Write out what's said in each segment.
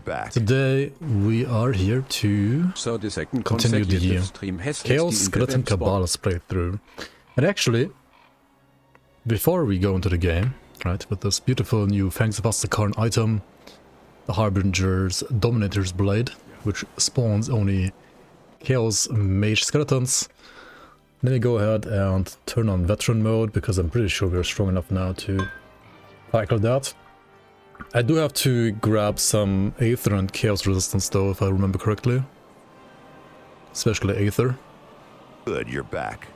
back. Today we are here to So the second continue the consecutive stream has Chaos Skeleton Cabalist playthrough. And actually, before we go into the game, right, with this beautiful new Fangs of Astakarn item, the Harbinger's Dominator's Blade, which spawns only Chaos Mage Skeletons, let me go ahead and turn on Veteran mode, because I'm pretty sure we're strong enough now to tackle that. I do have to grab some Aether and Chaos Resistance though, if I remember correctly. Especially Aether. Good, you're back.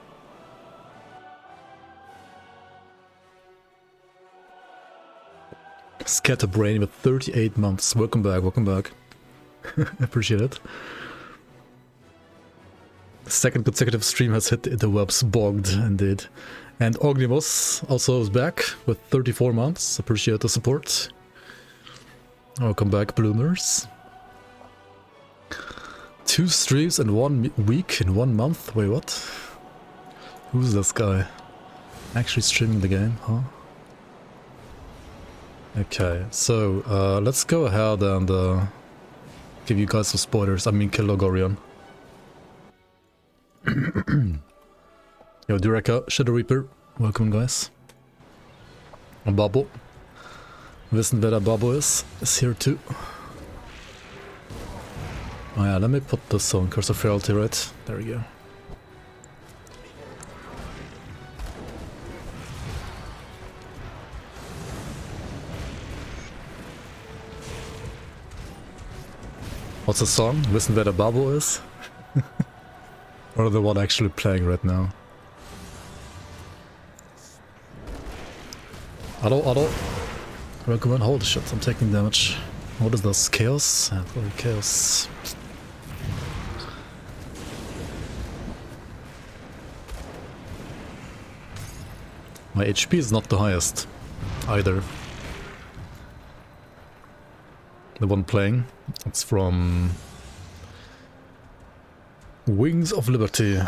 Scatterbrain with 38 months. Welcome back, welcome back. Appreciate it. Second consecutive stream has hit the webs bogged, indeed. And Ognivos also is back with 34 months. Appreciate the support. Welcome back, Bloomers. 2 streams in 1 week, in 1 month? Wait, what? Who's this guy? Actually streaming the game, huh? Okay, so let's go ahead and give you guys some spoilers. I mean, kill Logorion. Yo, Dureka, Shadow Reaper, welcome guys. And Babo. Wissen wer der Babo is here too. Oh yeah, let me put this on Curse of Frailty, right? There we go. What's the song? Wissen wer der Babo is? Or the one actually playing right now? Auto. Recommend. Holy shit, I'm taking damage. What is this? Chaos? Yeah, probably chaos. My HP is not the highest either. The one playing, it's from Wings of Liberty.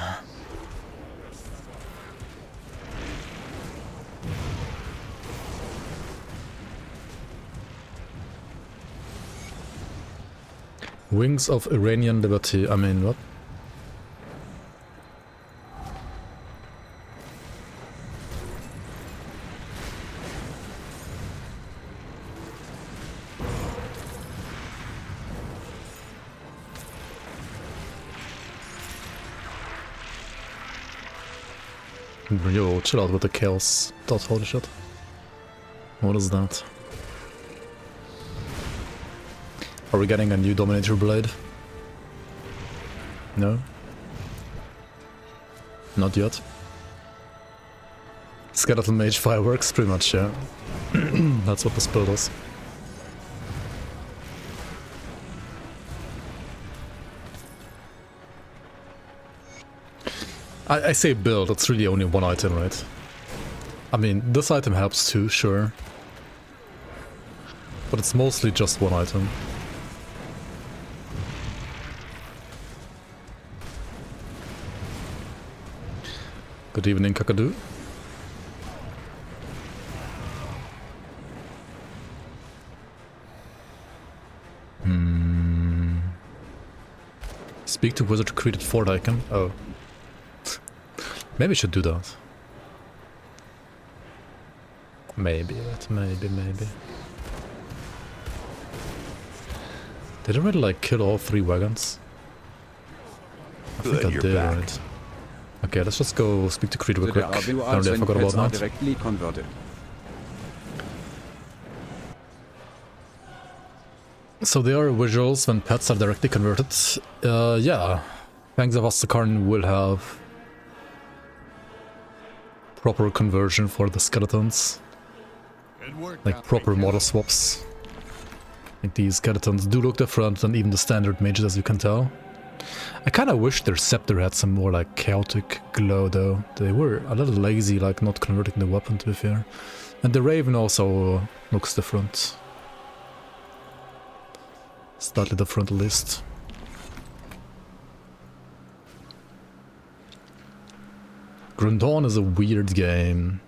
Wings of Iranian Liberty, I mean, what? Yo, chill out with the chaos. Dot, holy shit. What is that? Are we getting a new Dominator Blade? No? Not yet. Skeleton Mage Fireworks, pretty much, yeah. That's what this build is. I say build, it's really only one item, right? I mean, this item helps too, sure. But it's mostly just one item. Good evening, Kakadu. Speak to wizard created Fort icon. Oh. Maybe I should do that. Maybe, right? Maybe. Did I really like kill all 3 wagons? I think I did, right? Okay, let's just go speak to Creed real quick. Apparently I forgot about that. Directly converted. So they are visuals when pets are directly converted. Yeah. Fangs of Astakarn will have proper conversion for the skeletons. Like proper model swaps. Like these skeletons do look different than even the standard mages, as you can tell. I kinda wish their scepter had some more like chaotic glow though. They were a little lazy, like not converting the weapon, to be fair. And the raven also looks different. Slightly different at least. Grundawn is a weird game.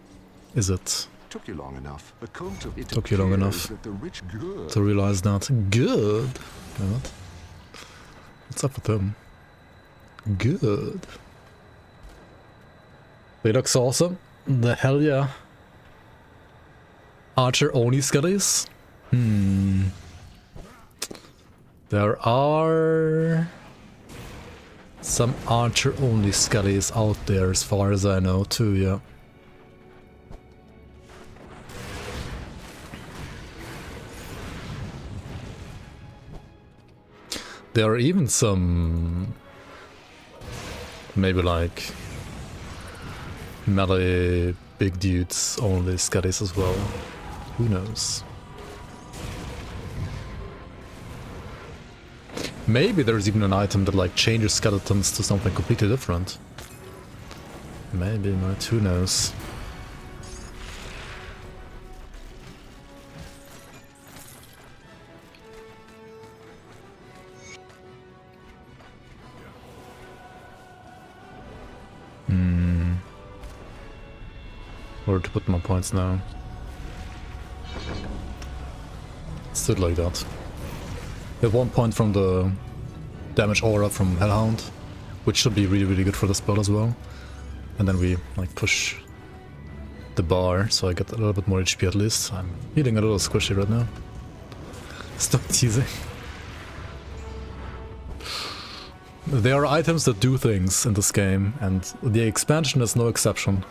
Is it? took you long enough. The cult of it Took you long appears enough that the rich good to realize that. Good. What? What's up with him? Good. He looks awesome. The hell yeah. Archer only skellies? There are some archer only skellies out there as far as I know too, yeah. There are even some maybe like melee big dudes only skellies as well. Who knows? Maybe there's even an item that like changes skeletons to something completely different. Maybe, not. Who knows? Where to put my points now? Stood like that. We have 1 point from the damage aura from Hellhound, which should be really good for the spell as well. And then we like push the bar, so I get a little bit more HP at least. I'm feeling a little squishy right now. Stop teasing. There are items that do things in this game, and the expansion is no exception.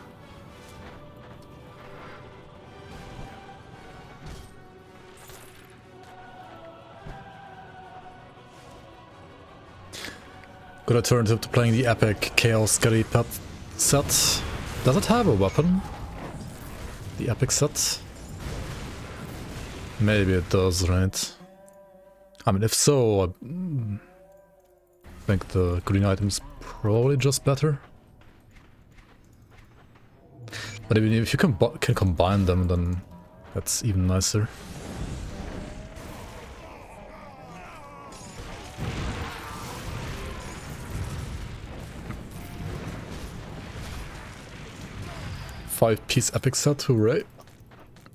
Good alternative to playing the epic Chaos Skelly pet set. Does it have a weapon? The epic set? Maybe it does, right? I mean, if so, I think the green item's probably just better. But even if you can combine them, then that's even nicer. Five-piece epic set, hooray.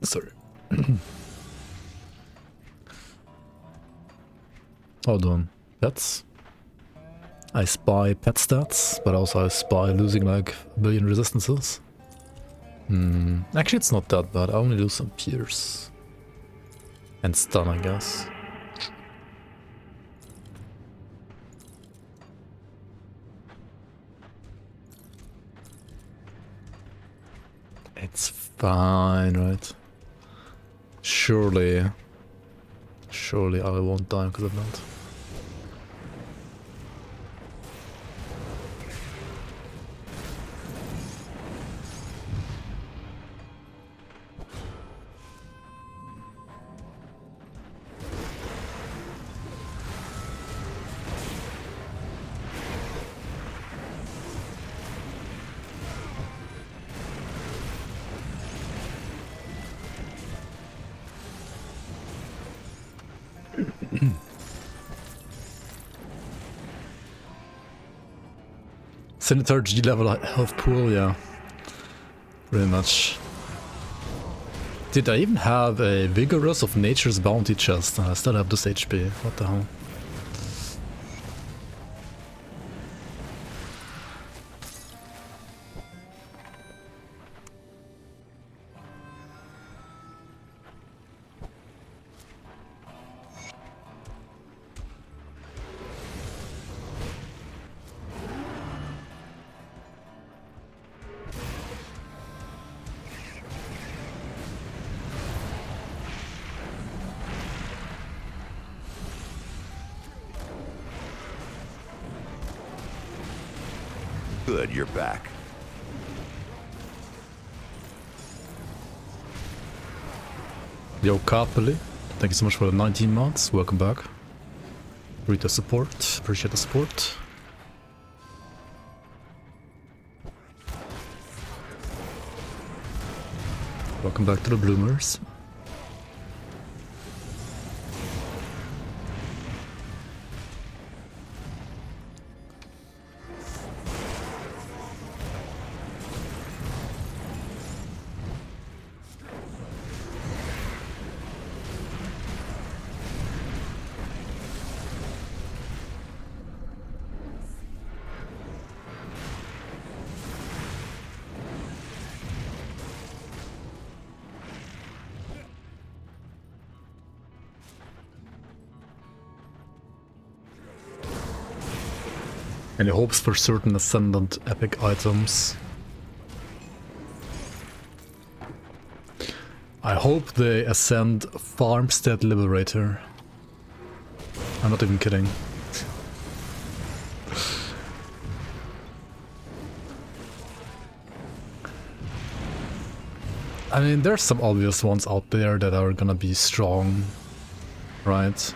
Sorry. Hold on. Pets? I spy pet stats, but also I spy losing like a billion resistances. Actually it's not that bad, I only lose some pierce. And stun, I guess. It's fine, right? Surely I won't die because of that. Senator G level health pool, yeah. Pretty much. Did I even have a Vigorous of Nature's Bounty chest? I still have this HP. What the hell? Good, you're back. Yo, Carpely, thank you so much for the 19 months. Welcome back. Read the support. Appreciate the support. Welcome back to the Bloomers. And he hopes for certain ascendant epic items. I hope they ascend Farmstead Liberator. I'm not even kidding. I mean, there's some obvious ones out there that are gonna be strong, right?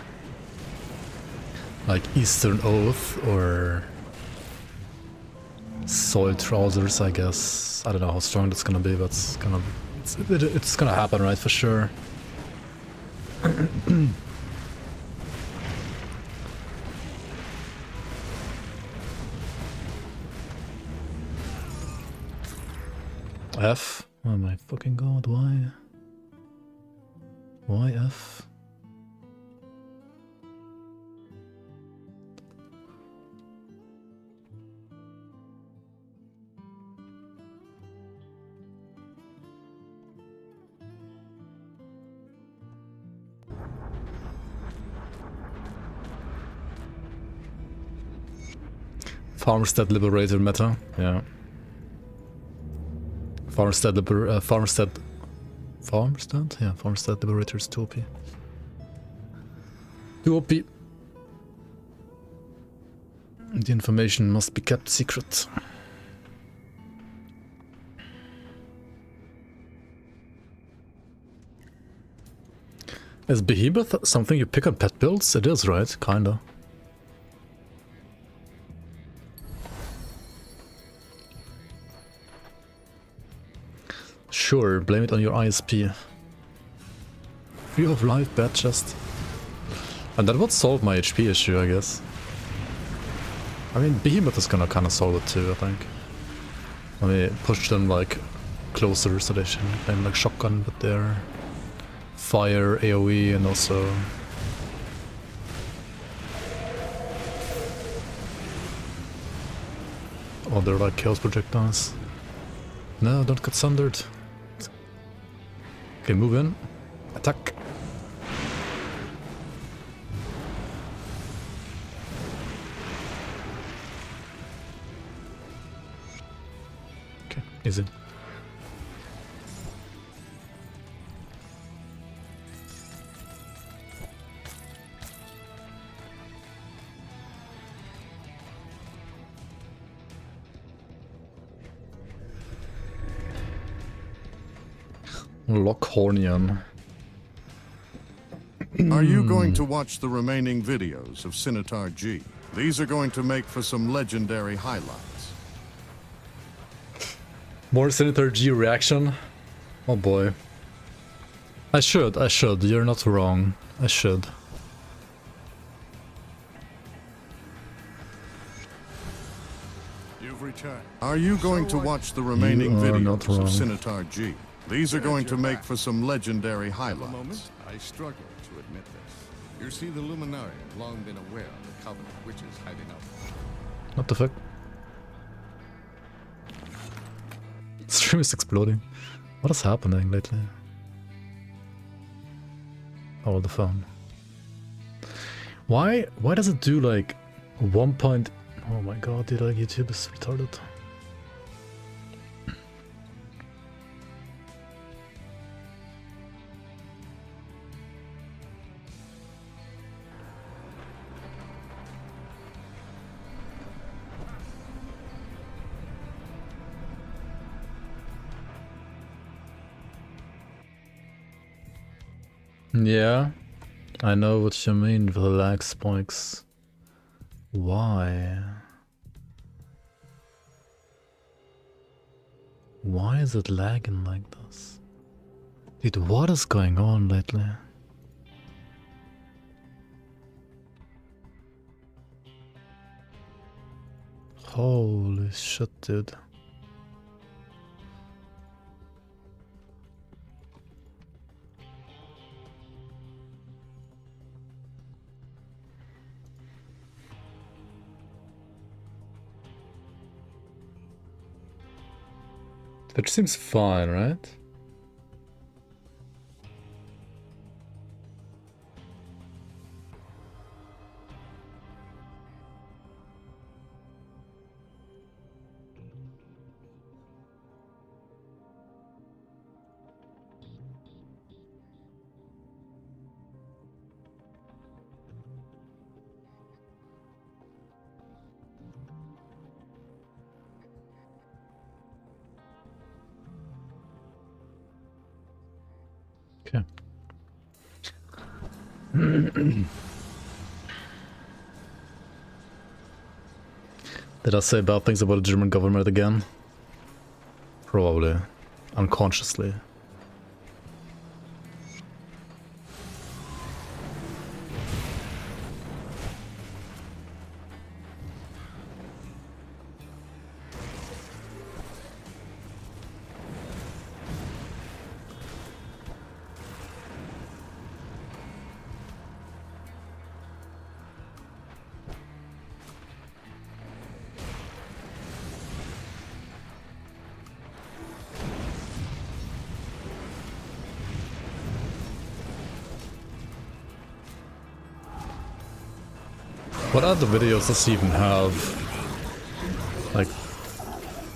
Like Eastern Oath or Soiled Trousers, I guess. I don't know how strong that's gonna be, but it's gonna happen, right? For sure. F? Oh my fucking god, why? Why F? Farmstead Liberator meta, yeah. Farmstead Liberator's 2 OP. 2 OP. The information must be kept secret. Is Behemoth something you pick on pet builds? It is, right? Kinda. Sure, blame it on your ISP. View of life, bad chest. And that would solve my HP issue, I guess. I mean, Behemoth is gonna kinda solve it too, I think. Let me push them like closer so they can claim like shotgun with their fire, AoE, and also... Oh, they're like chaos projectiles. No, don't get sundered. Okay, move in. Attack. Okay, easy. Lockhornian. Are you going to watch the remaining videos of Scimitar G? These are going to make for some legendary highlights. More Scimitar G reaction? Oh boy. I should. You're not wrong. I should. You've returned. Are you going to watch the remaining videos of Scimitar G? These are going to make for some legendary highlights. I struggle to admit this. You see, the Luminari have long been aware of the Covenant witches hiding out. What the fuck? Stream is exploding. What is happening lately? All the fun. Why does it do like 1 point... Oh my god, dude, like YouTube is retarded. Yeah, I know what you mean with the lag spikes. Why? Why is it lagging like this? Dude, what is going on lately? Holy shit, dude. Which seems fine, right? Did I say bad things about the German government again? Probably. Unconsciously. What other videos does he even have? Like,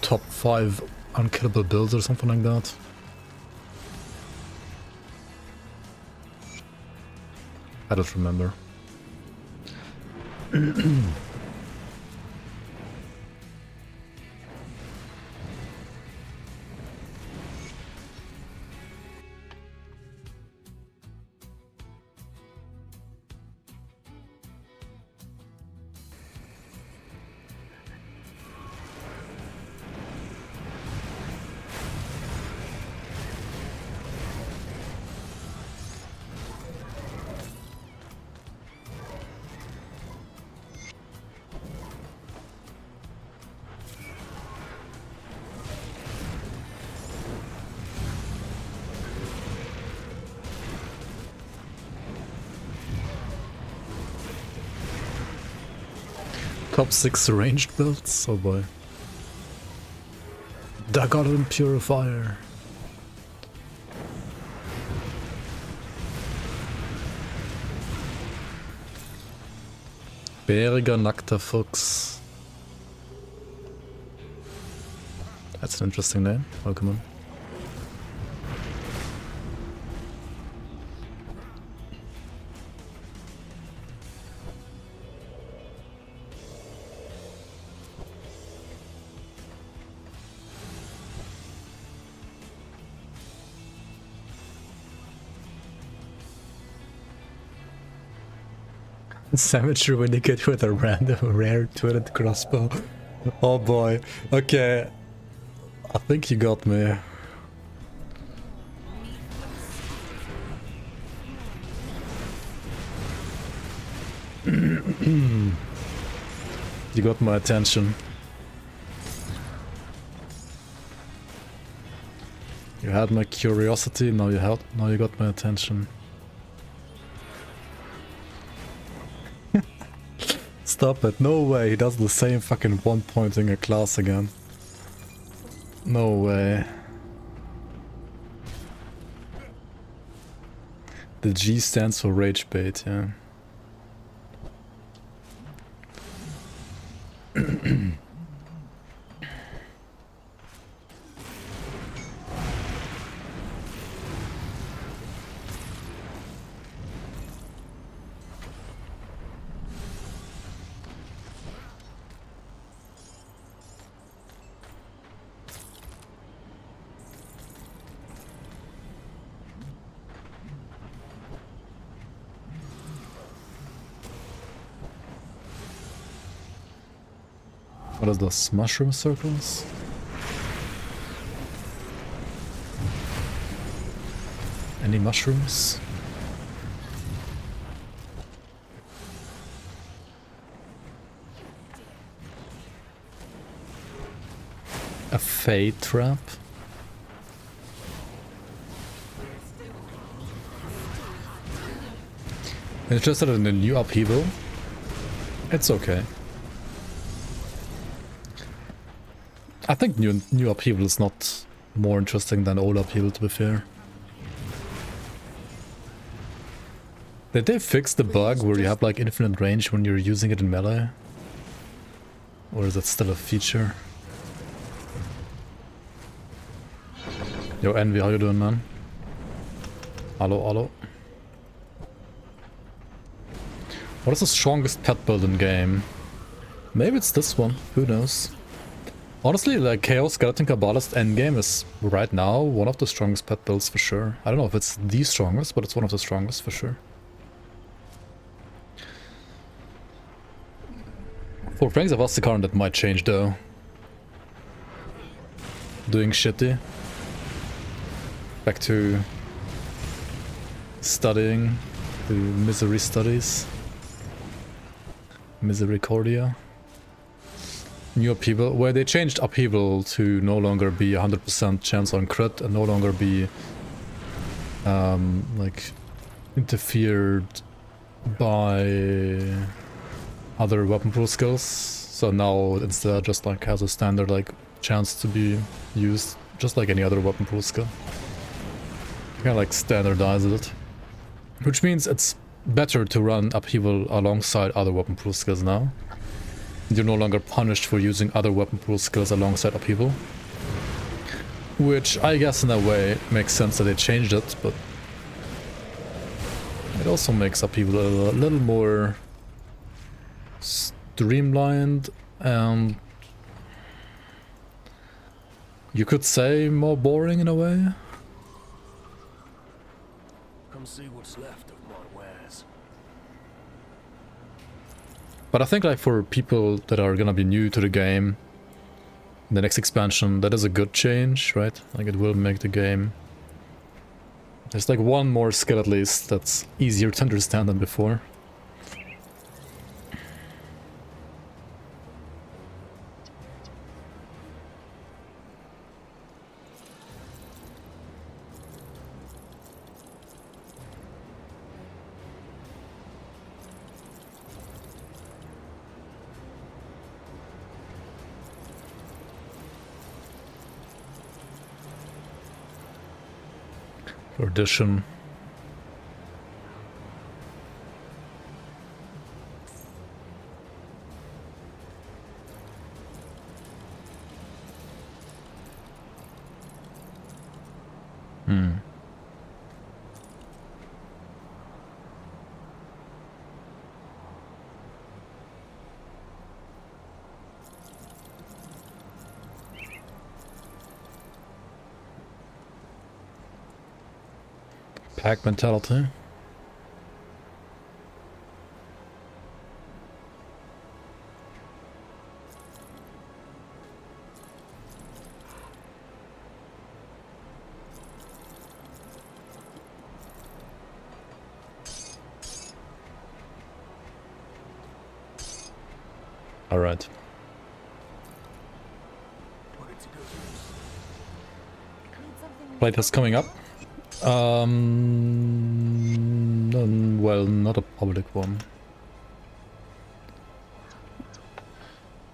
top 5 unkillable builds or something like that? I don't remember. Top 6 ranged builds? Oh boy. Dagotten Purifier. Bäriger nackter Fuchs. That's an interesting name. Welcome on. Savagery when you get with a random rare twin crossbow. Oh boy. Okay. I think you got me. You got my attention. You had my curiosity, now you got my attention. Stop it, no way, he does the same fucking one pointing a class again. No way. The G stands for rage bait, yeah. What are those mushroom circles? Any mushrooms? A fade trap? Interested in the new upheaval? It's okay. I think new upheaval is not more interesting than old upheaval, to be fair. Did they fix the bug where you have like infinite range when you're using it in melee? Or is that still a feature? Yo Envy, how you doing, man? Hello, hello. What is the strongest pet build in game? Maybe it's this one, who knows? Honestly, like Chaos Skeleton Cabalist endgame is right now one of the strongest pet builds for sure. I don't know if it's the strongest, but it's one of the strongest for sure. For Franks of Astakarn that might change though. Doing shitty. Back to studying, to misery studies. Misericordia. New upheaval, where they changed upheaval to no longer be 100% chance on crit and no longer be like interfered by other weapon pool skills. So now instead just like has a standard like chance to be used just like any other weapon pool skill. Kind of like standardize it, which means it's better to run upheaval alongside other weapon pool skills now. You're no longer punished for using other weapon pool skills alongside upheaval, which I guess in a way makes sense that they changed it, but it also makes upheaval a little more streamlined and you could say more boring in a way. Come see what's left of my wares. But I think like for people that are gonna be new to the game, the next expansion, that is a good change, right? Like it will make the game... There's like one more skill at least that's easier to understand than before. Addition. Pack mentality. All right. Playtest coming up. Well, not a public one.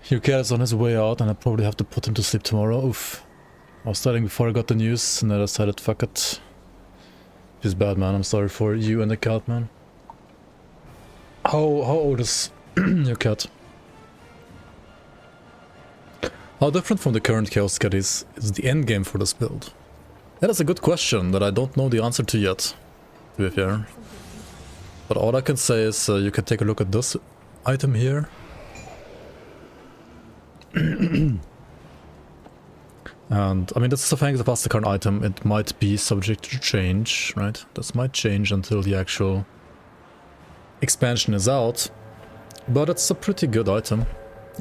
Your cat is on his way out and I probably have to put him to sleep tomorrow. Oof. I was studying before I got the news and I decided fuck it. It's bad, man. I'm sorry for you and the cat, man. How old is your cat? How different from the current Chaos Cat is the endgame for this build? That is a good question that I don't know the answer to yet, to be fair. But all I can say is you can take a look at this item here. And I mean, this is a Fangs of Astakarn item. It might be subject to change, right? This might change until the actual expansion is out. But it's a pretty good item.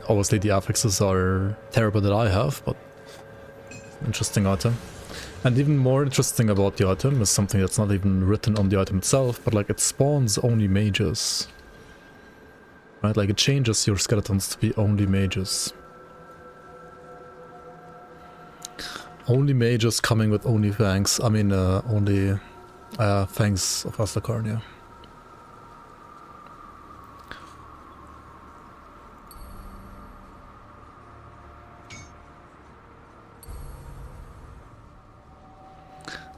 Obviously the affixes are terrible that I have, but interesting item. And even more interesting about the item is something that's not even written on the item itself, but like it spawns only mages. Right, like it changes your skeletons to be only mages. Only mages coming with only fangs, I mean only fangs of Astakarn, yeah.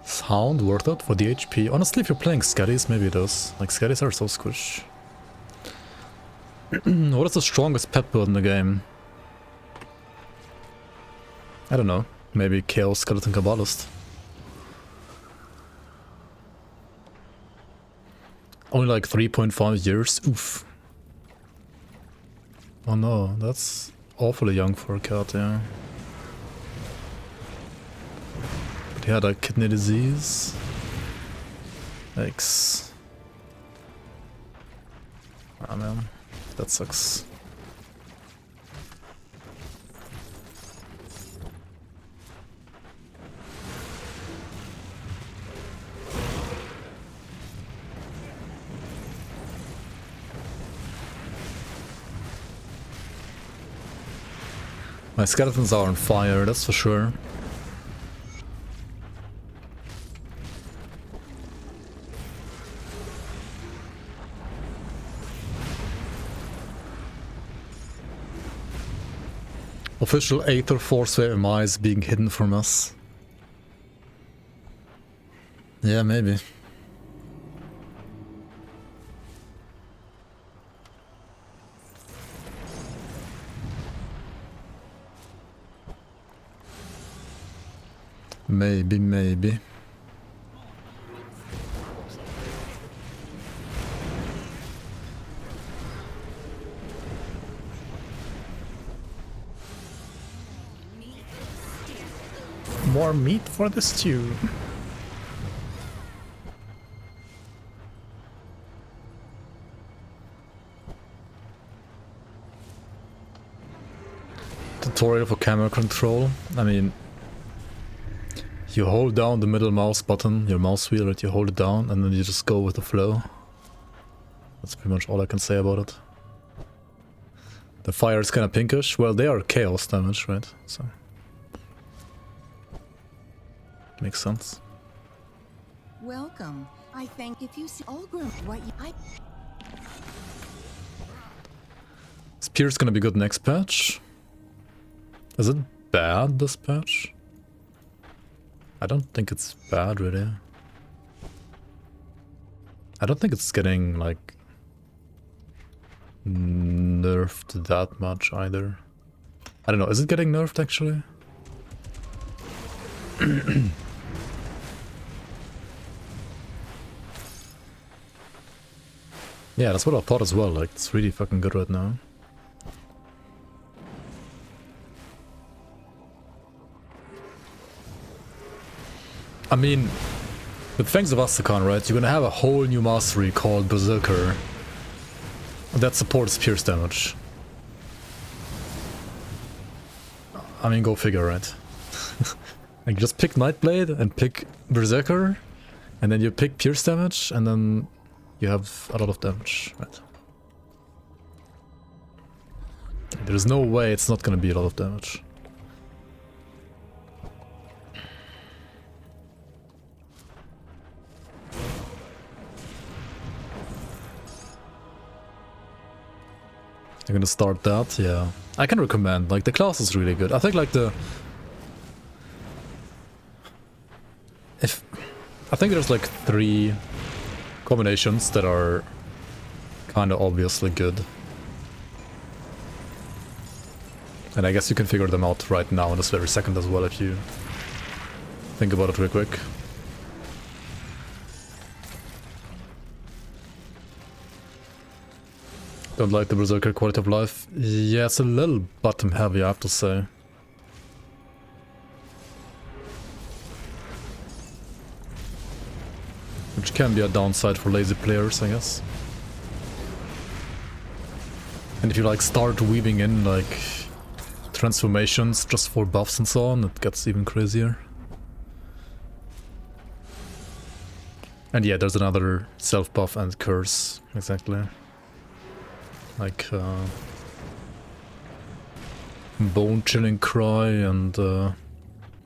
Sound worth it for the HP. Honestly, if you're playing Scatties, maybe it is. Like, Scatties are so squish. What is the strongest pet build in the game? I don't know. Maybe Chaos Skeleton Cabalist. Only like 3.5 years? Oof. Oh no, that's awfully young for a cat, yeah. He had a kidney disease. Yikes. Ah man, that sucks. My skeletons are on fire, that's for sure. Official Aether Force wave MI is being hidden from us. Yeah, maybe. Maybe. More meat for the stew. Tutorial for camera control. I mean, you hold down the middle mouse button, your mouse wheel, right? You hold it down and then you just go with the flow. That's pretty much all I can say about it. The fire is kind of pinkish. Well, they are chaos damage, right? So makes sense. Welcome. I think if you see Ulgrim, what Spear's gonna be good next patch. Is it bad this patch? I don't think it's bad really. I don't think it's getting like nerfed that much either. I don't know, is it getting nerfed actually? Yeah, that's what I thought as well, like it's really fucking good right now. I mean, with Fangs of Astrakhan, right, you're gonna have a whole new mastery called Berserker that supports pierce damage. I mean, go figure, right? Like, just pick Nightblade and pick Berserker, and then you pick pierce damage, and then you have a lot of damage, right? There's no way it's not gonna be a lot of damage. You're gonna start that? Yeah. I can recommend, like, the class is really good. I think, like, I think there's, like, 3 combinations that are kinda obviously good. And I guess you can figure them out right now in this very second as well if you think about it real quick. Don't like the Berserker quality of life. Yeah, it's a little bottom heavy, I have to say. Which can be a downside for lazy players, I guess. And if you like start weaving in like transformations just for buffs and so on, it gets even crazier. And yeah, there's another self buff and curse, exactly. Like Bone Chilling Cry and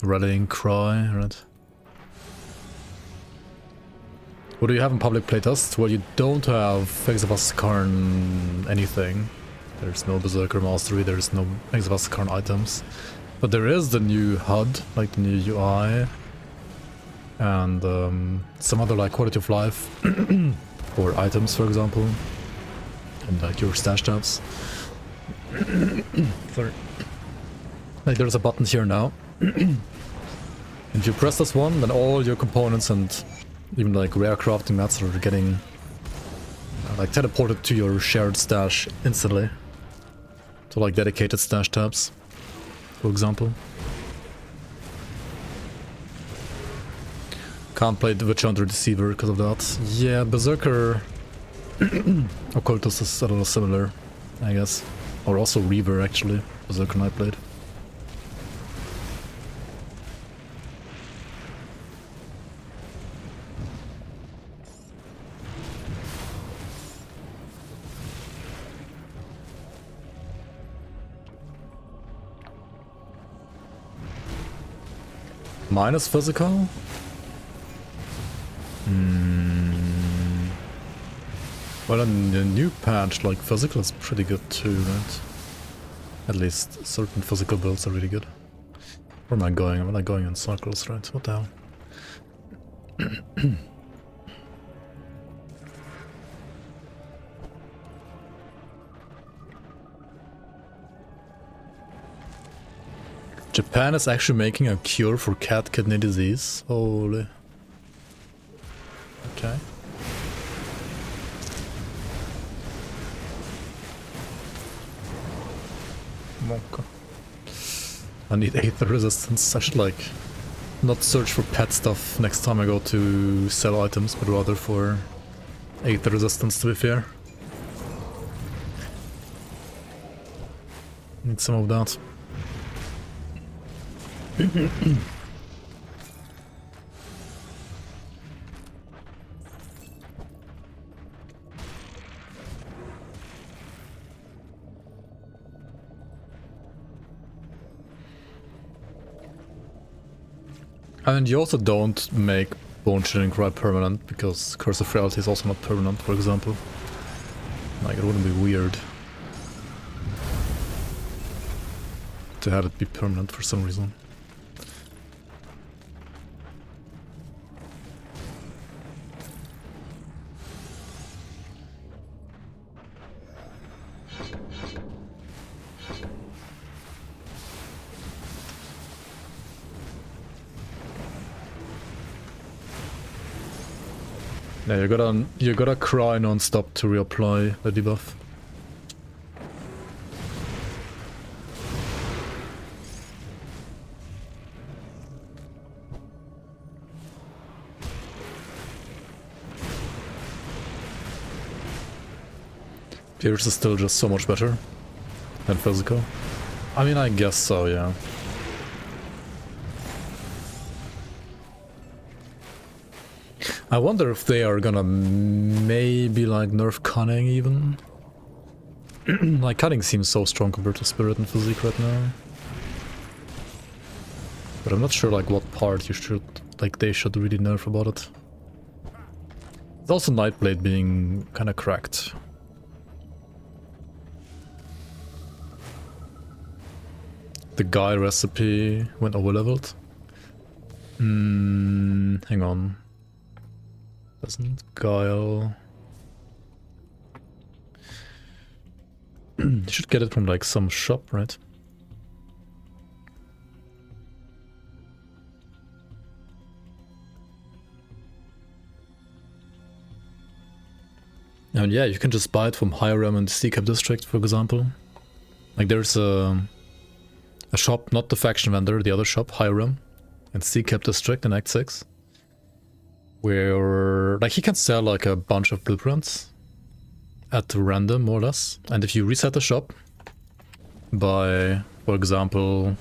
Rallying Cry, right? What do you have in public playtest? Well, you don't have Fangs of Astrakhan anything. There's no Berserker Mastery, there's no Fangs of Astrakhan items. But there is the new HUD, like the new UI. And some other like quality of life or items, for example. And like your stash tabs. Sorry. Like there's a button here now. If you press this one, then all your components and even like rare crafting mats are getting like teleported to your shared stash instantly. So like dedicated stash tabs, for example. Can't play the Witch Hunter Deceiver because of that. Yeah, Berserker Occultist is a little similar, I guess. Or also Reaver, actually. Berserker Nightblade. Minus physical? Well, in the new patch, like, physical is pretty good too, right? At least certain physical builds are really good. Where am I going? I'm not going in circles, right? What the hell? Japan is actually making a cure for cat kidney disease. Holy. Okay. Monka. I need aether resistance. I should like not search for pet stuff next time I go to sell items, but rather for aether resistance, to be fair. Need some of that. And you also don't make bone chilling cry permanent, because Curse of Reality is also not permanent, for example. Like, it wouldn't be weird to have it be permanent for some reason. Yeah, you gotta cry non-stop to reapply the debuff. Pierce is still just so much better than physical. I mean, I guess so, yeah. I wonder if they are gonna maybe like nerf cunning even. Like cunning seems so strong compared to spirit and physique right now. But I'm not sure like what part you should they should really nerf about it. It's also Nightblade being kinda cracked. The guy recipe went over-leveled. Hang on. Doesn't Guile... You should get it from like some shop, right? And yeah, you can just buy it from Hiram and Seacap District, for example. Like there's a shop, not the faction vendor, the other shop, Hiram, and Seacap District in Act 6. Where, like, he can sell like a bunch of blueprints at random, more or less. And if you reset the shop by, for example,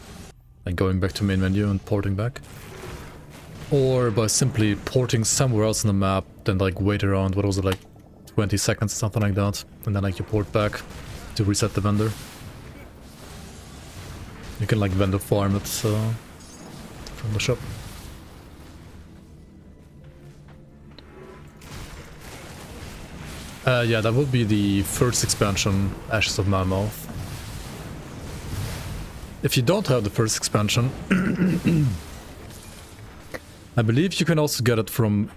like going back to main menu and porting back, or by simply porting somewhere else on the map, then like wait around, what was it, like 20 seconds, something like that, and then like you port back to reset the vendor. You can like vendor farm it from the shop. Yeah, that would be the first expansion, Ashes of Mammoth. If you don't have the first expansion, I believe you can also get it from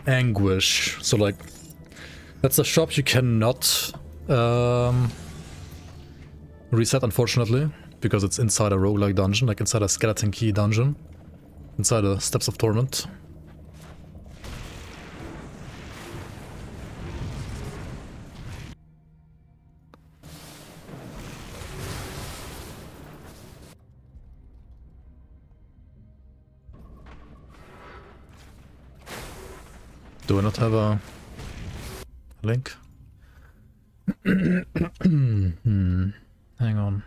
Anguish. So like, that's a shop you cannot reset, unfortunately, because it's inside a roguelike dungeon, like inside a Skeleton Key dungeon, inside the Steps of Torment. Do I not have a link? Hang on.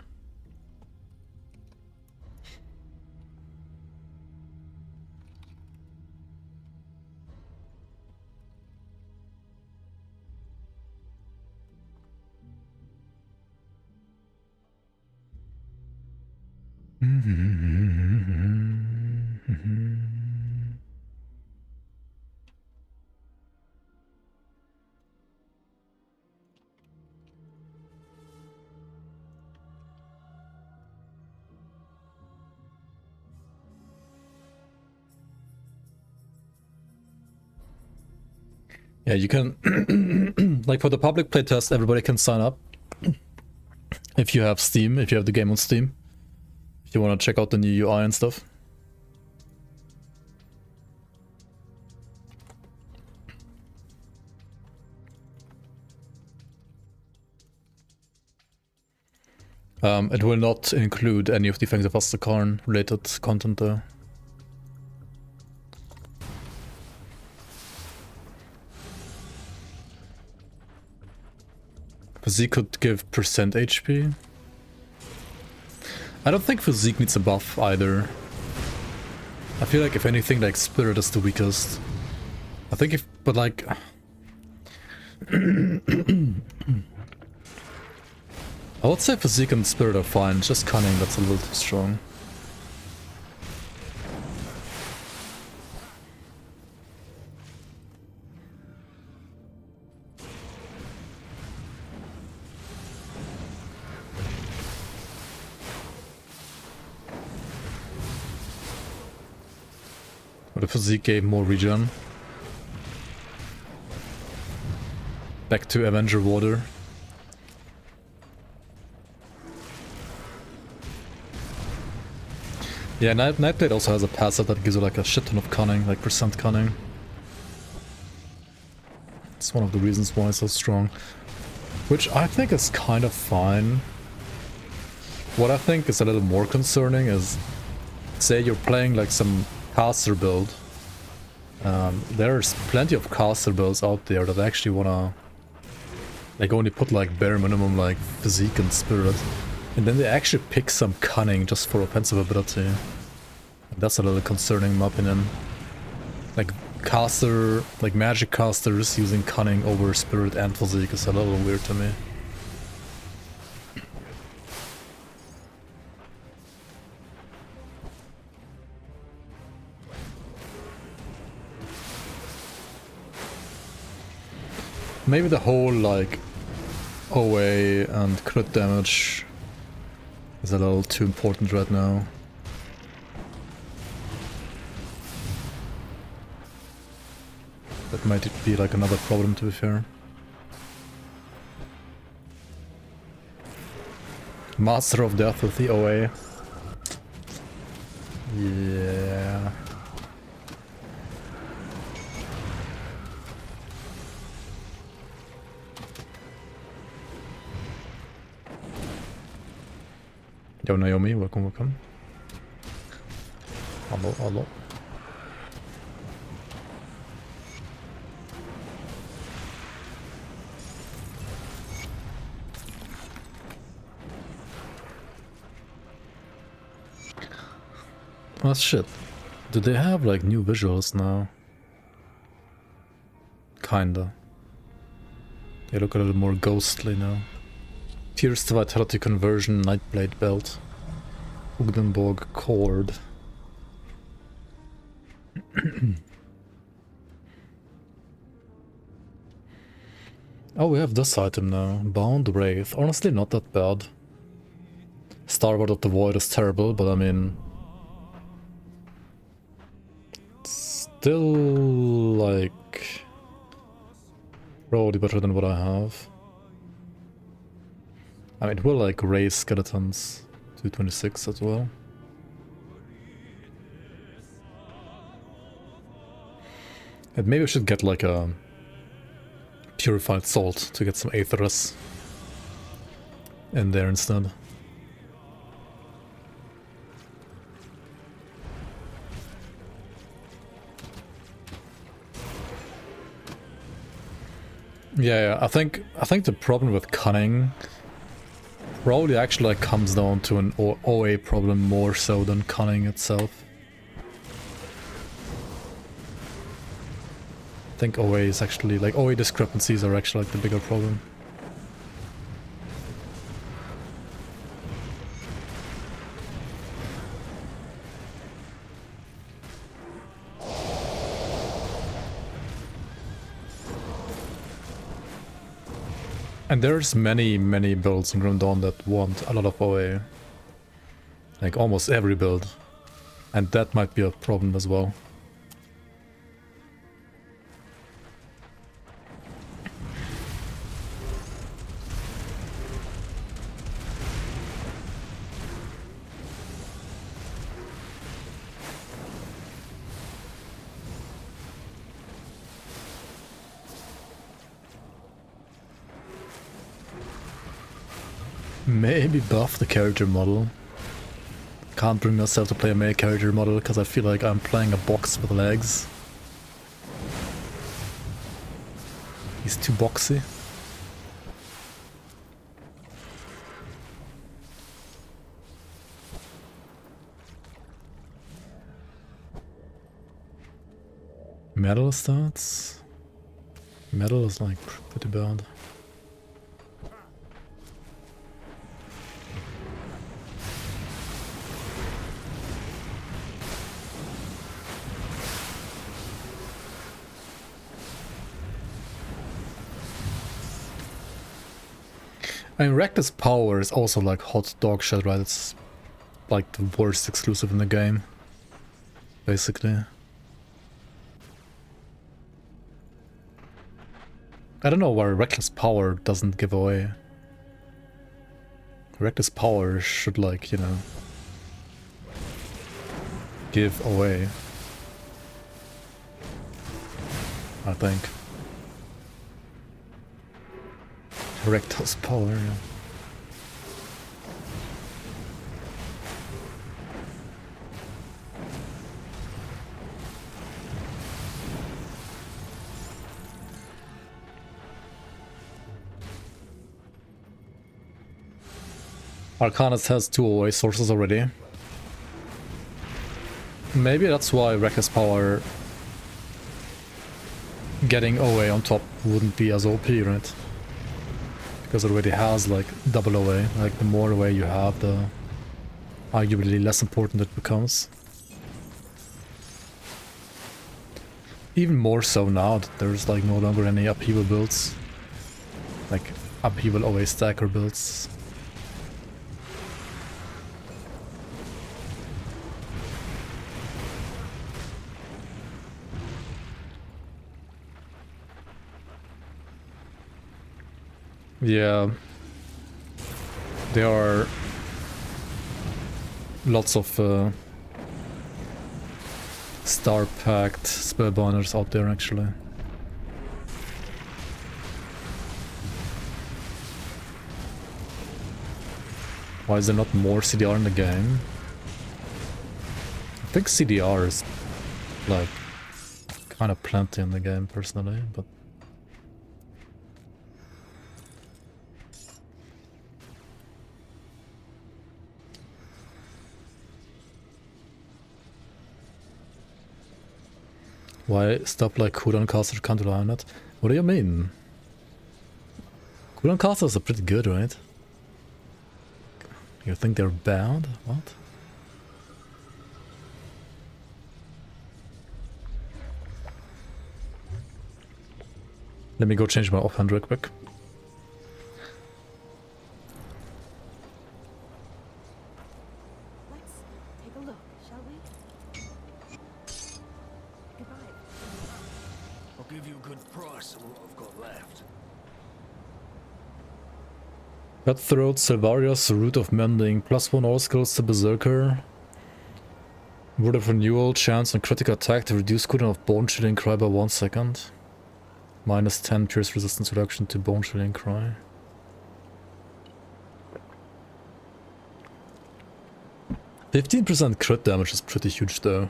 Yeah, you can, like for the public playtest, everybody can sign up. If you have Steam, if you have the game on Steam. If you want to check out the new UI and stuff. It will not include any of the Fangs of Astrakarn related content though. Physique could give percent HP. I don't think Physique needs a buff either. I feel like if anything, like Spirit is the weakest. I think if, but like... I would say Physique and Spirit are fine, just Cunning that's a little too strong. But the Physique gave more regen. Back to Avenger Water. Yeah, Nightblade also has a passive that gives you like a shit ton of cunning, like percent cunning. It's one of the reasons why it's so strong. Which I think is kind of fine. What I think is a little more concerning is, say you're playing like some caster build. There's plenty of caster builds out there that actually wanna like only put like bare minimum like Physique and Spirit. And then they actually pick some cunning just for offensive ability. And that's a little concerning in my opinion. Like caster, like magic casters using cunning over Spirit and Physique is a little weird to me. Maybe the whole like OA and crit damage is a little too important right now. That might be like another problem, to be fair. Master of Death with the OA. Yeah. Yo Naomi, welcome, welcome. Hello, hello. Oh shit. Do they have like new visuals now? Kinda. They look a little more ghostly now. Pierced Vitality Conversion, Nightblade Belt, Ugdenborg Cord. Oh, we have this item now. Bound Wraith. Honestly, not that bad. Starboard of the Void is terrible, but I mean... still, like... probably better than what I have. I mean, it will like raise skeletons to 26 as well. And maybe we should get like a purified salt to get some Aetherus in there instead. Yeah, I think the problem with cunning probably actually like comes down to an OA problem more so than cunning itself. I think OA is actually like OA discrepancies are actually like the bigger problem. And there's many builds in Grim Dawn that want a lot of OA. Like almost every build. And that might be a problem as well. Maybe buff the character model. Can't bring myself to play a male character model because I feel like I'm playing a box with legs. He's too boxy. Metal stats? Metal is like pretty bad. I mean, Reckless Power is also like hot dog shit, right? It's like the worst exclusive in the game, basically. I don't know why Reckless Power doesn't give away. Reckless Power should, like, you know, give away, I think. Reckless Power, yeah. Arcanist has 2 OA sources already. Maybe that's why Reckless Power getting OA on top wouldn't be as OP, right? Because it already has like double OA. Like the more OA you have, the arguably less important it becomes. Even more so now that there's like no longer any upheaval builds. Like upheaval OA stacker builds. Yeah, there are lots of star-packed spellbinders out there, actually. Why is there not more CDR in the game? I think CDR is, like, kind of plenty in the game, personally, but... Why stuff like cooldown casters can't rely on it? What do you mean? Cooldown casters are pretty good, right? You think they're bad? What? Let me go change my offhand real quick. Let's take a look, shall we? Goodbye. I'll give you a good price on what I've got left. Cutthroat, Silvarius, Root of Mending, +1 all skills to Berserker. Word of Renewal, chance on critical attack to reduce cooldown of Bone Chilling Cry by 1 second. -10 pierce resistance reduction to Bone Chilling Cry. %15% crit damage is pretty huge though.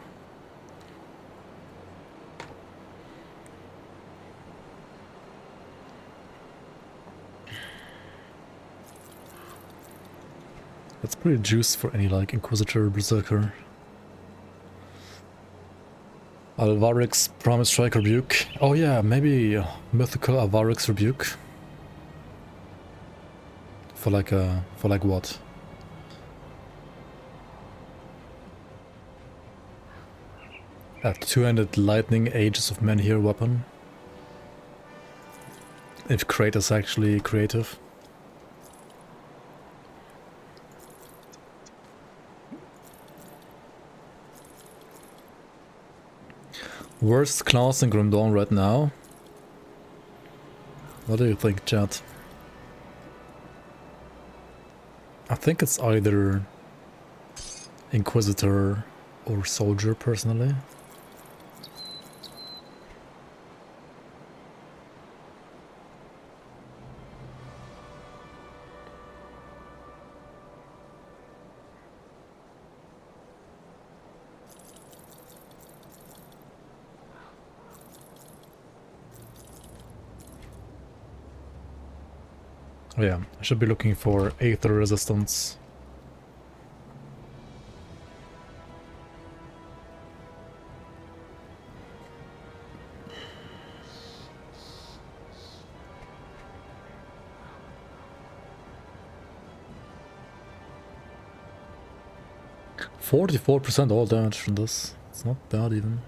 That's pretty juiced for any like Inquisitor or Berserker. Alvarix Promise Strike Rebuke. Oh yeah, maybe Mythical Alvarix Rebuke. For like what? A 2-handed lightning Ages of Menhir weapon. If Crate is actually creative. Worst class in Grim Dawn right now? What do you think, chat? I think it's either Inquisitor or Soldier, personally. Oh yeah, I should be looking for Aether resistance. %44% all damage from this. It's not bad even.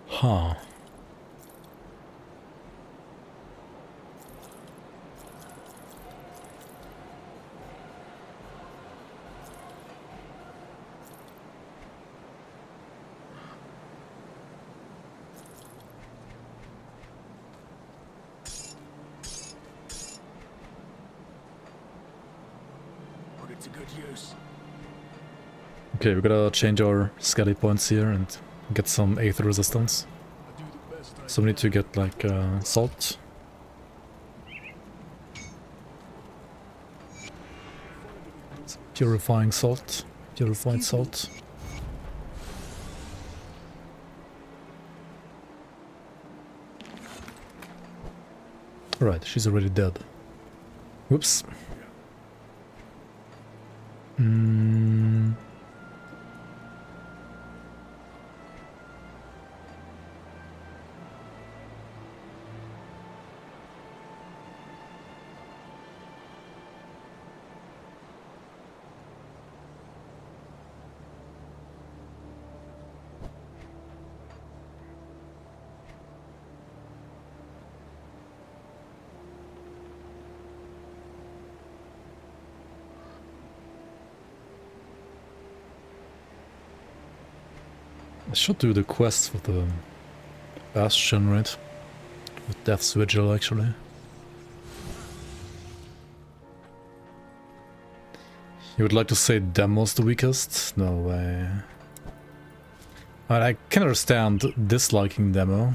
Huh. Put it to good use. Okay, we gotta change our skelly points here and get some Aether resistance. I do the best I So we need to get like salt. Purifying salt. Purified salt. Right, she's already dead. Whoops. I should do the quest for the Bastion, right? With Death's Vigil, actually. You would like to say Demo's the weakest? No way. I can understand disliking Demo.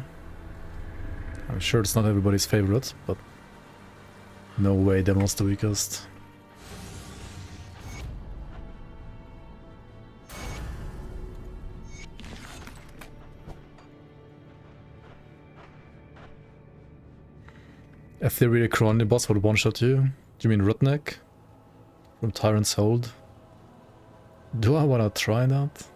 I'm sure it's not everybody's favorite, but no way Demo's the weakest. If they really Crony boss would one-shot you? Do you mean Rudnick? From Tyrant's Hold? Do I wanna try that?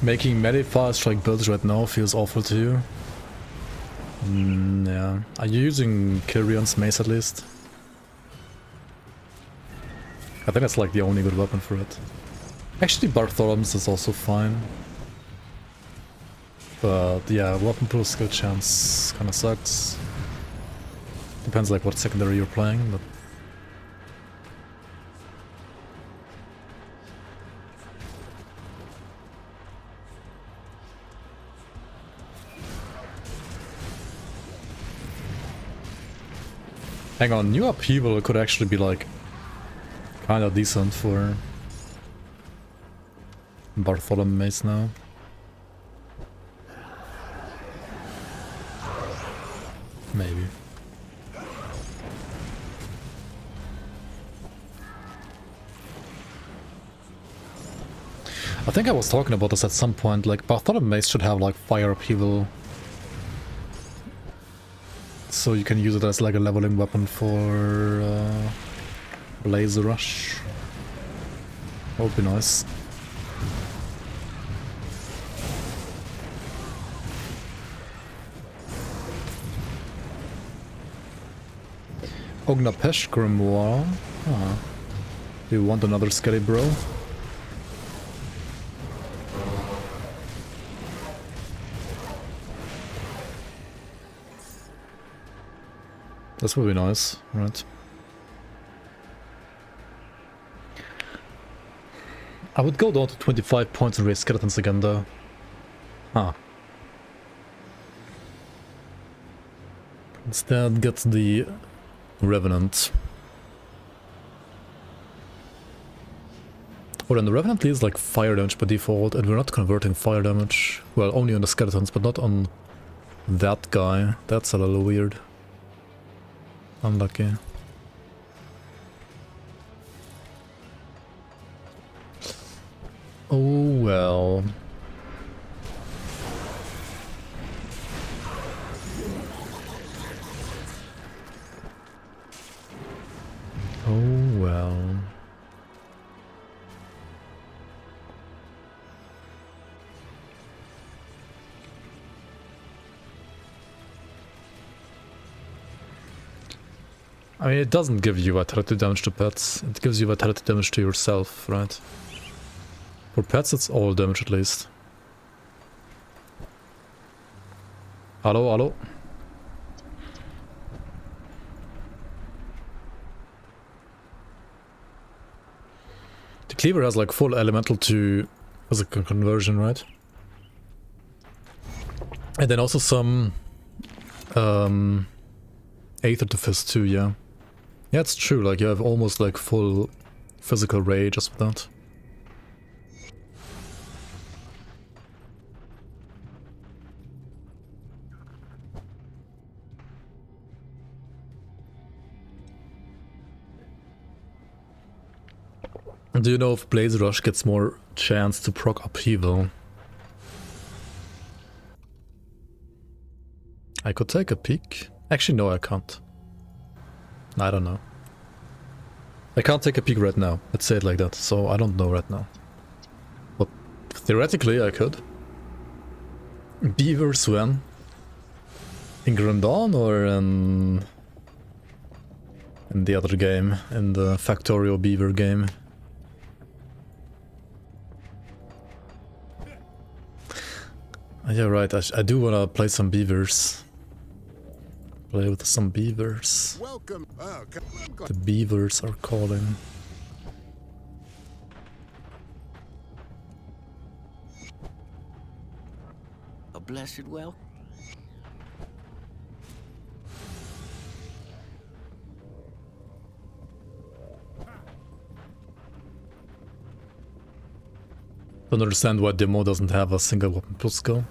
Making Medifire strike builds right now feels awful to you. Yeah. Are you using Kyrion's mace at least? I think that's like the only good weapon for it. Actually, Bartholom's is also fine. But yeah, weapon pool skill chance kinda sucks. Depends like what secondary you're playing, but... Hang on, New Upheaval could actually be like kinda decent for Bartholomew Mace now. Maybe. I think I was talking about this at some point, like Bartholomew Mace should have like Fire Upheaval. So you can use it as like a leveling weapon for Blaze Rush. That would be nice. Ognapesh Grimoire. Ah. Do you want another Skelly Bro? This would be nice, right? I would go down to 25 points and raise skeletons again though. Ah. Instead get the Revenant. Well, then the Revenant is like fire damage by default, and we're not converting fire damage. Well, only on the skeletons, but not on that guy. That's a little weird. Unlucky. Oh well. Oh well. I mean, it doesn't give you vitality damage to pets, it gives you vitality damage to yourself, right? For pets it's all damage at least. Hello, hello? The cleaver has like full elemental to physical conversion, right? And then also some Aether to Fist too, yeah. Yeah, it's true, like you have almost like full physical rage just with that. Do you know if Blaze Rush gets more chance to proc upheaval? I could take a peek. Actually, no, I can't. I don't know. I can't take a peek right now. Let's say it like that. So I don't know right now. But theoretically, I could. Beavers when? In Grim Dawn or in the other game? In the Factorio Beaver game? Yeah, right. I do want to play some beavers. Play with some beavers. Welcome. Oh, The beavers are calling. A blessed well. Don't understand why demo doesn't have a single weapon plus skill.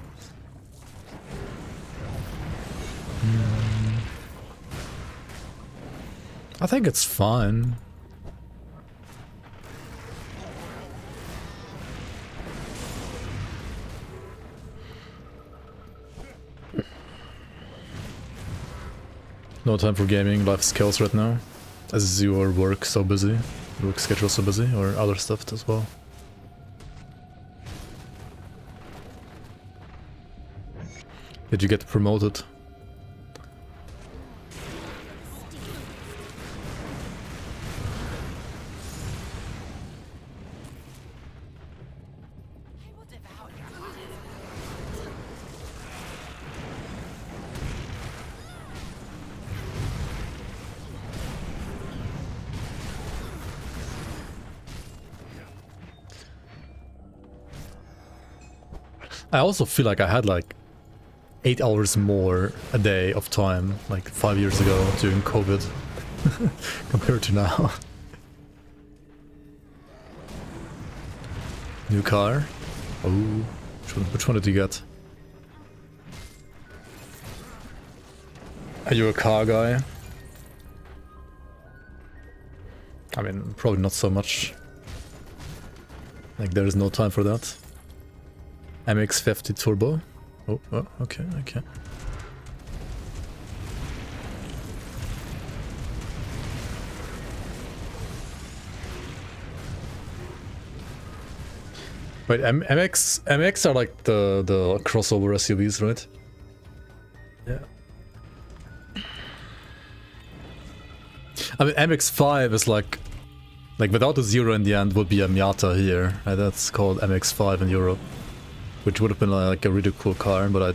I think it's fine. No time for gaming, life skills right now. As your work so busy, work schedule so busy, or other stuff as well. Did you get promoted? I also feel like I had like 8 hours more a day of time, like 5 years ago during COVID, compared to now. New car? Oh, which one did you get? Are you a car guy? I mean, probably not so much. Like, there is no time for that. MX-50 Turbo? Oh, okay, okay. Wait, MX are like the crossover SUVs, right? Yeah. I mean, MX-5 is like without a zero in the end would be a Miata here. Right? That's called MX-5 in Europe. Which would have been like a really cool car, but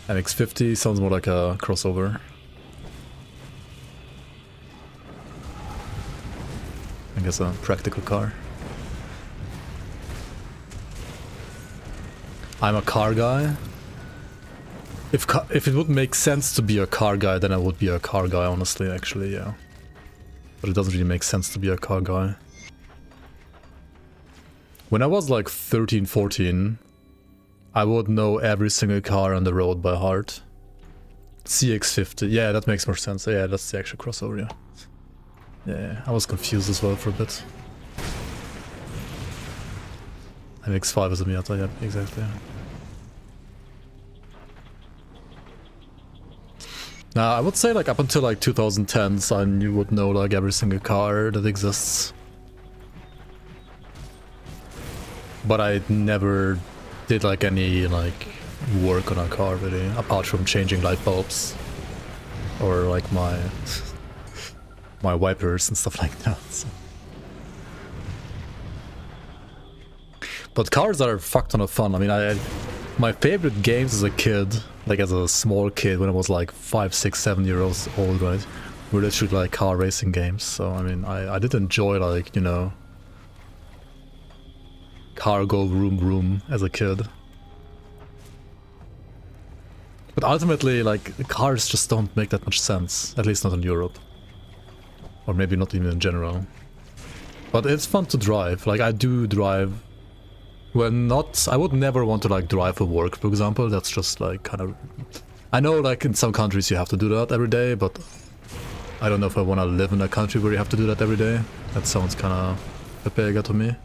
MX-50 sounds more like a crossover. I guess a practical car. I'm a car guy. If it would make sense to be a car guy, then I would be a car guy, honestly, actually, yeah. But it doesn't really make sense to be a car guy. When I was like 13, 14, I would know every single car on the road by heart. CX-50, yeah, that makes more sense. Yeah, that's the actual crossover, yeah. Yeah, I was confused as well for a bit. MX-5 is a Miata, yeah, exactly. Now, I would say like up until like 2010s, I would know like every single car that exists. But I never did like any like work on a car really, apart from changing light bulbs or like my my wipers and stuff like that. So. But cars are a fuck ton of fun. I mean, my favorite games as a kid, like as a small kid when I was like 5, 6, 7 years old, right, were literally like car racing games. So I mean, I did enjoy like, you know, car go vroom vroom as a kid. But ultimately, like, cars just don't make that much sense, at least not in Europe. Or maybe not even in general. But it's fun to drive, like I do drive. Well, not, I would never want to like drive for work, for example, that's just like kind of... I know like in some countries you have to do that every day, but I don't know if I want to live in a country where you have to do that every day. That sounds kind of big to me.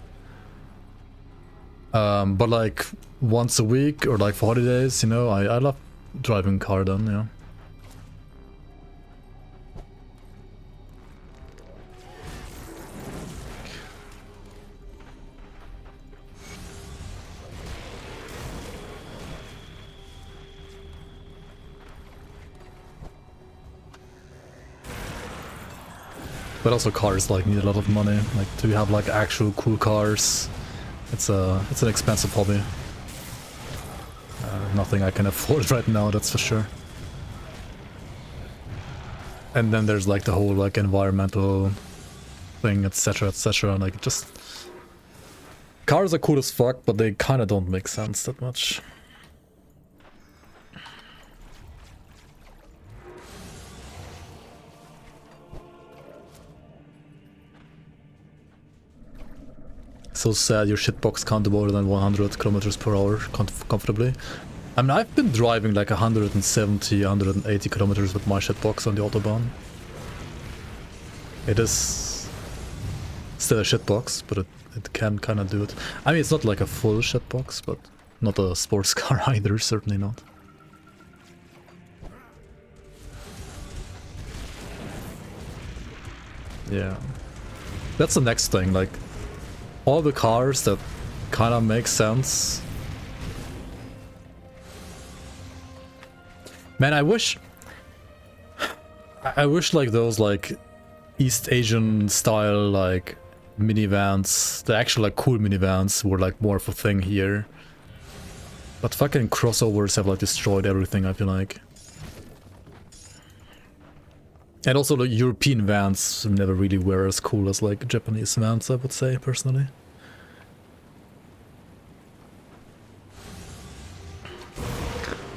But like once a week or like for holidays, you know, I love driving car then, yeah. But also cars like need a lot of money, like to have like actual cool cars. It's an expensive hobby. Nothing I can afford right now, that's for sure. And then there's like the whole like environmental thing, etc, etc. Like just cars are cool as fuck, but they kind of don't make sense that much. So sad your shitbox can't do more than 100 kilometers per hour comfortably. I mean, I've been driving like 170, 180 kilometers with my shitbox on the autobahn. It is still a shitbox, but it can kind of do it. I mean, it's not like a full shitbox, but not a sports car either, certainly not. Yeah. That's the next thing, like, all the cars that kind of make sense. Man, I wish like those like East Asian style like minivans, the actual like cool minivans were like more of a thing here. But fucking crossovers have like destroyed everything, I feel like. And also the European vans never really were as cool as like Japanese vans, I would say, personally.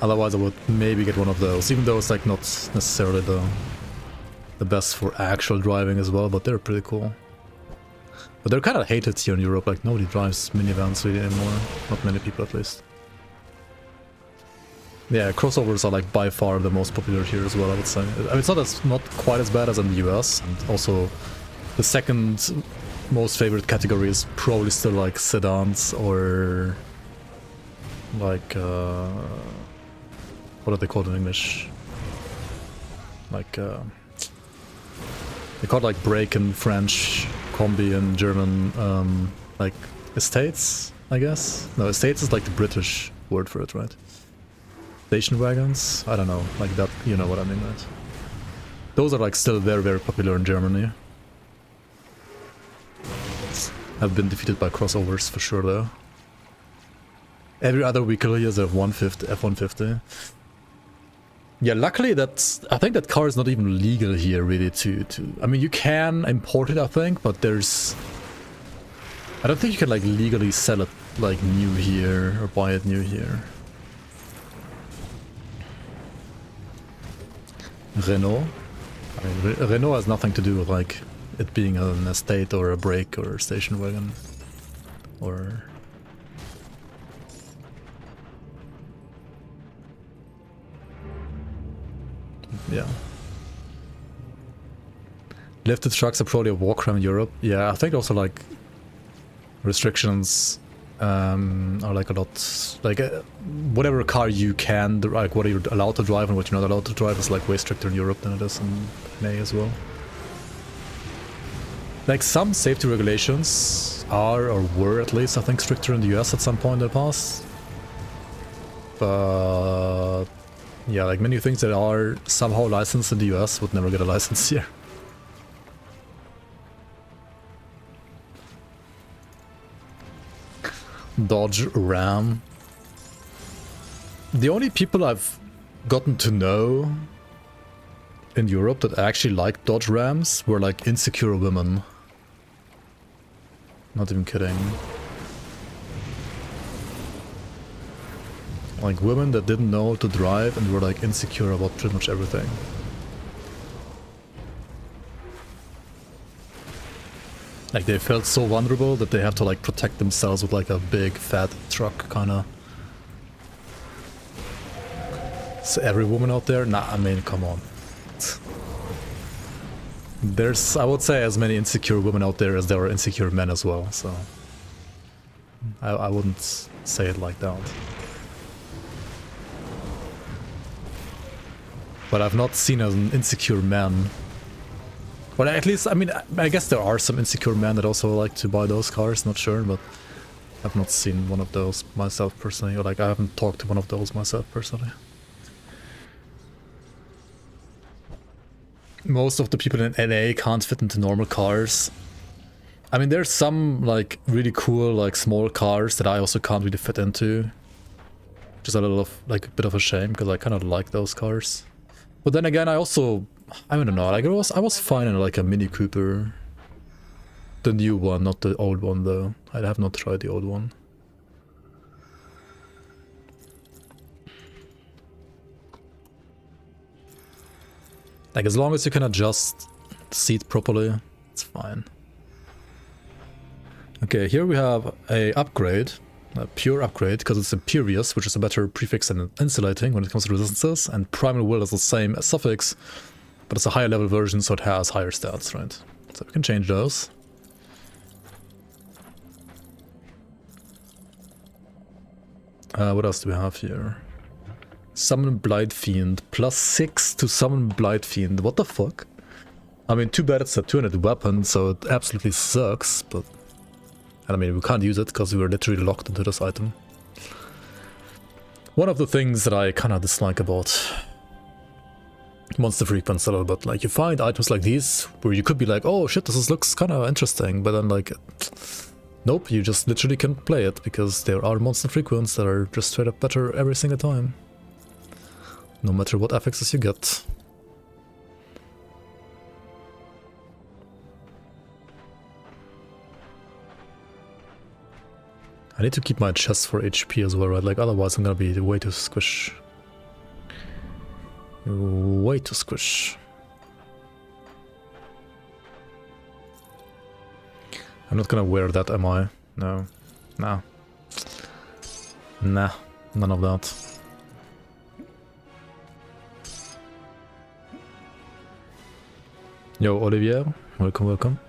Otherwise I would maybe get one of those, even though it's like not necessarily the best for actual driving as well, but they're pretty cool. But they're kind of hated here in Europe, like nobody drives minivans really anymore, not many people at least. Yeah, crossovers are like by far the most popular here as well, I would say. I mean, it's not quite as bad as in the US, and also the second most favorite category is probably still like sedans or like what are they called in English? Like they call it like brake in French, combi in German, like estates, I guess. No, estates is like the British word for it, right? Station wagons? I don't know, like that, you know what I mean, right? Those are like still very, very popular in Germany. Have been defeated by crossovers for sure though. Every other vehicle here is a F-150. Yeah, luckily I think that car is not even legal here really to I mean, you can import it, I think, but I don't think you can like legally sell it like new here or buy it new here. Renault. I mean, Renault has nothing to do with like it being an estate or a brake or a station wagon. Or... yeah. Lifted trucks are probably a war crime in Europe. Yeah, I think also like restrictions are like a lot, like whatever car you can, like what you're allowed to drive and what you're not allowed to drive is like way stricter in Europe than it is in NA as well. Like some safety regulations are, or were at least, I think, stricter in the US at some point in the past. But yeah, like many things that are somehow licensed in the US would never get a license here. Dodge Ram. The only people I've gotten to know in Europe that actually liked Dodge Rams were like insecure women. Not even kidding. Like women that didn't know how to drive and were like insecure about pretty much everything. Like they felt so vulnerable that they have to like protect themselves with like a big fat truck kinda. So every woman out there? Nah, I mean, come on. There's, I would say, as many insecure women out there as there are insecure men as well, so... I wouldn't say it like that. But I've not seen an insecure man. Well, at least, I mean, I guess there are some insecure men that also like to buy those cars, not sure, but I've not seen one of those myself personally, or like I haven't talked to one of those myself personally. Most of the people in NA can't fit into normal cars. I mean, there's some like really cool like small cars that I also can't really fit into. Just a little of like a bit of a shame because I kind of like those cars. But then again, I don't know, like I was fine in like a Mini Cooper. The new one, not the old one though. I have not tried the old one. Like as long as you can adjust the seat properly, it's fine. Okay, here we have a upgrade, a pure upgrade, because it's Imperious, which is a better prefix than insulating when it comes to resistances, and Primal Will is the same as Suffix, but it's a higher level version, so it has higher stats, right? So we can change those. What else do we have here? Summon Blight Fiend, +6 to summon Blight Fiend, what the fuck? I mean, too bad it's a 200 weapon, so it absolutely sucks, but... I mean, we can't use it because we were literally locked into this item. One of the things that I kind of dislike about Monster Frequency a little bit, like you find items like these where you could be like, oh shit, this looks kind of interesting, but then like, nope, you just literally can't play it because there are Monster Frequencies that are just straight up better every single time. No matter what affixes you get. I need to keep my chest for HP as well, right? Like otherwise I'm gonna be way too squish. Way too squish. I'm not gonna wear that, am I? No. Nah. Nah. None of that. Yo, Olivier. Welcome, welcome.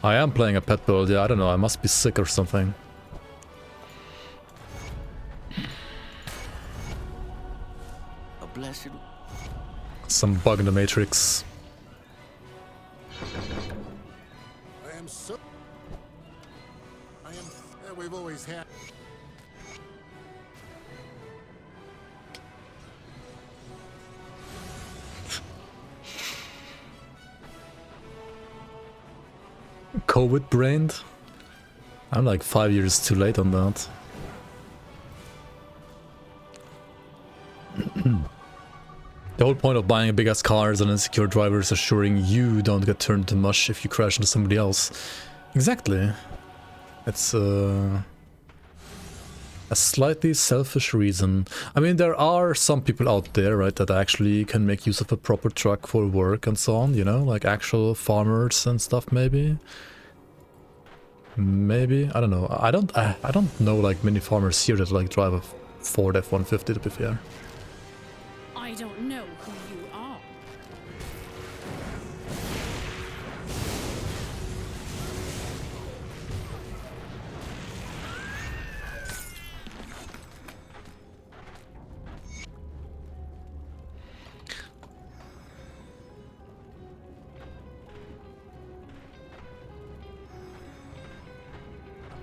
I am playing a pet build, yeah, I don't know, I must be sick or something. A blessed... Some bug in the matrix. I am so... we've always had... COVID brained? I'm like 5 years too late on that. The whole point of buying a big ass car is an insecure driver is assuring you don't get turned to mush if you crash into somebody else. Exactly. It's A slightly selfish reason. I mean, there are some people out there, right, that actually can make use of a proper truck for work and so on, you know, like actual farmers and stuff, maybe. Maybe, I don't know. I don't know like many farmers here that like drive a Ford F-150, to be fair. I don't know who you are.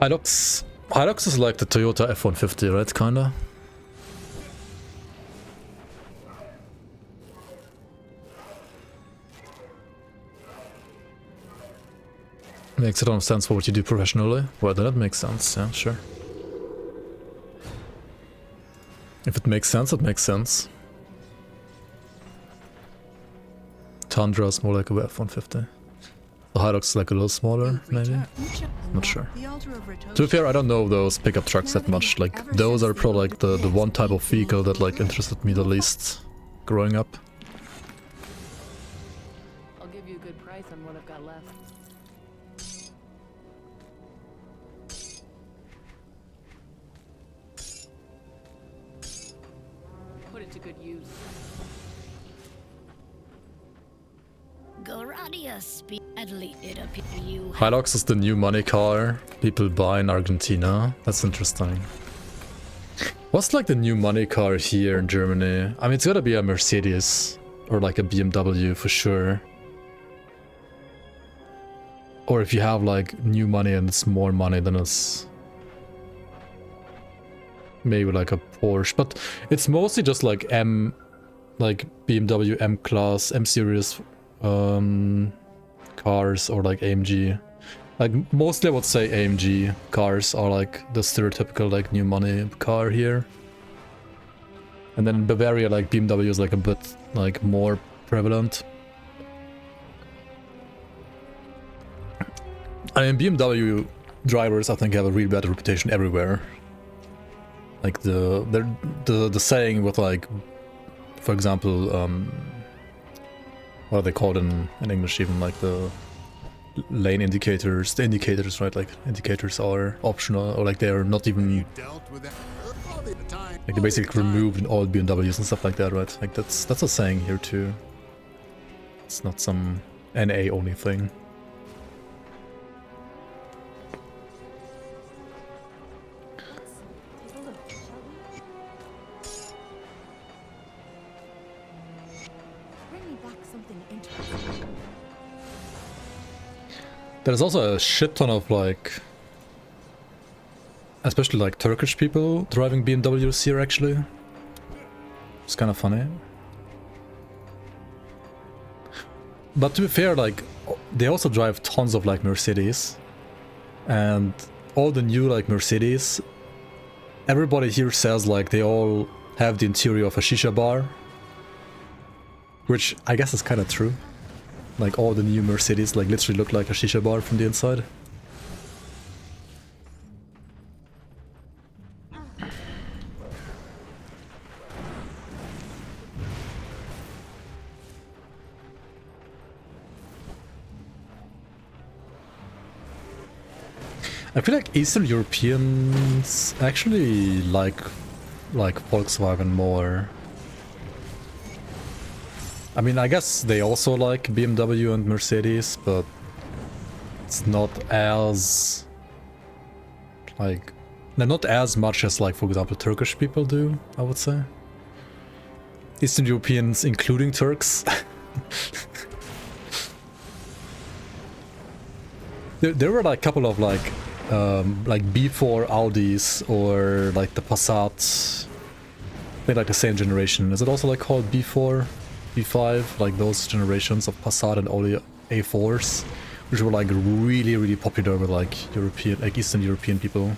Hilux is like the Toyota F-150, right, kinda? Makes a ton of sense for what you do professionally. Well, then it makes sense, yeah, sure. If it makes sense, it makes sense. Tundra is more like a F-150. The Hilux is like a little smaller, maybe? Not sure. To be fair, I don't know those pickup trucks that much. Like, those are probably like the one type of vehicle that like interested me the least growing up. I'll give you a good price on what I've got left. Put it to good use. Hilux is the new money car people buy in Argentina. That's interesting. What's like the new money car here in Germany? I mean, it's gotta be a Mercedes or like a BMW for sure. Or if you have like new money and it's more money, then it's maybe like a Porsche. But it's mostly just like like BMW M class, M series cars, or like AMG. Like mostly I would say AMG cars are like the stereotypical like new money car here. And then in Bavaria, like BMW is like a bit like more prevalent. I mean, BMW drivers I think have a really bad reputation everywhere. Like the saying with like, for example, what are they called in English even, like the lane indicators, the indicators, right? Like indicators are optional, or like they're not even, like they basically removed in all BMWs and stuff like that, right? Like that's a saying here too. It's not some NA only thing. Take a look, shall we? Bring me back something interesting. There's also a shit ton of like, especially like Turkish people driving BMWs here actually. It's kind of funny. But to be fair, like they also drive tons of like Mercedes, and all the new like Mercedes, everybody here says like they all have the interior of a shisha bar, which I guess is kind of true. Like all the new Mercedes like literally look like a shisha bar from the inside. I feel like Eastern Europeans actually like Volkswagen more. I mean, I guess they also like BMW and Mercedes, but it's not as like, not as much as like, for example, Turkish people do, I would say. Eastern Europeans, including Turks. There were like a couple of like B4 Audis, or like the Passat. They're like the same generation. Is it also like called B4? B5, like those generations of Passat and Audi A4s, which were like really popular with like European, like Eastern European people,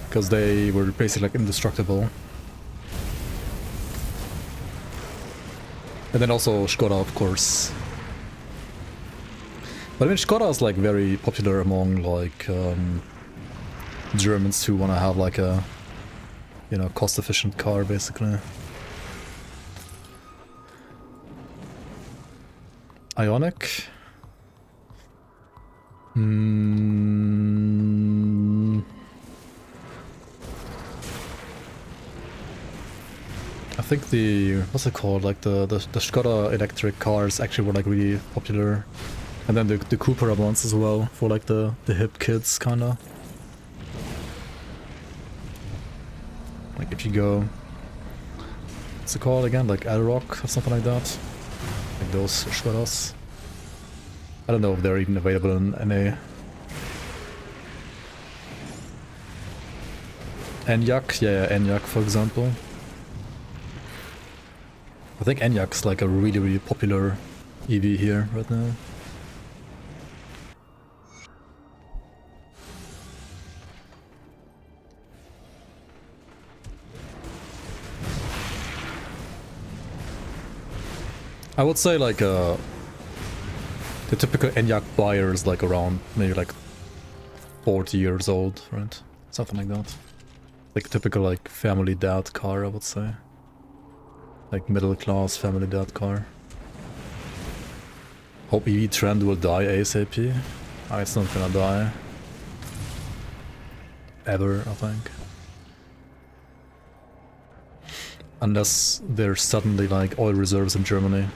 because they were basically like indestructible. And then also Skoda, of course. But I mean, Skoda is like very popular among like Germans who want to have like a, you know, cost-efficient car, basically. Ionic. I think the, what's it called, like the Skoda electric cars actually were like really popular. And then the Cupra ones as well, for like the hip kids, kinda. Like if you go, what's it called again, like L-Rock or something like that? Like those Skodas. I don't know if they're even available in NA. Enyaq, yeah, Enyaq for example. I think Enyaq's like a really popular EV here right now. I would say like the typical Enyaq buyer is like around maybe like 40 years old, right? Something like that. Like typical like family dad car, I would say. Like middle class family dad car. Hope EV trend will die ASAP. It's not gonna die. Ever, I think. Unless there's suddenly like oil reserves in Germany.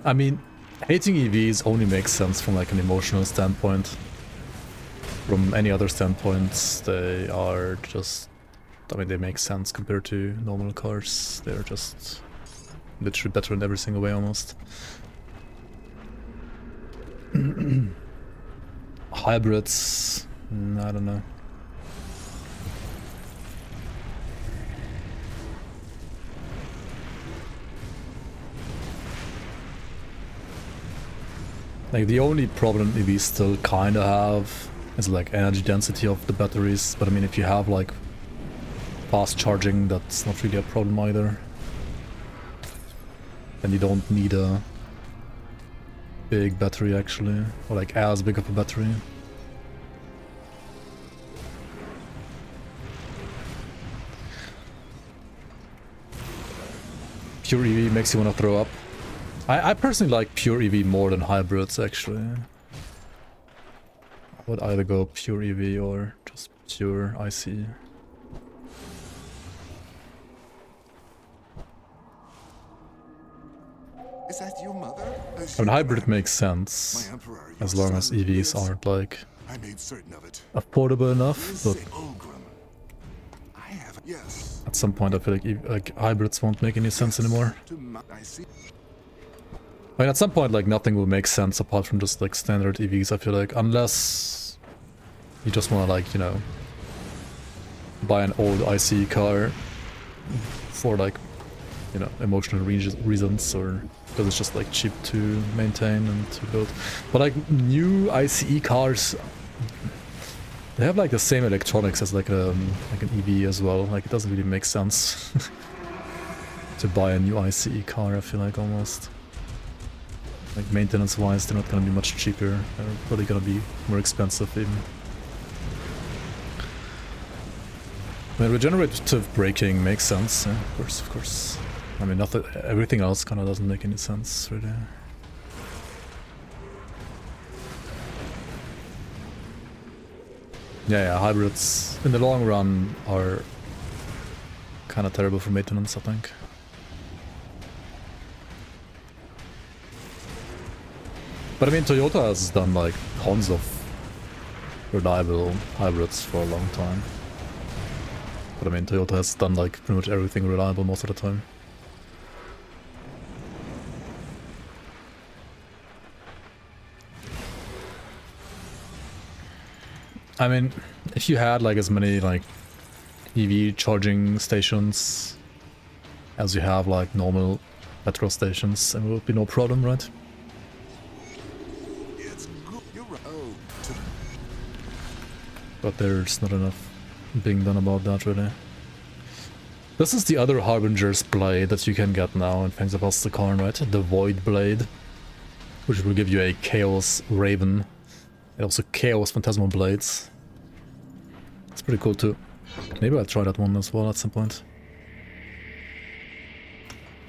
I mean, hating EVs only makes sense from like an emotional standpoint. From any other standpoints, they are just, I mean, they make sense compared to normal cars. They're just literally better in every single way almost. Hybrids, I don't know. Like the only problem EVs still kinda have is like energy density of the batteries, but I mean if you have like fast charging, that's not really a problem either. And you don't need a big battery actually, or like as big of a battery. Pure EV makes you want to throw up. I personally like pure EV more than hybrids actually. I would either go pure EV or just pure IC. Is that your mother? I mean, hybrid makes sense as long as EVs aren't like I made certain of it. affordable enough, but I have, yes. at some point I feel like hybrids won't make any sense anymore. I see. I mean, at some point, like, nothing will make sense apart from just, like, standard EVs, I feel like. Unless you just want to, like, you know, buy an old IC car for, like, you know, emotional reasons, or because it's just, like, cheap to maintain and to build. But, like, new ICE cars, they have, like, the same electronics as, like an EV as well. Like, it doesn't really make sense to buy a new ICE car, I feel like, almost. Like maintenance-wise, they're not gonna be much cheaper. They're probably gonna be more expensive even. I mean, regenerative braking makes sense, yeah, of course. I mean, nothing, everything else kind of doesn't make any sense, really. Yeah, hybrids in the long run are kind of terrible for maintenance, I think. But I mean, Toyota has done like tons of reliable hybrids for a long time. But I mean, Toyota has done like pretty much everything reliable most of the time. I mean, if you had like as many like EV charging stations as you have like normal petrol stations, then it would be no problem, right? But there's not enough being done about that, really. This is the other Harbinger's blade that you can get now in Fangs of Ostakarn, right? The Void Blade. which will give you a Chaos Raven and also Chaos Phantasmal Blades. It's pretty cool too. Maybe I'll try that one as well at some point.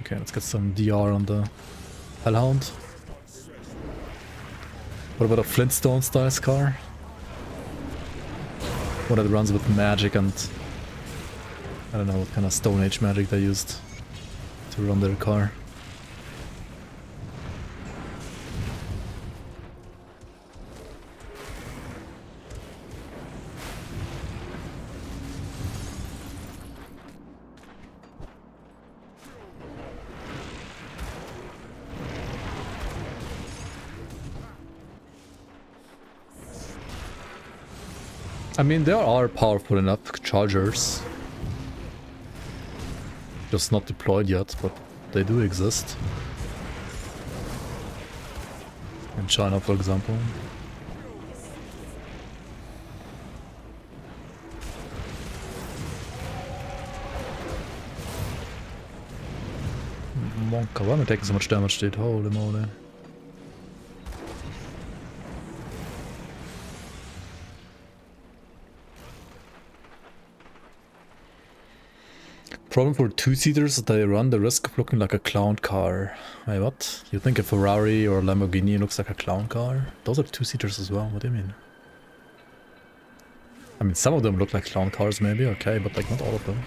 Okay, let's get some DR on the Hellhound. What about a Flintstone style car? One that runs with magic and I don't know what kind of Stone Age magic they used to run their car. I mean, there are powerful enough chargers. Just not deployed yet, but they do exist. In China, for example. Monka, why am I taking so much damage, dude? Holy moly. Problem for two-seaters is they run the risk of looking like a clown car. Wait, what? You think a Ferrari or a Lamborghini looks like a clown car? Those are two-seaters as well, what do you mean? I mean, some of them look like clown cars maybe, okay, but like not all of them.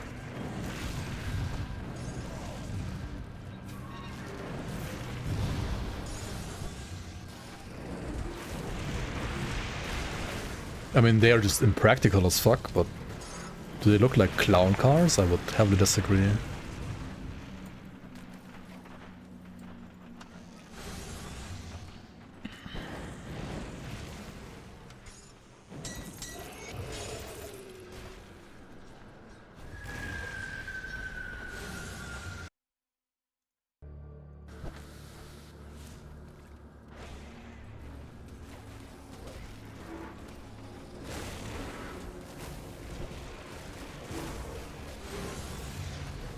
I mean, they are just impractical as fuck, but do they look like clown cars? I would heavily disagree.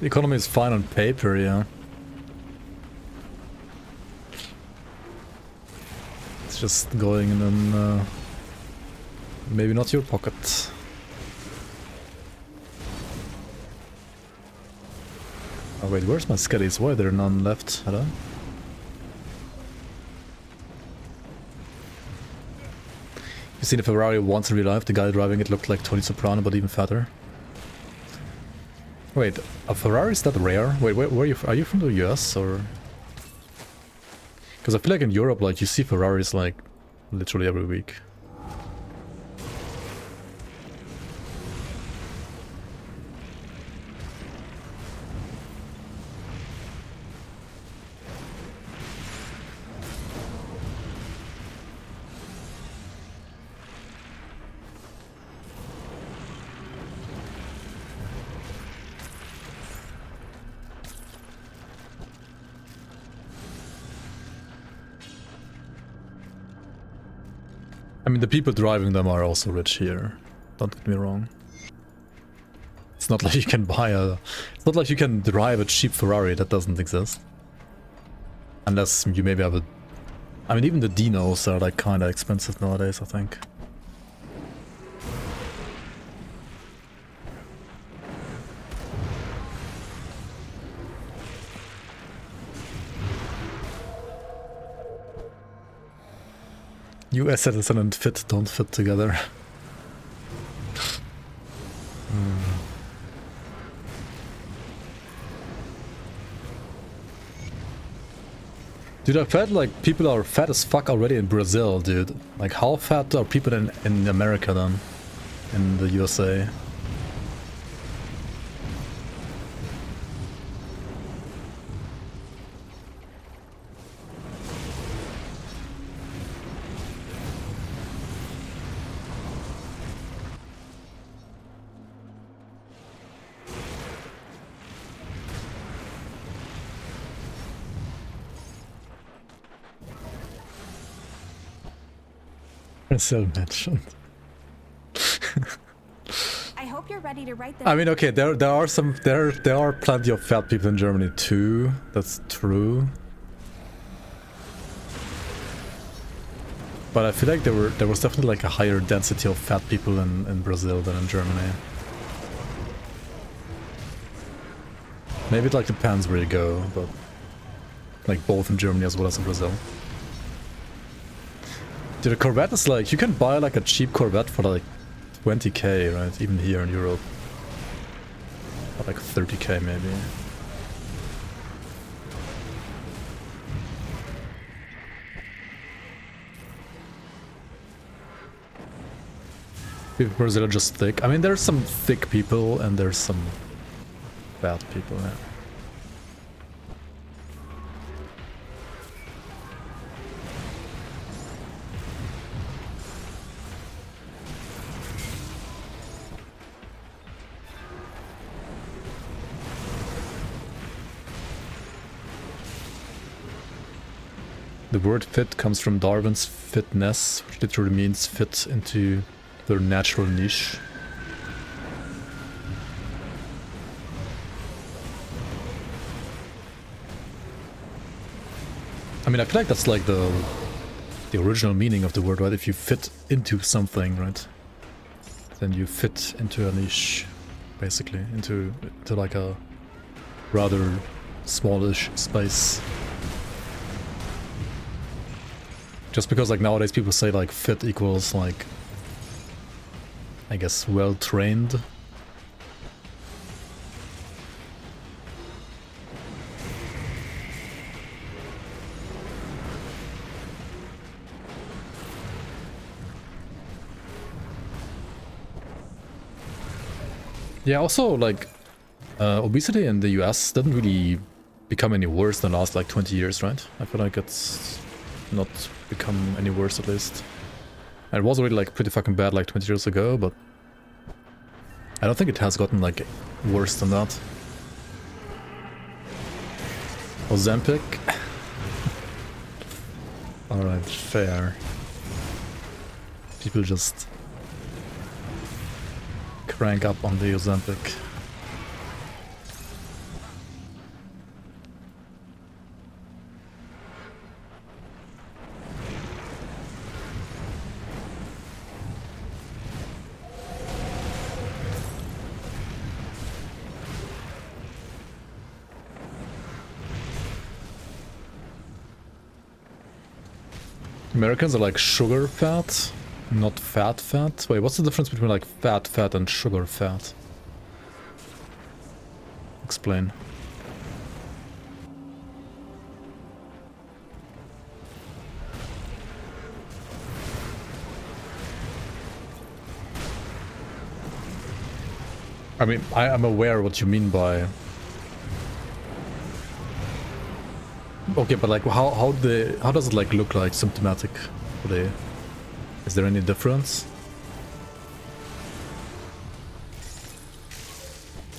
The economy is fine on paper, yeah. It's just going in maybe not your pocket. Oh wait, where's my sketties? Why are there none left? Hello? You've seen a Ferrari once in real life, the guy driving it looked like Tony Soprano but even fatter. Wait, a Ferrari is that rare? Wait, where are you from the US or? Because I feel like in Europe, like you see Ferraris like literally every week. I mean, the people driving them are also rich here. Don't get me wrong. It's not like you can buy a... It's not like you can drive a cheap Ferrari. That doesn't exist. Unless you maybe have a... I mean, even the Dinos are like kinda expensive nowadays, I think. US citizen and fit don't fit together. Dude, I've heard like people are fat as fuck already in Brazil, dude. Like how fat are people in America then? In the USA? Still mentioned. I hope you're ready to write the... I mean, okay, there are plenty of fat people in Germany too. That's true. But I feel like there was definitely like a higher density of fat people in Brazil than in Germany. Maybe it like depends where you go, but like both in Germany as well as in Brazil. Dude, a Corvette is like, you can buy like a cheap Corvette for like 20k, right? Even here in Europe. Or like 30k maybe. People in Brazil are just thick. I mean, there's some thick people and there's some fat people, yeah. The word fit comes from Darwin's fitness, which literally means fit into their natural niche. I mean, I feel like that's like the original meaning of the word, right? If you fit into something, right? Then you fit into a niche, basically, into like a rather smallish space. Just because like nowadays people say like fit equals like, I guess, well trained. Yeah, also like obesity in the US didn't really become any worse in the last like 20 years, right? I feel like it's not become any worse at least. And it was already like pretty fucking bad like 20 years ago, but I don't think it has gotten like worse than that. Ozempic? Alright, fair. People just crank up on the Ozempic. Americans are like sugar fat, not fat fat. Wait, what's the difference between like fat fat and sugar fat? Explain. I mean, I'm aware what you mean by... Okay, but like, how does it like look like symptomatic for the... Is there any difference?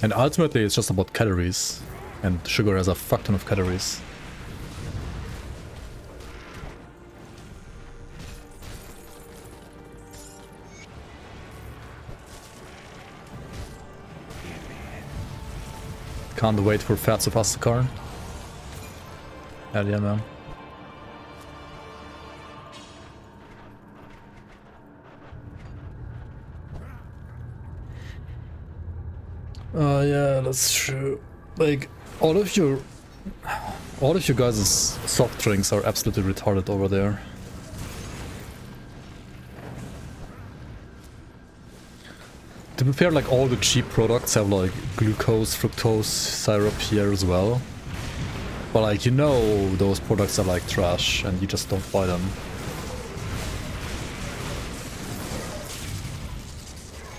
And ultimately it's just about calories, and sugar has a fuck ton of calories. Can't wait for Fats of Astakarn. Hell yeah, man. Yeah, that's true. Like, all of you guys' soft drinks are absolutely retarded over there. To be fair, like, all the cheap products have like glucose, fructose syrup here as well. But like, you know those products are like trash and you just don't buy them.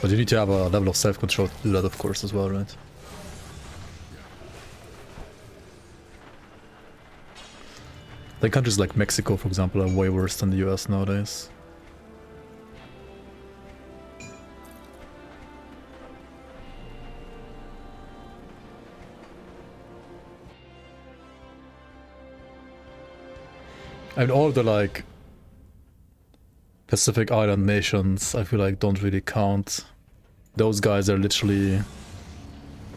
But you need to have a level of self-control to do that, of course, as well, right? I think countries like Mexico, for example, are way worse than the US nowadays. And all the like Pacific Island nations, I feel like don't really count. Those guys are literally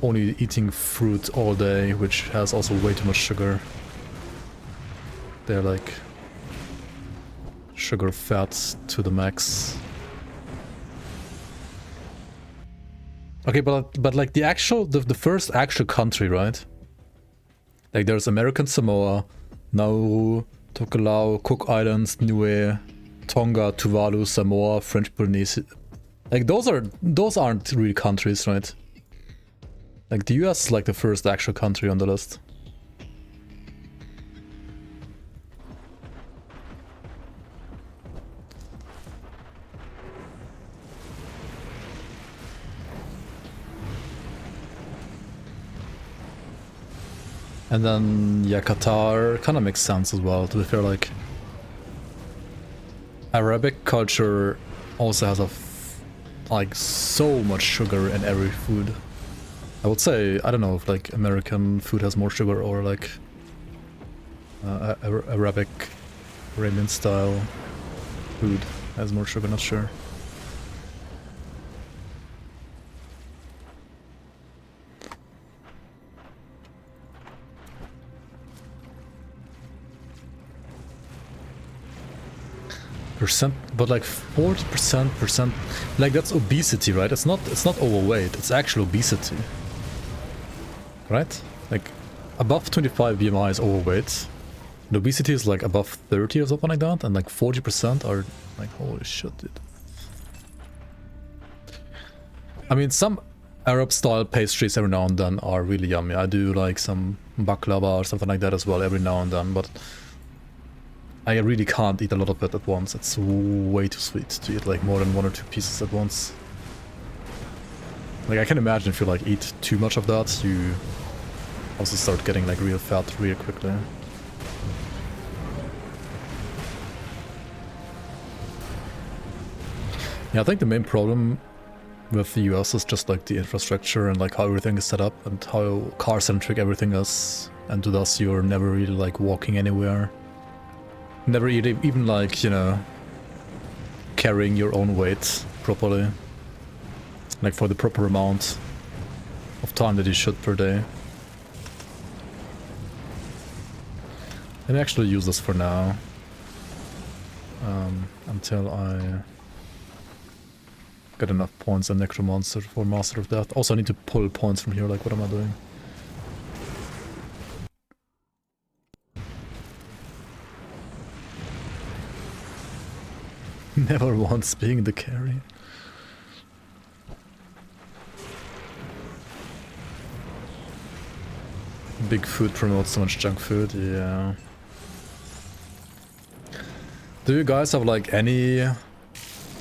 only eating fruit all day, which has also way too much sugar. They're like sugar fat to the max. Okay, but like the first actual country, right? Like there's American Samoa, Nauru, Tokelau, Cook Islands, Niue, Tonga, Tuvalu, Samoa, French Polynesia. Like those aren't really countries, right? Like the US is like the first actual country on the list. And then, yeah, Qatar kind of makes sense as well, to be fair. Like, Arabic culture also has like so much sugar in every food. I would say, I don't know if like American food has more sugar or like Arabian style food has more sugar, not sure. Percent, but like 40%, like that's obesity, right? It's not overweight, it's actual obesity, right? Like above 25 BMI is overweight, and obesity is like above 30 or something like that, and like 40% are like, holy shit, dude. I mean, some Arab style pastries every now and then are really yummy. I do like some baklava or something like that as well every now and then, but I really can't eat a lot of it at once. It's way too sweet to eat like more than 1 or 2 pieces at once. Like I can imagine if you like eat too much of that, you also start getting like real fat real quickly. Yeah, I think the main problem with the US is just like the infrastructure and like how everything is set up and how car-centric everything is, and thus you're never really like walking anywhere. Never even like, you know, carrying your own weight properly. Like for the proper amount of time that you should per day. Let me actually use this for now. Until I get enough points in Necromancer for Master of Death. Also I need to pull points from here, like what am I doing? Never once being the carry. Big food promotes so much junk food, yeah. Do you guys have like any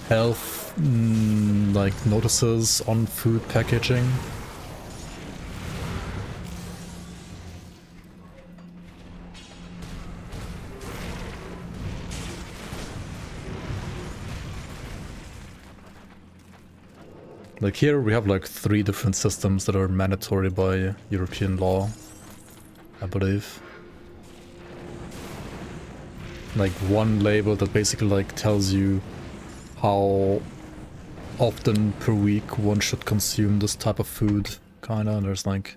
health like notices on food packaging? Like here we have like 3 different systems that are mandatory by European law, I believe. Like one label that basically like tells you how often per week one should consume this type of food, kinda, and there's like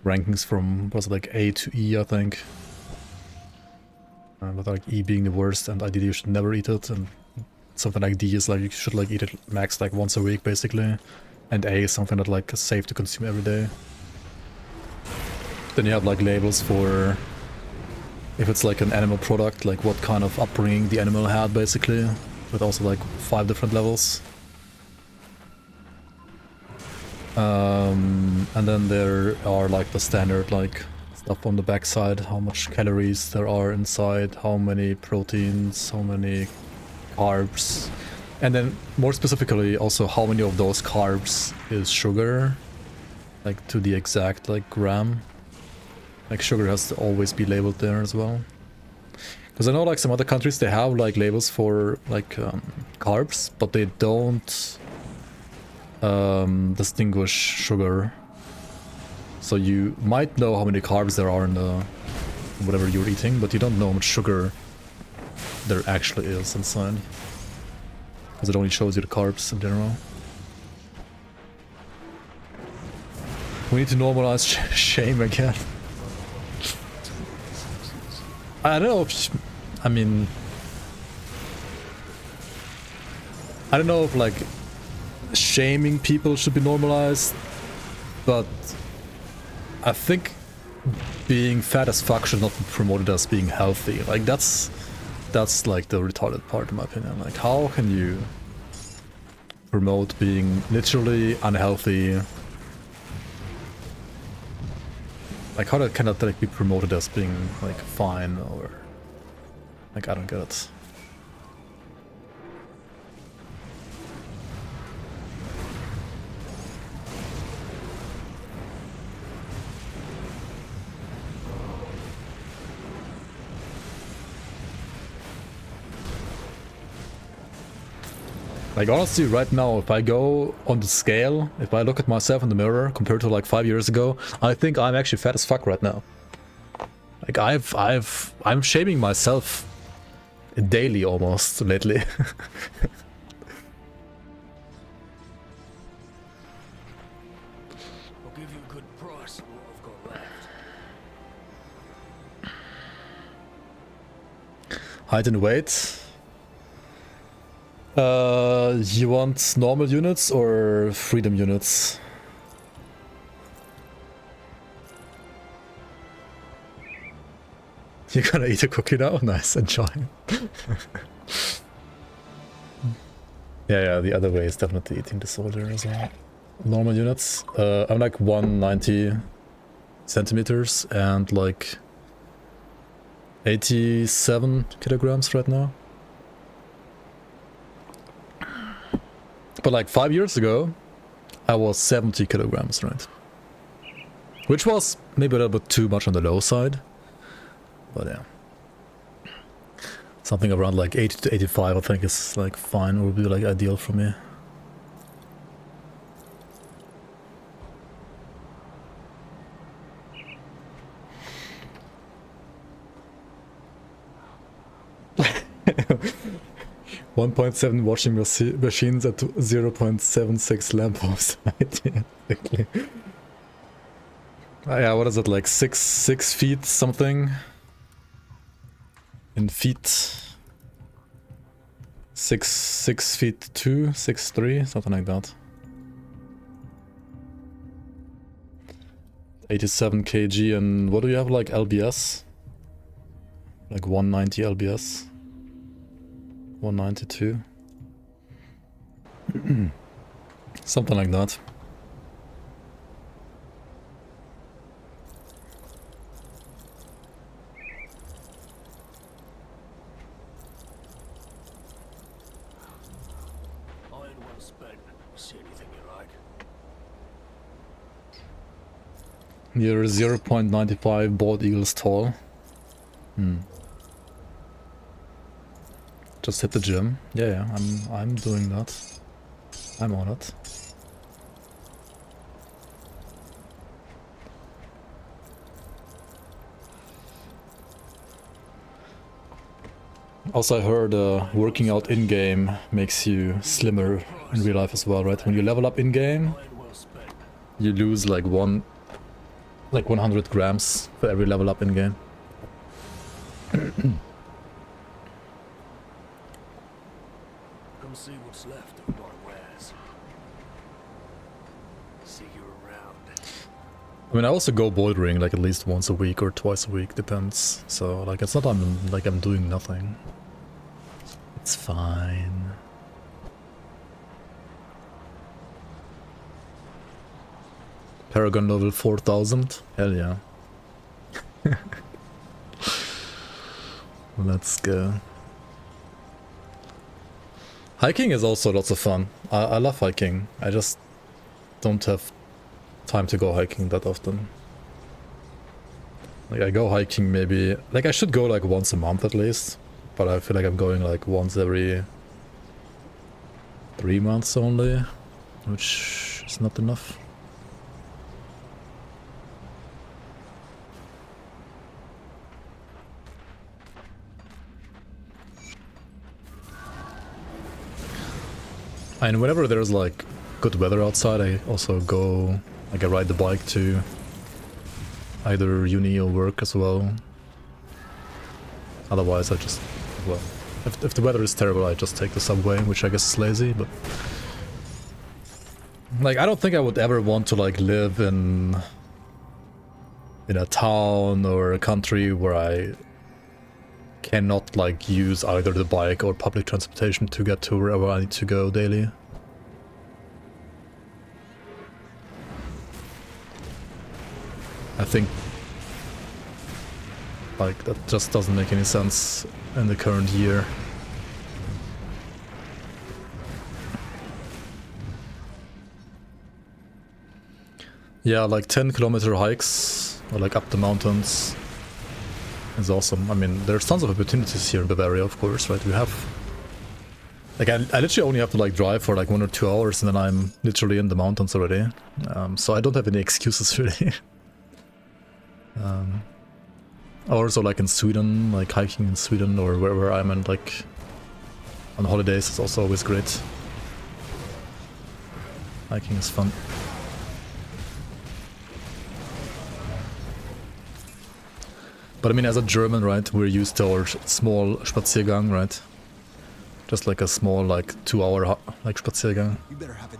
rankings from, was it like A to E, I think. With like E being the worst and ideally you should never eat it, and something like D is like you should like eat it max like once a week basically, and A is something that like is safe to consume every day. Then you have like labels for if it's like an animal product, like what kind of upbringing the animal had basically, with also like 5 different levels. And then there are like the standard like stuff on the backside, how much calories there are inside, how many proteins, how many carbs, and then more specifically also how many of those carbs is sugar, like to the exact like gram. Like sugar has to always be labeled there as well, because I know like some other countries they have like labels for like carbs, but they don't distinguish sugar. So you might know how many carbs there are in the whatever you're eating, but you don't know how much sugar there actually is inside, because it only shows you the carbs in general. We need to normalize shame again. I don't know if, I mean, I don't know if like shaming people should be normalized, but I think being fat as fuck should not be promoted as being healthy. Like that's like the retarded part in my opinion. Like how can you promote being literally unhealthy? Like how can that like be promoted as being like fine, or like I don't get it. Like honestly, right now, if I go on the scale, if I look at myself in the mirror compared to like 5 years ago, I think I'm actually fat as fuck right now. Like I'm shaming myself daily almost lately. I'll give you a good price on what I've got left. Height and weight. You want normal units or freedom units? You're gonna eat a cookie now? Nice, enjoy. Yeah, the other way is definitely eating the soldier as well. Normal units. I'm like 190 centimeters and like 87 kilograms right now. But like 5 years ago, I was 70 kilograms, right? Which was maybe a little bit too much on the low side. But yeah. Something around like 80 to 85 I think is like fine, would be like ideal for me. .7 washing machines at 0.76 lampposts. Exactly. Yeah, what is it, like 6 feet something? In feet. 6 feet 2, 6'3", something like that. 87 kg, and what do you have, like LBS? Like 190 LBS. 192. Something like that. Iron well spent. See anything you like? You're 0.95 bald eagles tall. Just hit the gym. Yeah, I'm doing that. I'm on it. Also, I heard working out in-game makes you slimmer in real life as well, right? When you level up in-game, Iron well spent. you lose like 100 grams for every level up in-game. Come see what's left of my wares. See you around. I mean, I also go bouldering like at least once a week or twice a week, depends. So like it's not I'm doing nothing. It's fine. Paragon level 4000? Hell yeah. Let's go. Hiking is also lots of fun. I love hiking. I just don't have time to go hiking that often. Like I go hiking maybe, like I should go like once a month at least, but I feel like I'm going like once every 3 months only, which is not enough. And whenever there's like good weather outside, I also go, like I ride the bike to either uni or work as well. Otherwise I just, well, If the weather is terrible, I just take the subway, which I guess is lazy, but... Like, I don't think I would ever want to, like, live in a town or a country where I cannot, like, use either the bike or public transportation to get to wherever I need to go daily. I think, like, that just doesn't make any sense in the current year. Yeah, like 10-kilometer hikes, or like up the mountains, is awesome. I mean, there's tons of opportunities here in Bavaria, of course, right? We have... Like, I literally only have to, like, drive for, like, 1 or 2 hours, and then I'm literally in the mountains already. So I don't have any excuses, really. Also, like, in Sweden, like, hiking in Sweden, or wherever I'm in, like, on holidays is also always great. Hiking is fun. But I mean, as a German, right, we're used to our small Spaziergang, right? Just like a small, like, 2-hour, like, Spaziergang. You better have a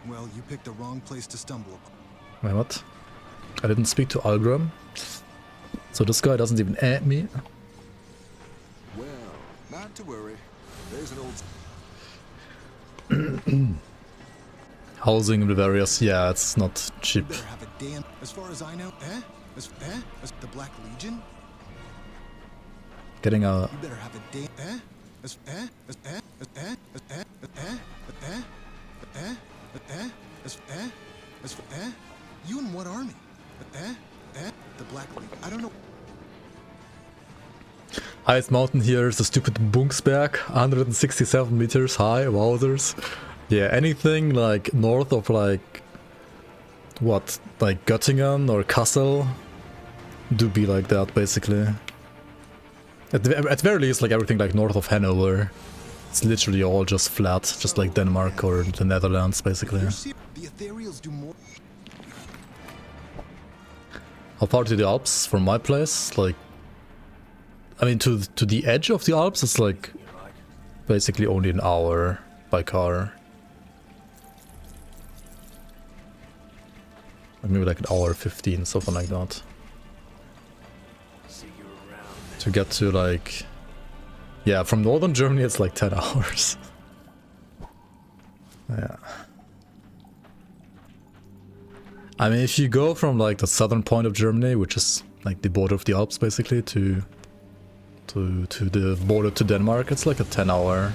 well, you picked the wrong place to stumble upon. Wait, what? I didn't speak to Algram. So this guy doesn't even add me. Well, not to worry. There's an old Housing in Bavaria, yeah, it's not cheap. You better have a damn. As far as I know, As the Black Legion? Getting a... You better have a damn. You in what army? The Black Legion. I don't know. Highest mountain here is the stupid Bungsberg, 167 meters high, wowzers. Yeah, anything like north of like... What? Like Göttingen or Kassel? Do be like that, basically. At the very least, like everything like north of Hanover. It's literally all just flat, just like Denmark or the Netherlands, basically. The Ethereals do more. How far to the Alps from my place? Like, I mean, to the edge of the Alps, it's like basically only an hour by car. Like maybe like an hour 15, something like that. To get to like, yeah, from northern Germany it's like 10 hours. Yeah. I mean, if you go from like the southern point of Germany, which is like the border of the Alps basically, to the border to Denmark, it's like a 10-hour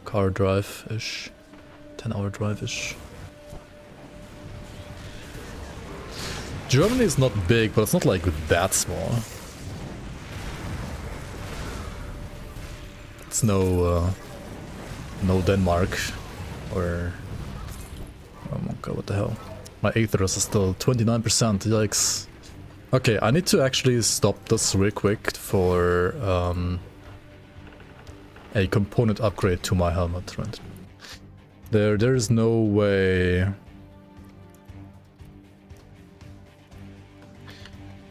car drive-ish. 10-hour drive-ish. Germany is not big, but it's not like that small. It's no Denmark or... Oh my god, what the hell? My Aethers is still 29%, yikes. Okay, I need to actually stop this real quick for a component upgrade to my helmet, right? There is no way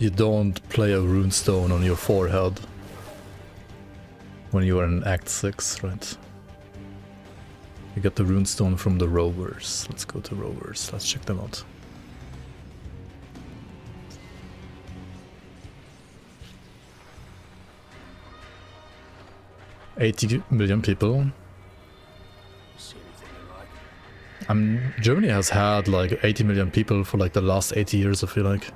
you don't play a runestone on your forehead when you are in Act 6, right? You get the runestone from the rovers. Let's go to rovers, let's check them out. $80 million people. Germany has had like 80 million people for like the last 80 years, I feel like.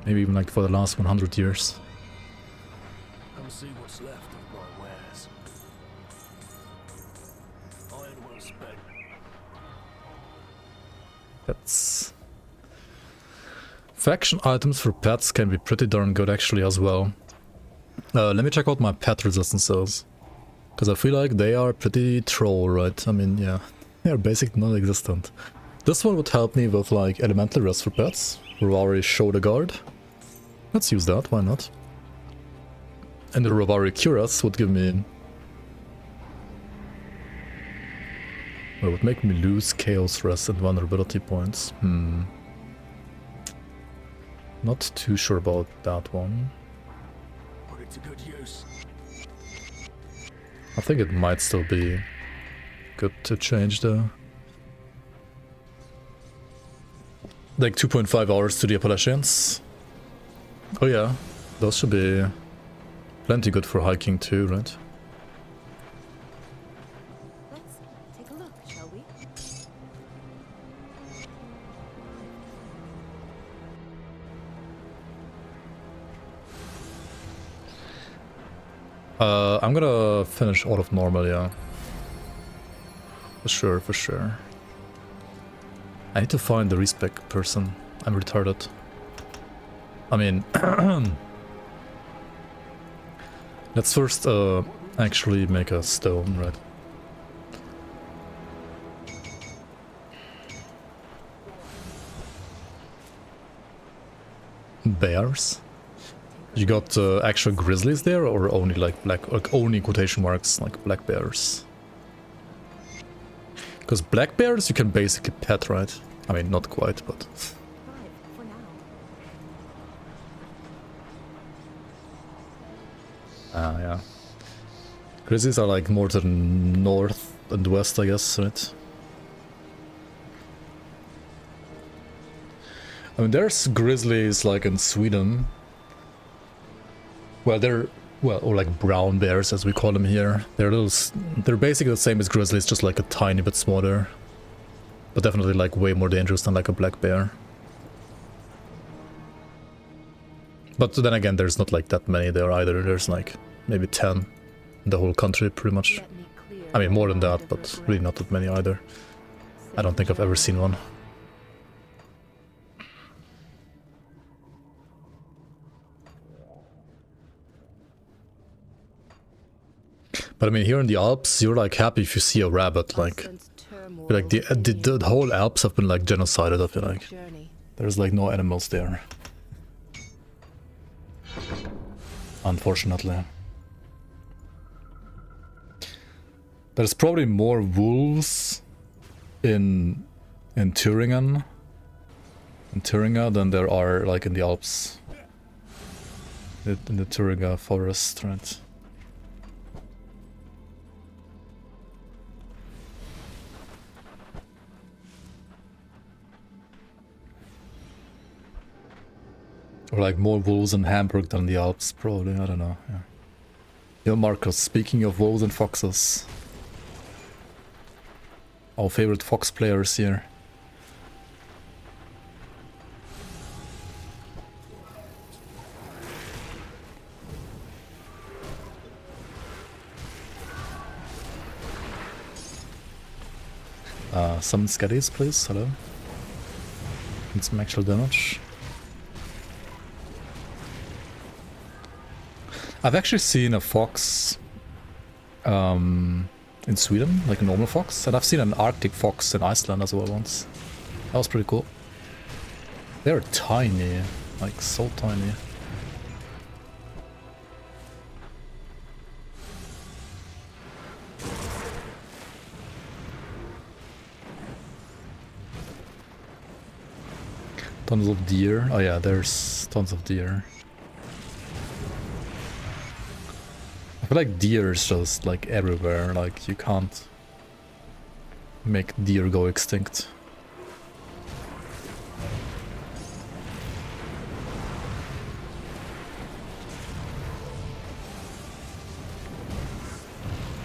Maybe even like for the last 100 years. Come see what's left of my wares. Iron well spent. That's... Faction items for pets can be pretty darn good actually as well. Let me check out my pet resistances. Because I feel like they are pretty troll, right? I mean, yeah, they are basically non-existent. This one would help me with like elemental rest for pets. Rovari Show the Guard. Let's use that, why not? And the Rovari Cuirass would give me... Well, it would make me lose Chaos Rest and Vulnerability points. Not too sure about that one. Put it to good use. I think it might still be good to change though. Like 2.5 hours to the Appalachians. Oh yeah, those should be plenty good for hiking too, right? Let's take a look, shall we? I'm gonna finish out of normal, yeah. For sure, for sure. I need to find the respec person. I'm retarded. I mean, let's first actually make a stone, right? Bears? You got actual grizzlies there, or only like like only quotation marks, like black bears? Because black bears you can basically pet, right? I mean, not quite, but... 5 for now. Ah, yeah. Grizzlies are like more to the north and west, I guess, right? I mean, there's grizzlies like in Sweden. Well, or like brown bears as we call them here. They're basically the same as grizzlies, just like a tiny bit smaller. But definitely like way more dangerous than like a black bear. But then again, there's not like that many there either. There's like maybe 10 in the whole country, pretty much. I mean, more than that, but really not that many either. I don't think I've ever seen one. But I mean, here in the Alps, you're like happy if you see a rabbit, like the whole Alps have been like genocided, I feel like. There's like no animals there. Unfortunately. There's probably more wolves in Thuringia than there are like in the Alps. In the Thuringia forest, right? Or like more wolves in Hamburg than the Alps, probably, I don't know. Yeah. Yo, Marcus, speaking of wolves and foxes. Our favorite fox players here. Some scatties, please, hello. And some actual damage. I've actually seen a fox in Sweden, like a normal fox, and I've seen an Arctic fox in Iceland as well once. That was pretty cool. They're tiny, like so tiny. Tons of deer. Oh yeah, there's tons of deer. I feel like deer is just like everywhere, like you can't make deer go extinct.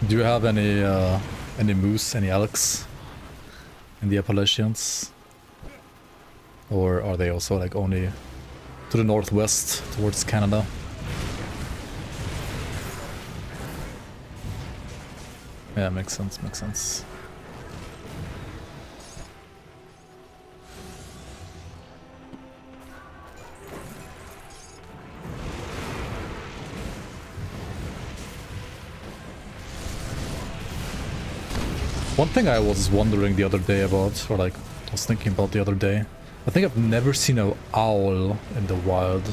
Do you have any moose, any elks in the Appalachians? Or are they also like only to the northwest towards Canada? Yeah, makes sense, makes sense. One thing I was wondering the other day about, or like I was thinking about the other day, I think I've never seen an owl in the wild.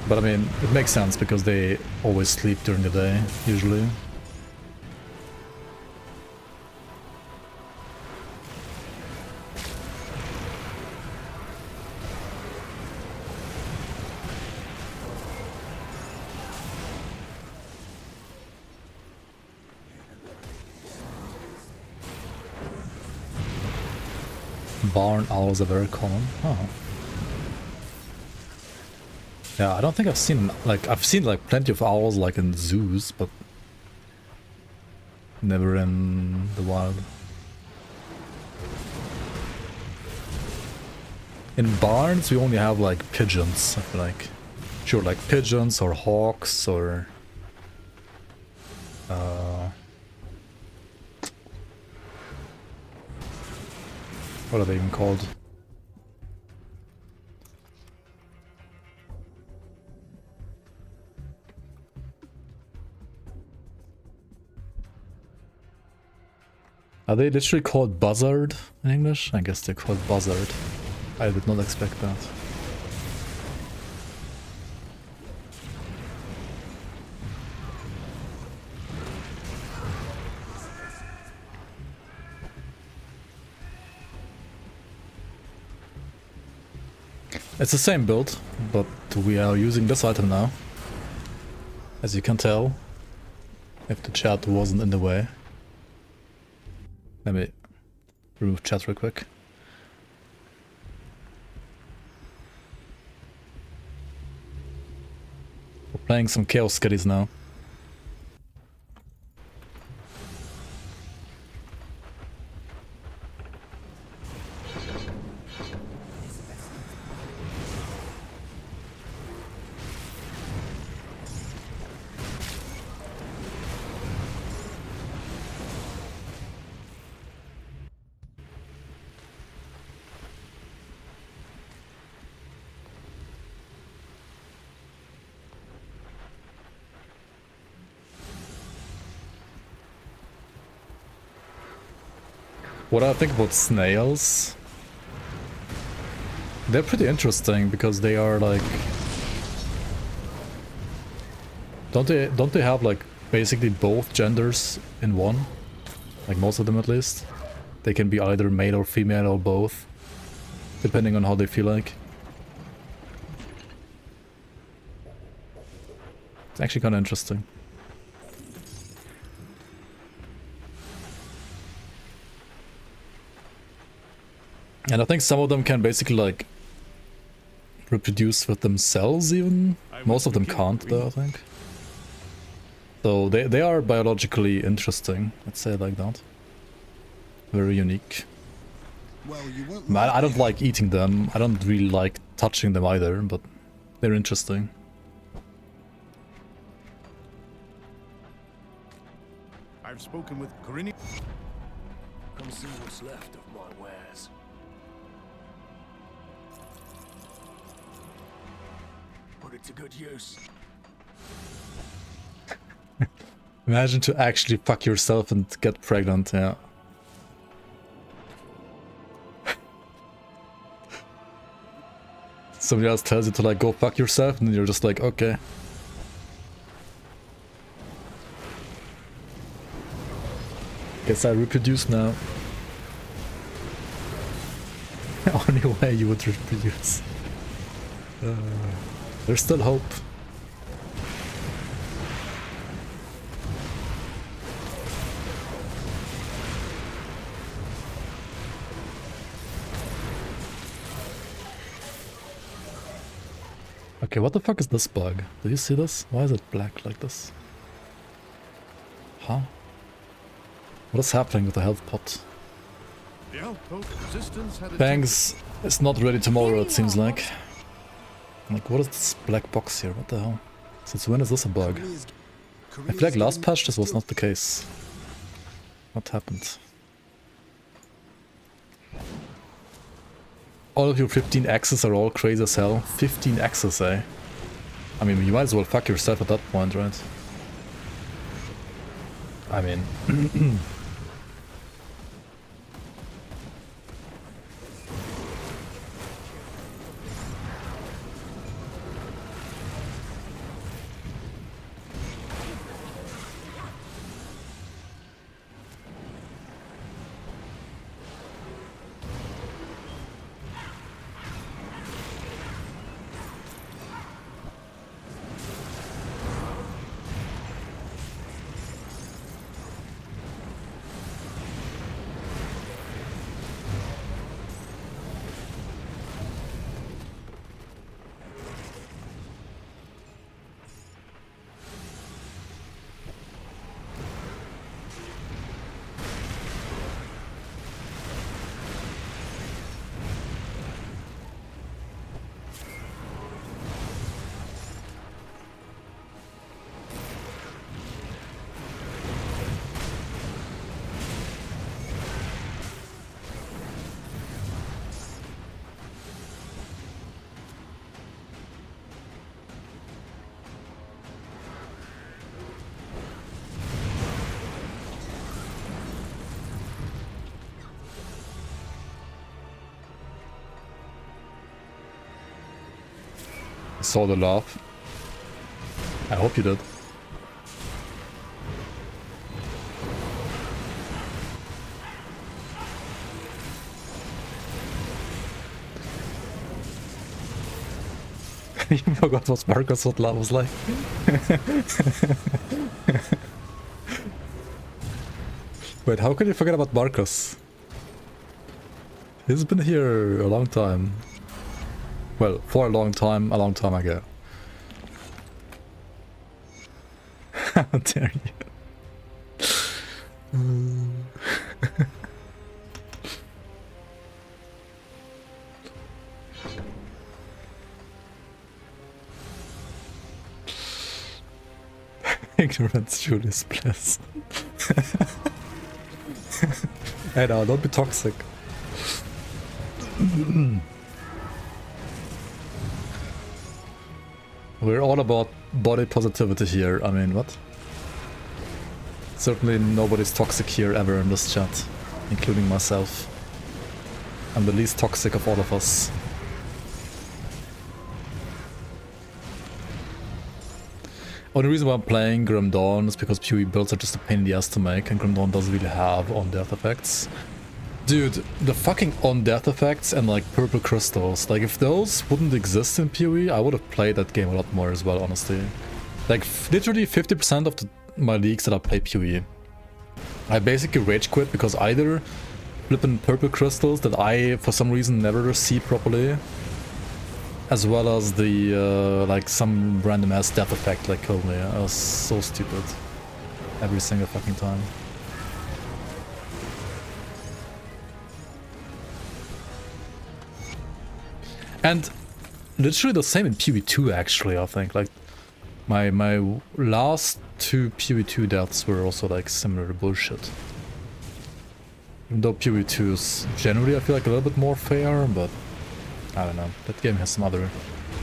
But I mean, it makes sense because they always sleep during the day, usually. Barn owls are very common. Oh. Yeah, I don't think I've seen like plenty of owls like in zoos, but never in the wild. In barns we only have like pigeons, I feel like. Sure, like pigeons or hawks or what are they even called? Are they literally called buzzard in English? I guess they're called buzzard. I did not expect that. It's the same build, but we are using this item now. As you can tell, if the chat wasn't in the way. Let me remove chat real quick. We're playing some Chaos Skitties now. What I think about snails? They're pretty interesting because they are like... Don't they have like basically both genders in one? Like most of them at least. They can be either male or female or both, depending on how they feel like. It's actually kind of interesting. And I think some of them can basically like reproduce with themselves even. Most of them can't though, I think. So they are biologically interesting, let's say it like that. Very unique. Well, I don't like eating them, I don't really like touching them either, but they're interesting. I've spoken with Corinne. Come see what's left of my wares. Put it to good use. Imagine to actually fuck yourself and get pregnant, yeah. Somebody else tells you to like go fuck yourself and then you're just like, okay. Guess I reproduce now. Only way you would reproduce. There's still hope. Okay, what the fuck is this bug? Do you see this? Why is it black like this? Huh? What is happening with the health pot? The outpost resistance had a Bangs is not ready tomorrow, it seems like. Like, what is this black box here? What the hell? Since when is this a bug? I feel like last patch this was not the case. What happened? All of your 15 axes are all crazy as hell. 15 axes, eh? I mean, you might as well fuck yourself at that point, right? I mean... Saw the laugh. I hope you did. You forgot what Marcus was like. Wait, how can you forget about Marcus? He's been here a long time. Well, for a long time ago. How dare you? Ignorance truly is bliss. Hey now, don't be toxic. We're all about body positivity here. I mean, what? Certainly nobody's toxic here ever in this chat, including myself. I'm the least toxic of all of us. Only reason why I'm playing Grim Dawn is because PoE builds are just a pain in the ass to make, and Grim Dawn doesn't really have on-death effects. Dude, the fucking on-death effects and like purple crystals, like if those wouldn't exist in PoE, I would have played that game a lot more as well, honestly. Like literally 50% of my leagues that I play PoE, I basically rage quit because either flipping purple crystals that I for some reason never see properly, as well as the like some random ass death effect like killed me. I was so stupid every single fucking time. And literally the same in PoE 2 actually, I think. Like my last two PoE 2 deaths were also like similar bullshit. Even though PoE 2 is generally I feel like a little bit more fair, but I don't know. That game has some other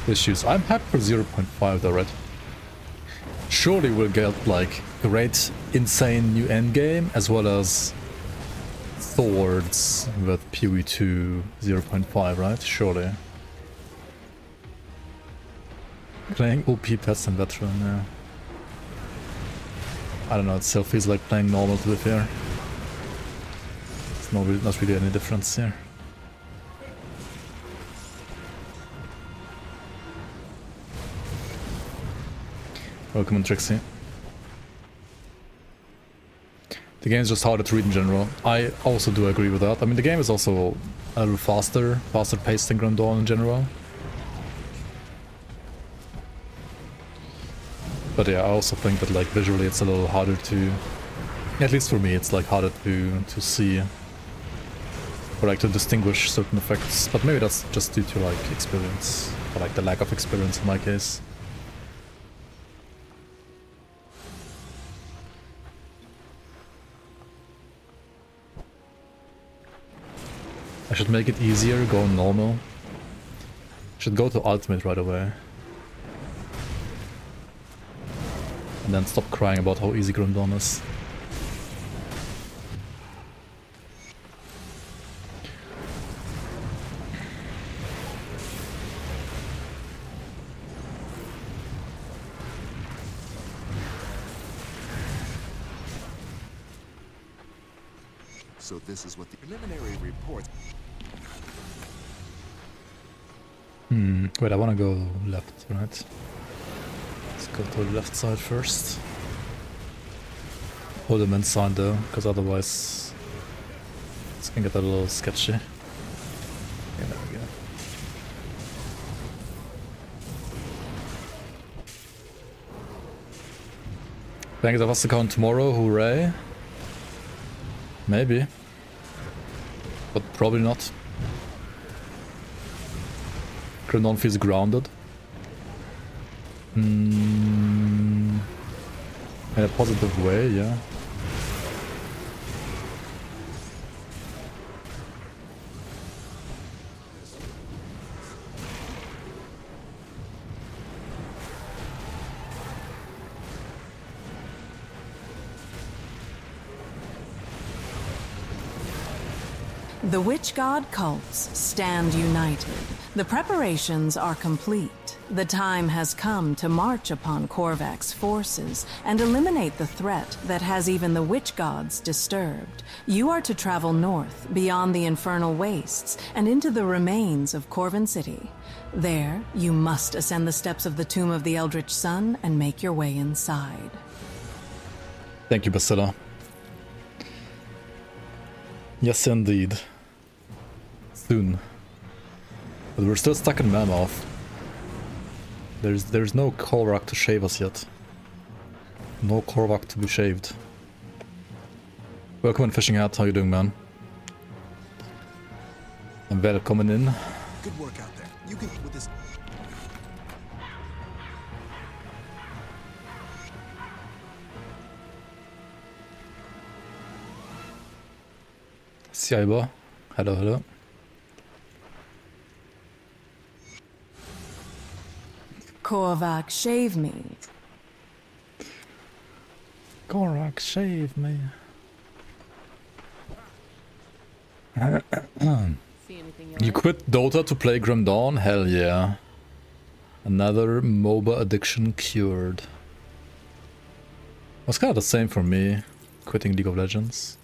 issues. I'm happy for 0.5 though, right? Surely we'll get like great insane new endgame as well as swords with PoE 2 0.5, right? Surely. Playing OP Pets and Veteran, yeah. I don't know, it still feels like playing normal to be fair. There's not really any difference here. Welcome in, Trixie. The game is just harder to read in general. I also do agree with that. I mean, the game is also a little faster paced than Grim Dawn in general. But yeah, I also think that like visually it's a little harder to, at least for me, it's like harder to see or like to distinguish certain effects. But maybe that's just due to like experience, or like the lack of experience in my case. I should make it easier going normal. Should go to ultimate right away. And then stop crying about how easy Grim Dawn is. So this is what the preliminary report. Wait, I wanna go left, right? Let's go to the left side first. Hold them inside though, because otherwise it's gonna get a little sketchy. Okay, there we go. Bank the Vast account tomorrow, hooray. Maybe. But probably not. Grim Dawn feels grounded. In a positive way, yeah. The Witch God cults stand united The preparations are complete. The time has come to march upon Korvac's forces and eliminate the threat that has even the witch gods disturbed. You are to travel north, beyond the infernal wastes, and into the remains of Corvin City. There, you must ascend the steps of the Tomb of the Eldritch Sun and make your way inside. Thank you, Basilla. Yes, indeed. Soon. But we're still stuck in Mammoth. There's no Korvac to shave us yet. No Korvac to be shaved. Welcome in, Fishing Hat. How you doing, man? And welcome in. Good work out there. You can with this. Cyber. Hello, hello. Korvac, shave me. Korvac, shave me. See anything You quit Dota to play Grim Dawn? Hell yeah. Another MOBA addiction cured. Was kind of the same for me, quitting League of Legends.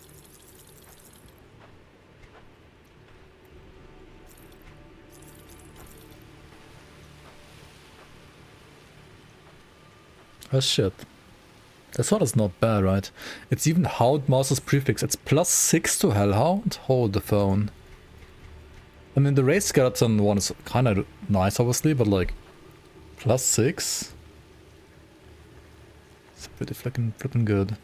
Oh shit. This one is not bad, right? It's even Houndmaster's prefix. It's +6 to Hellhound? Hold the phone. I mean, the Race Skeleton one is kind of nice, obviously, but like, +6? It's pretty flippin' good.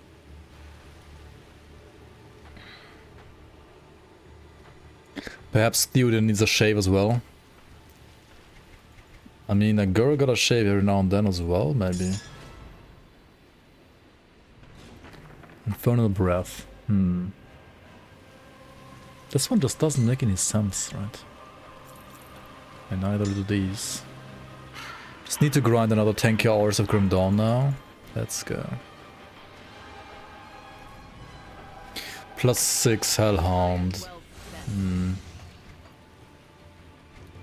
Perhaps Theoden needs a shave as well. I mean, a girl got a shave every now and then as well, maybe. Infernal Breath. This one just doesn't make any sense, right? And neither do these. Just need to grind another 10k hours of Grim Dawn now. Let's go. +6 Hellhound.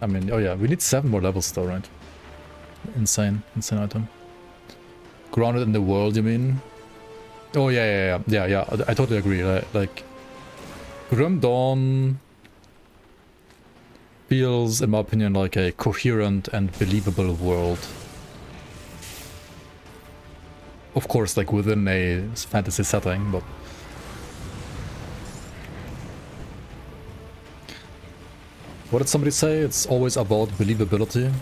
I mean, oh yeah, we need 7 more levels though, right? Insane item. Grounded in the world, you mean? Oh yeah, I totally agree. Like Grim Dawn feels, in my opinion, like a coherent and believable world. Of course, like within a fantasy setting, but what did somebody say? It's always about believability.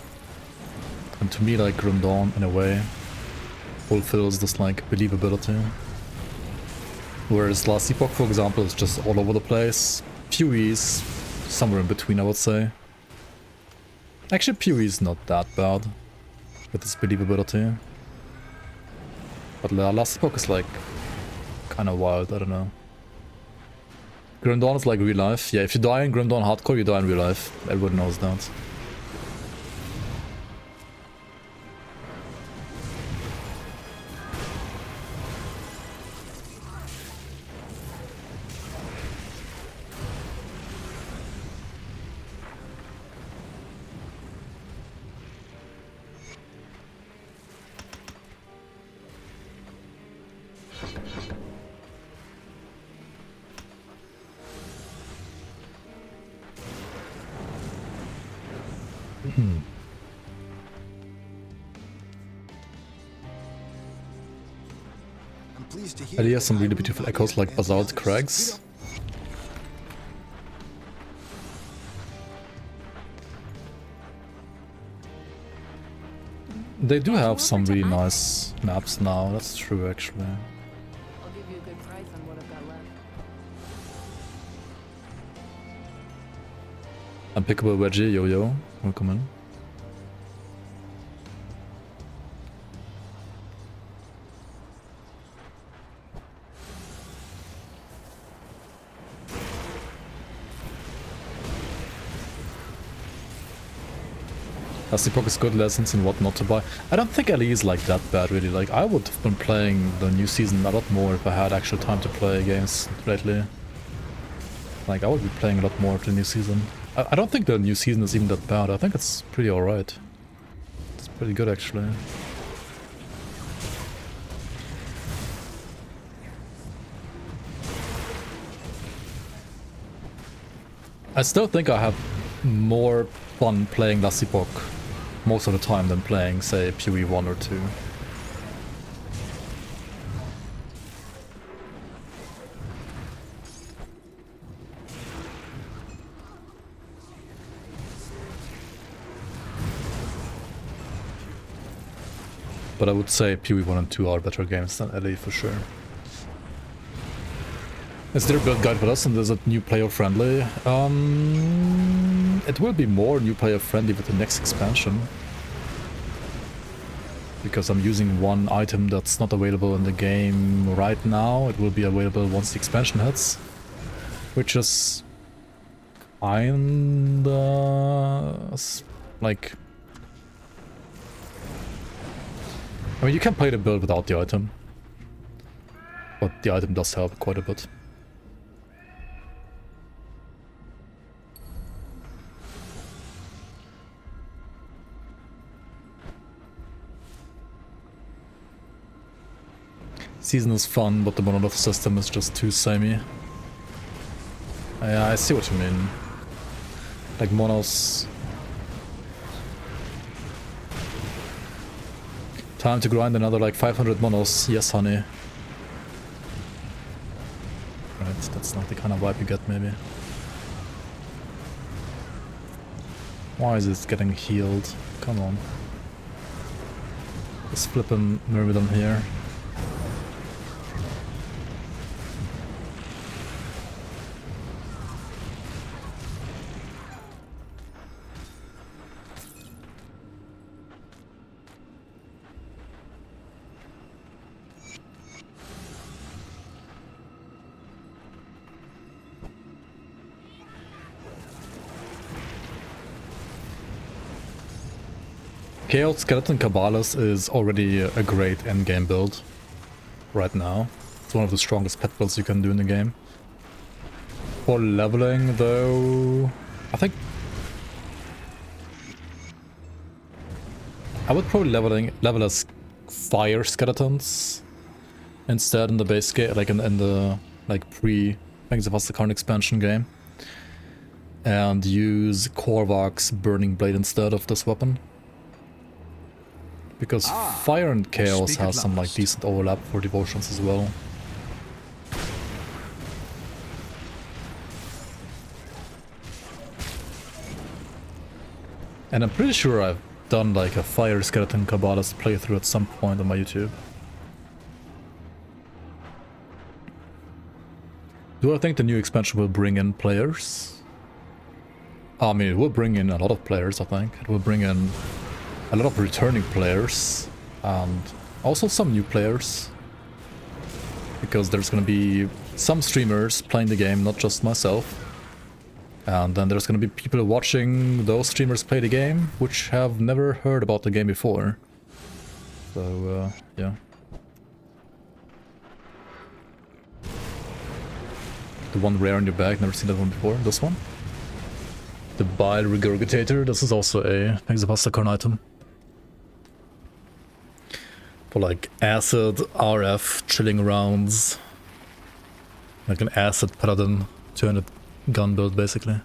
And to me, like Grim Dawn, in a way, fulfills this like believability. Whereas Last Epoch, for example, is just all over the place. FoA's somewhere in between, I would say. Actually, FoA's not that bad with its believability. But Last Epoch is like kind of wild, I don't know. Grim Dawn is like real life. Yeah, if you die in Grim Dawn hardcore, you die in real life. Everybody knows that. Ellie has some really beautiful echoes like basalt crags. They do have some really nice maps now, that's true actually. I'll give you a good price on what I've got left. Unpickable Wedgie, yo, welcome in. Last Epoch is good lessons in what not to buy. I don't think LE is like that bad really. Like I would have been playing the new season a lot more if I had actual time to play games lately. Like I would be playing a lot more of the new season. I don't think the new season is even that bad. I think it's pretty alright. It's pretty good actually. I still think I have more fun playing La Epoque most of the time than playing, say, FoA 1 or 2. But I would say FoA 1 and 2 are better games than LA for sure. Is there a build guide for us and is it new player friendly? It will be more new player friendly with the next expansion. Because I'm using one item that's not available in the game right now. It will be available once the expansion hits. Which is kinda like... I mean, you can play the build without the item. But the item does help quite a bit. Season is fun, but the monolith system is just too samey. Yeah, I see what you mean. Like monos. Time to grind another like 500 monos. Yes, honey. Right, that's not the kind of vibe you get, maybe. Why is it getting healed? Come on. Let's flip and murder them here. Chaos Skeleton Cabalist is already a great endgame build right now. It's one of the strongest pet builds you can do in the game. For leveling though, I think I would probably level as fire skeletons instead in the base game, like in the like pre-Fangs of Astakarn expansion game. And use Korvak's Burning Blade instead of this weapon. Because Fire and Chaos has some like decent overlap for devotions as well. And I'm pretty sure I've done like a Fire Skeleton Cabalist playthrough at some point on my YouTube. Do I think the new expansion will bring in players? I mean, it will bring in a lot of players, I think. It will bring in a lot of returning players and also some new players, because there's gonna be some streamers playing the game, not just myself, and then there's gonna be people watching those streamers play the game which have never heard about the game before. So yeah. The one rare in your bag, never seen that one before. This one, the Bile Regurgitator. This is also a Fangs of Astakarn item. For like acid RF chilling rounds. Like an acid paladin 200 gun build basically.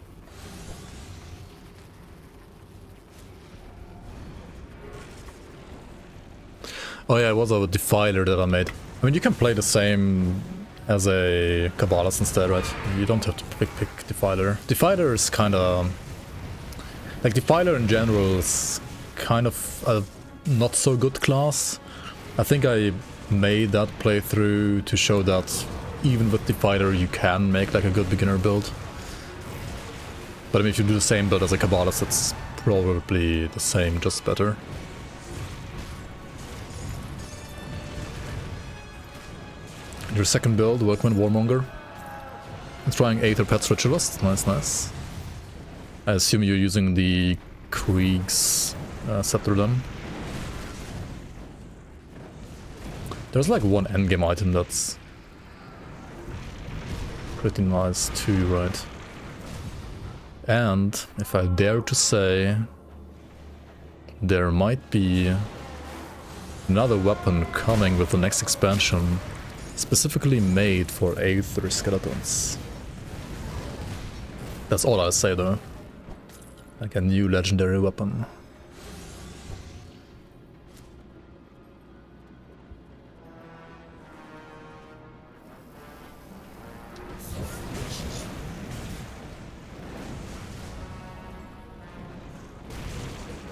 Oh yeah, it was a Defiler that I made. I mean, you can play the same as a Cabalist instead, right? You don't have to pick Defiler. Defiler is kind of... like Defiler in general is kind of a not so good class. I think I made that playthrough to show that even with Defiler you can make like a good beginner build. But I mean, if you do the same build as a Cabalist, it's probably the same, just better. Your second build, Workman Warmonger. I'm trying Aether Pets Ritualist. Nice, nice. I assume you're using the Krieg's Scepter then. There's like one endgame item that's pretty nice too, right? And if I dare to say, there might be another weapon coming with the next expansion, specifically made for Aether skeletons. That's all I'll say though. Like a new legendary weapon.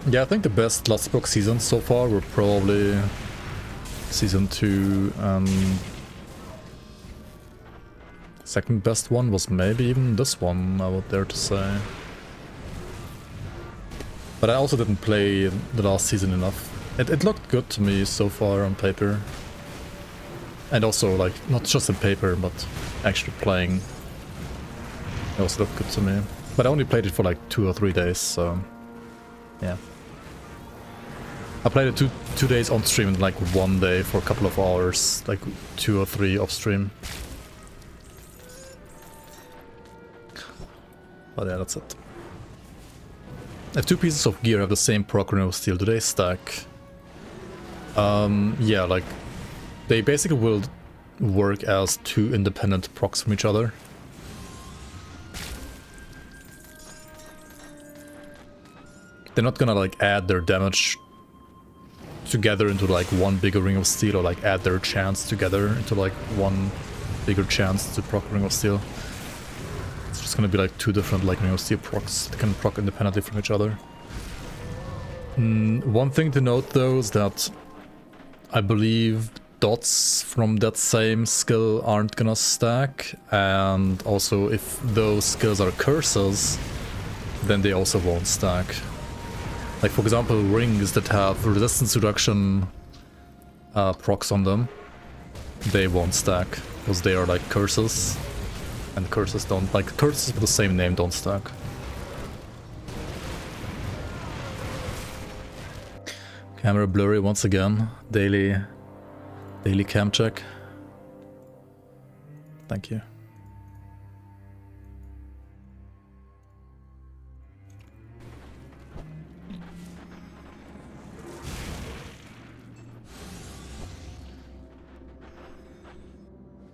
Yeah, I think the best Bloodsport seasons so far were probably Season 2 and second best one was maybe even this one, I would dare to say. But I also didn't play the last season enough. It looked good to me so far on paper. And also, like, not just on paper, but actually playing. It also looked good to me. But I only played it for like 2 or 3 days, so yeah. I played it two days on stream and like 1 day for a couple of hours, like 2 or 3 off stream. But yeah, that's it. If 2 pieces of gear have the same proc renewal steel, do they stack? Yeah, like they basically will work as 2 independent procs from each other. They're not gonna like add their damage together into like 1 bigger ring of steel, or like add their chance together into like 1 bigger chance to proc ring of steel. It's just gonna be like 2 different like ring of steel procs that can proc independently from each other. One thing to note though is that I believe dots from that same skill aren't gonna stack, and also if those skills are curses, then they also won't stack. Like for example, rings that have resistance reduction procs on them, they won't stack because they are like curses, and curses don't, like curses with the same name don't stack. Camera blurry once again. Daily cam check. Thank you.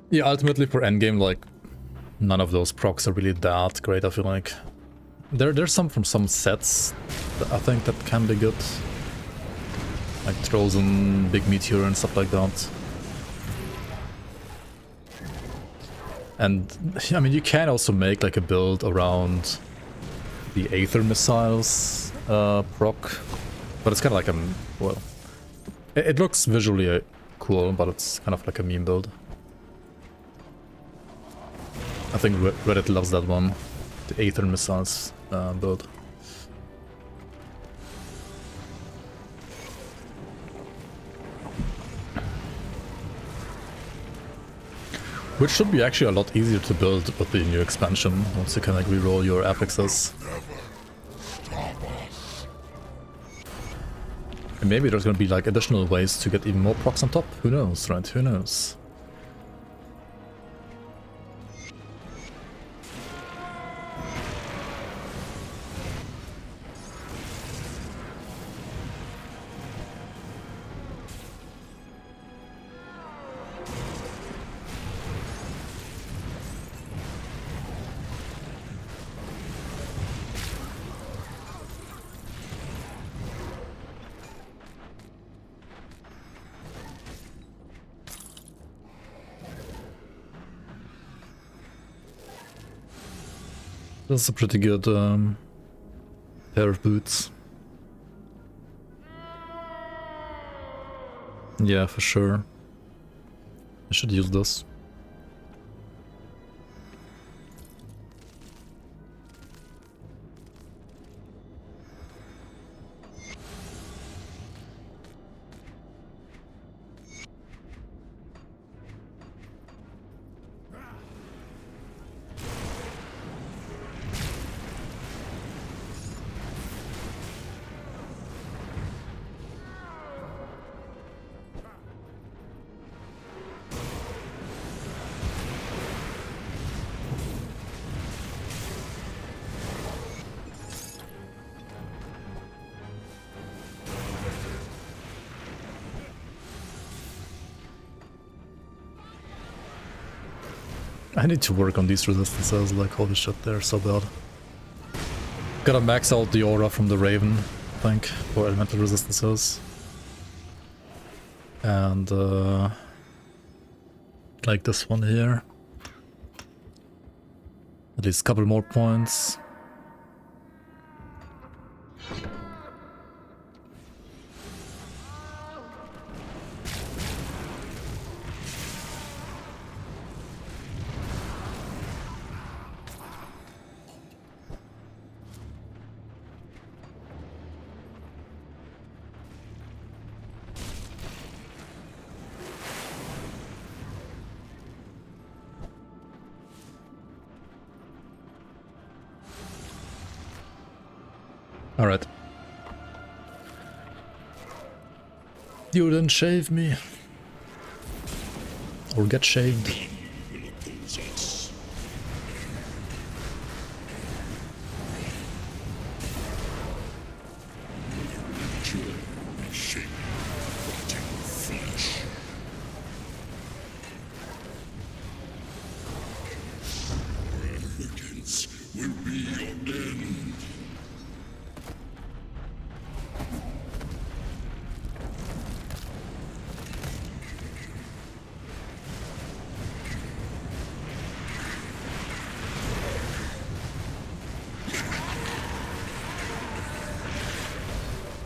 Yeah, ultimately for endgame, like, none of those procs are really that great, I feel like. There's some from some sets that I think that can be good. Like Trozen, Big Meteor and stuff like that. And, I mean, you can also make like a build around the Aether missiles proc. But it's kind of like a, well, it looks visually cool, but it's kind of like a meme build. I think Reddit loves that one, the Aether missiles build. Which should be actually a lot easier to build with the new expansion, once you can like reroll your affixes. And maybe there's gonna be like additional ways to get even more procs on top, who knows, right, who knows? That's a pretty good pair of boots. Yeah, for sure. I should use this. I need to work on these resistances, like holy shit, they're so bad. Gotta max out the aura from the Raven, I think, for elemental resistances. And like this one here. At least a couple more points. Alright. You didn't shave me. Or get shaved.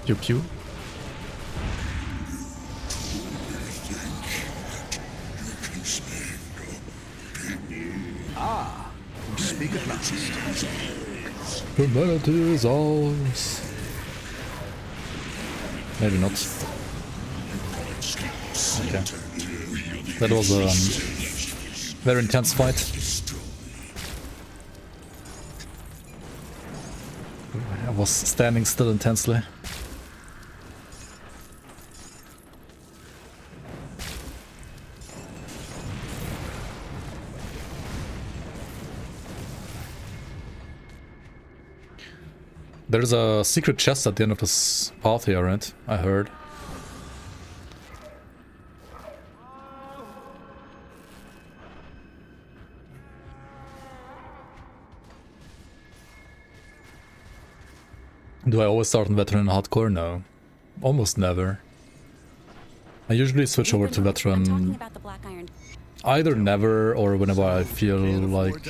Pew pew. Ah, speak at last. Humanity is ours. Maybe not. Okay. That was a very intense fight. I was standing still intensely. There's a secret chest at the end of this path here, right? I heard. Do I always start on veteran and hardcore? No. Almost never. I usually switch over to veteran either never or whenever I feel like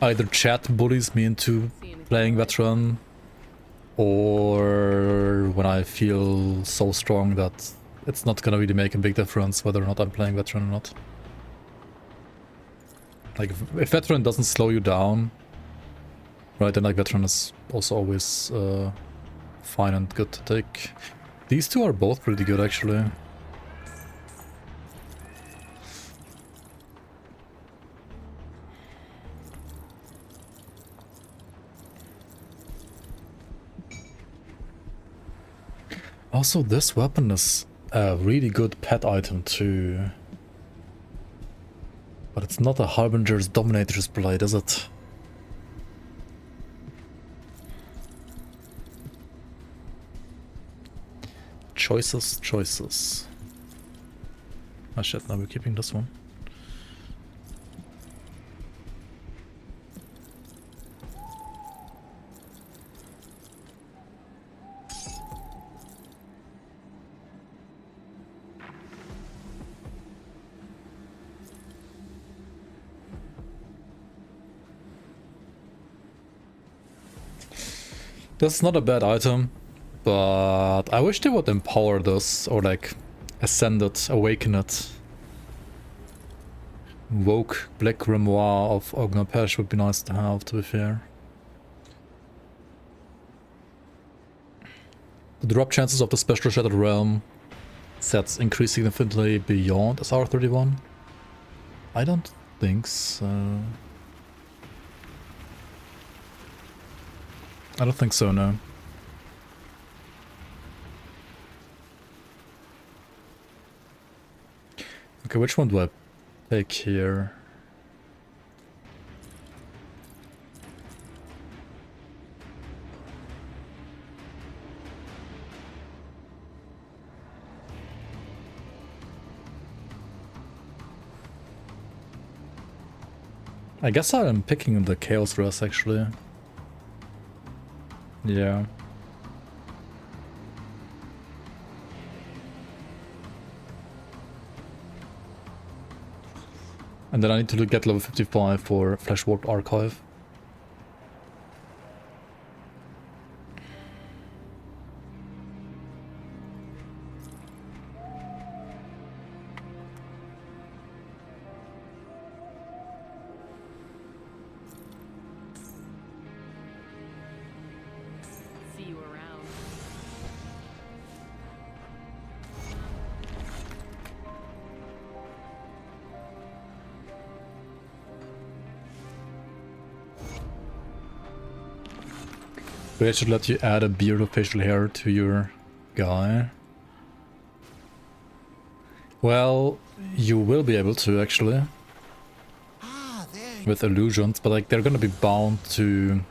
either chat bullies me into playing veteran, or when I feel so strong that it's not gonna really make a big difference whether or not I'm playing veteran or not. Like, if veteran doesn't slow you down, right, then like veteran is also always fine and good to take. These two are both pretty good actually. Also, this weapon is a really good pet item too. But it's not a Harbinger's Dominator's Blade, is it? Choices, choices. Oh shit, now we're keeping this one. That's not a bad item, but I wish they would empower this, or like ascend it, awaken it. Woke Black Grimoire of Ognapesh would be nice to have, to be fair. The drop chances of the special Shattered Realm sets increase significantly beyond SR31? I don't think so. I don't think so, no. Okay, which one do I pick here? I guess I'm picking the Chaos Dress actually. Yeah. And then I need to get level 55 for Flesh Warped Archive. See you around. But I should let you add a beard of facial hair to your guy. Well, you will be able to actually. With illusions, but like they're gonna be bound to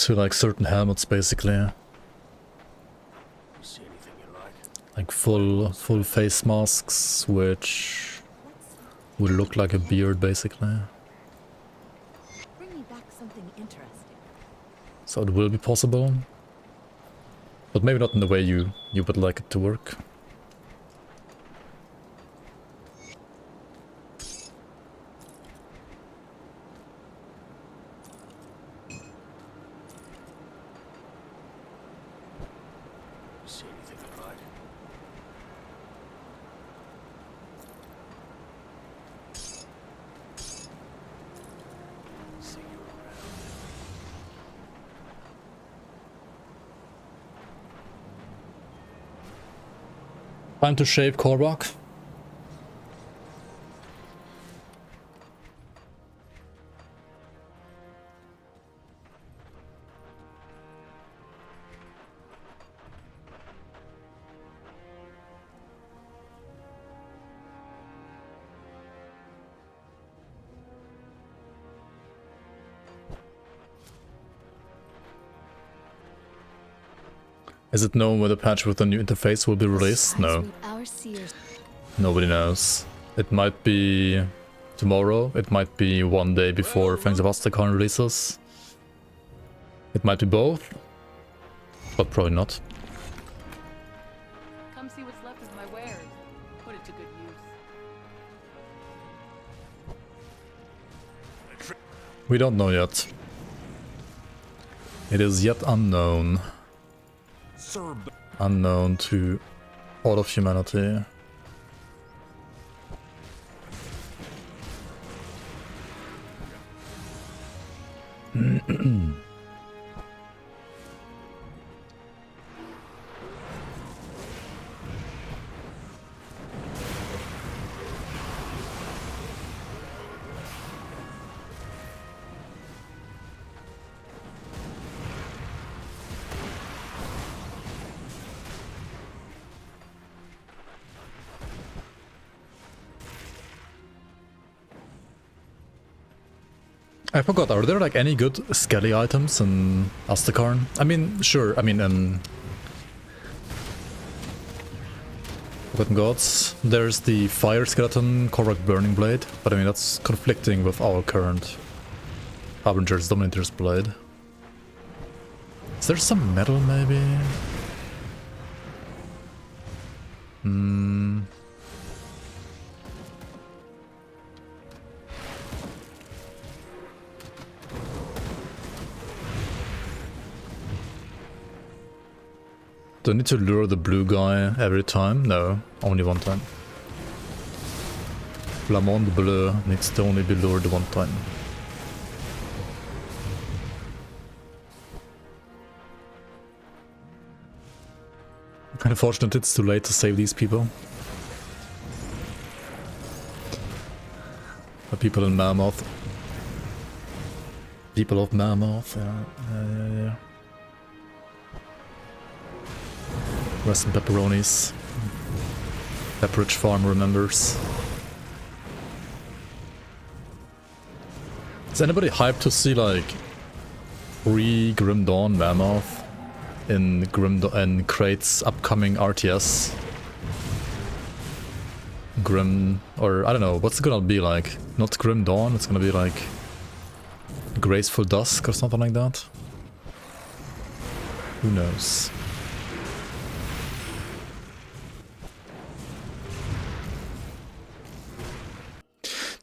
like certain helmets basically. See anything you like? Like full face masks which will look like a beard basically. Bring me back something interesting. So it will be possible. But maybe not in the way you would like it to work. See anything you like? See you around. Time to shave Korvac. Is it known when the patch with the new interface will be released? No. Nobody knows. It might be tomorrow, it might be one day before Fangs of Aztekon releases. It might be both, but probably not. Come see what's left of my wares. Put it to good use. We don't know yet. It is yet unknown. Unknown to all of humanity. I forgot, are there like any good skelly items in Aztekon? I mean, sure, I mean in Forgotten Gods, there's the Fire Skeleton Korvac Burning Blade, but I mean that's conflicting with our current Harbinger's Dominator's Blade. Is there some metal maybe? Do I need to lure the blue guy every time? No, only one time. Flamande Bleu needs to only be lured one time. Unfortunately, it's too late to save these people. The people in Mammoth. People of Mammoth, yeah. Rest in pepperonis. Pepperidge Farm remembers. Is anybody hyped to see like Grim Dawn Mammoth in Krait's upcoming RTS? Grim, or I don't know, what's it gonna be like? Not Grim Dawn, it's gonna be like Graceful Dusk or something like that. Who knows?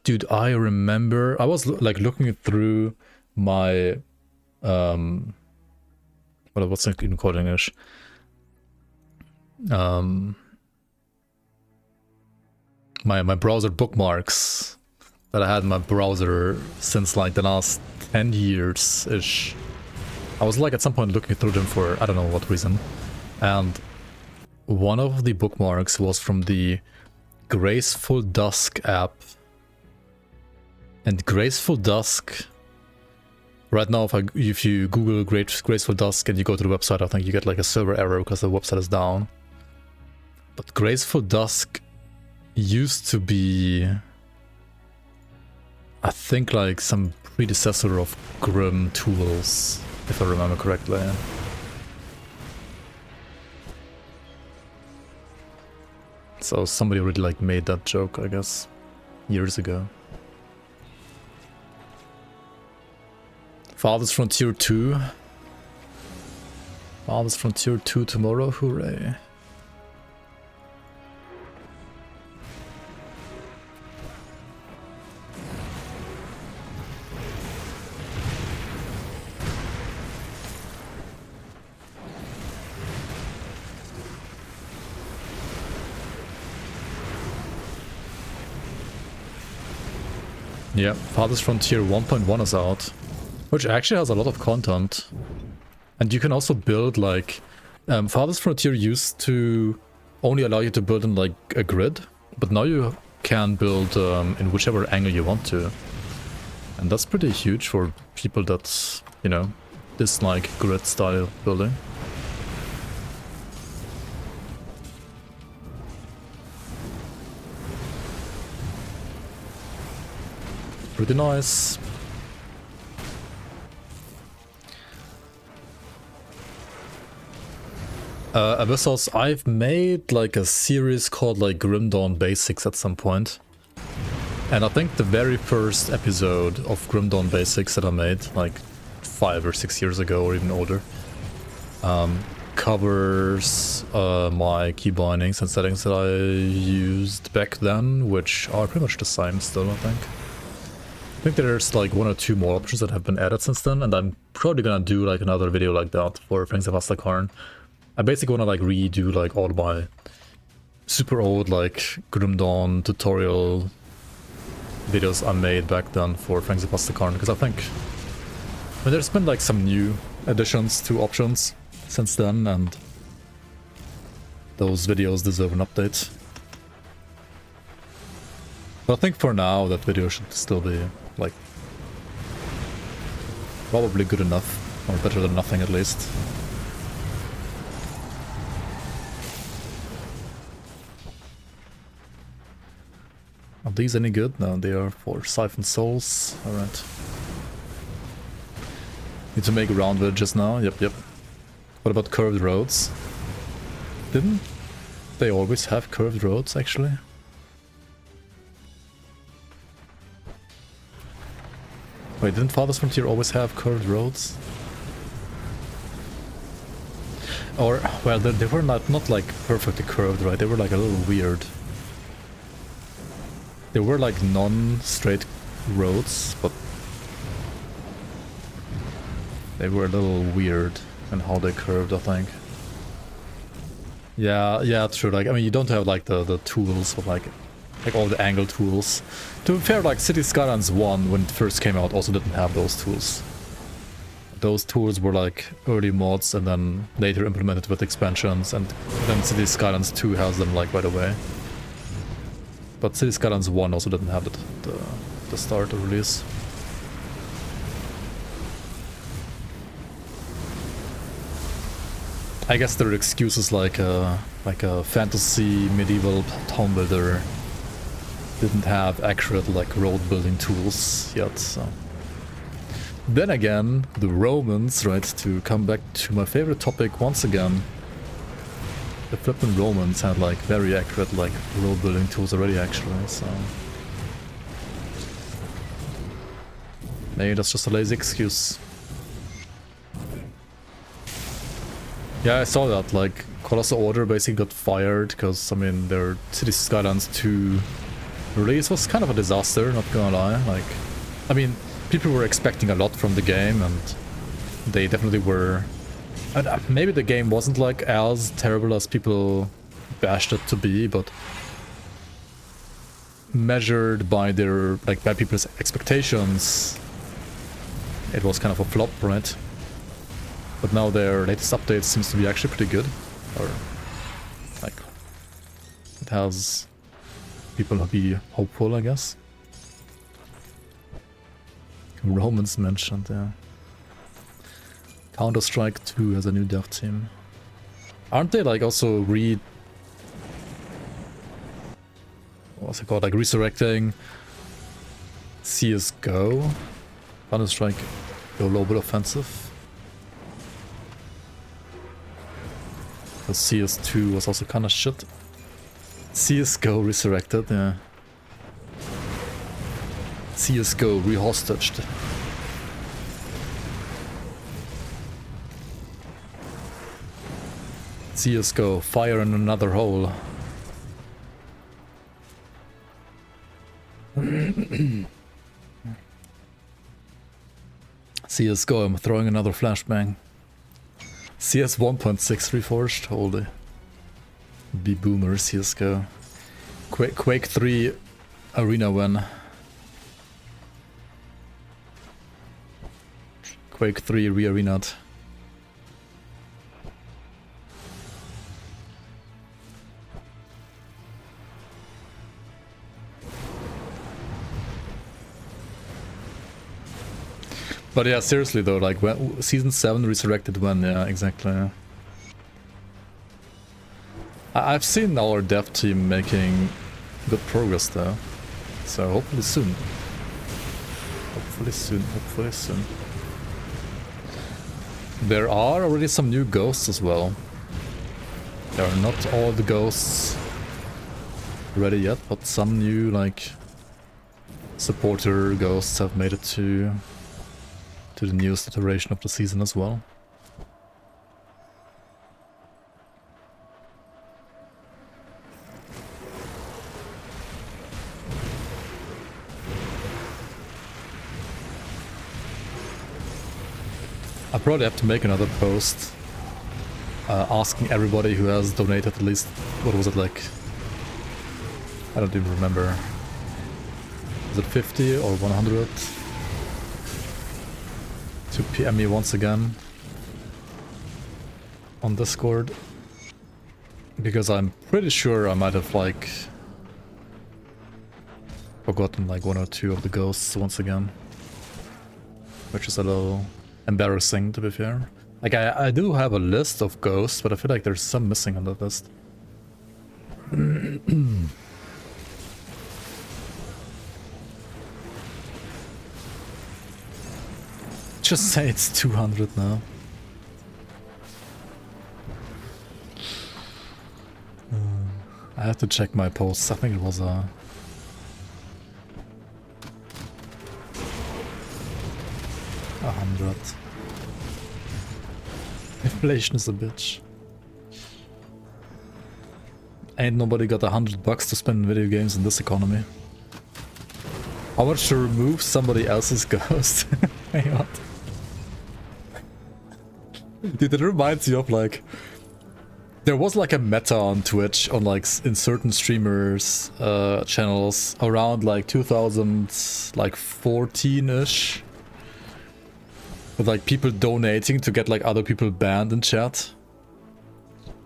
Dude, I remember I was like looking through my what's it even called in English? My browser bookmarks that I had in my browser since like the last 10 years ish. I was like at some point looking through them for I don't know what reason, and one of the bookmarks was from the Graceful Dusk app. And Graceful Dusk, right now if you Google Graceful Dusk and you go to the website, I think you get like a server error because the website is down. But Graceful Dusk used to be, I think, like some predecessor of Grim Tools, if I remember correctly. So somebody really like made that joke, I guess, years ago. Farthest Frontier 2. Farthest Frontier 2 tomorrow, hooray. Yeah, Farthest Frontier 1.1 is out. Which actually has a lot of content. And you can also build like... Farthest Frontier used to only allow you to build in like a grid. But now you can build in whichever angle you want to. And that's pretty huge for people that, you know, dislike grid style building. Pretty nice. Abyssals, I've made like a series called like Grim Dawn Basics at some point. And I think the very first episode of Grim Dawn Basics that I made, like 5 or 6 years ago or even older, covers my key bindings and settings that I used back then, which are pretty much the same still, I think. I think there's like 1 or 2 more options that have been added since then, and I'm probably gonna do like another video like that for Fangs of Astakarn. I basically want to like redo like all my super old like Grim Dawn tutorial videos I made back then for Fangs of Astakarn, because I think there's been like some new additions to options since then, and those videos deserve an update. But I think for now that video should still be like probably good enough, or better than nothing at least. Are these any good? No, they are for Siphon Souls. Alright. Need to make round villages now. Yep. What about curved roads? Didn't they always have curved roads, actually? Wait, didn't Farthest Frontier always have curved roads? Or, well, they were not like perfectly curved, right? They were like a little weird. They were like non-straight roads, but they were a little weird in how they curved, I think. Yeah, true. Like, I mean, you don't have like the tools, but like all the angle tools. To be fair, like City Skylines 1, when it first came out, also didn't have those tools. Those tools were like early mods and then later implemented with expansions, and then City Skylines 2 has them like right away. But City Skylines 1 also didn't have the start of release. I guess there are excuses like a fantasy medieval town builder didn't have accurate like road building tools yet. So. Then again, the Romans, right? To come back to my favorite topic once again. the flippin' Romans had like very accurate like road building tools already actually, so maybe that's just a lazy excuse. Yeah, I saw that, like Colossal Order basically got fired because, I mean, their City Skylines 2 release was kind of a disaster, not gonna lie. Like, I mean, people were expecting a lot from the game and they definitely were. And maybe the game wasn't like as terrible as people bashed it to be, but measured by their, like, by people's expectations, it was kind of a flop, right? But now their latest update seems to be actually pretty good, or like it has people be hopeful, I guess. Romans mentioned, yeah. Counter-Strike 2 has a new dev team. Aren't they like also what's it called? Like resurrecting CSGO? Counter-Strike Global Offensive? Because CS2 was also kinda shit. CSGO resurrected, yeah. CSGO rehostaged. CSGO, fire in another hole. CSGO, I'm throwing another flashbang. CS 1.6 reforged, holy. Be boomer, CSGO. Quake 3 arena win. Quake 3 re-arena'd. But yeah, seriously though, like when Season 7 resurrected when, yeah, exactly. Yeah. I've seen our dev team making good progress though. So hopefully soon. Hopefully soon, hopefully soon. There are already some new ghosts as well. There are not all the ghosts ready yet, but some new like supporter ghosts have made it to the newest iteration of the season as well. I probably have to make another post asking everybody who has donated at least, what was it, like, I don't even remember. Is it 50 or 100? To PM me once again on Discord, because I'm pretty sure I might have like forgotten like 1 or 2 of the ghosts once again, which is a little embarrassing to be fair. Like I do have a list of ghosts, but I feel like there's some missing on that list. Just say it's 200 now. I have to check my posts. I think it was 100. Inflation is a bitch. Ain't nobody got $100 to spend in video games in this economy. How much to remove somebody else's ghost? Wait, what? Dude, it reminds me of like, there was like a meta on Twitch on like in certain streamers channels around like 2014-ish, with like people donating to get like other people banned in chat,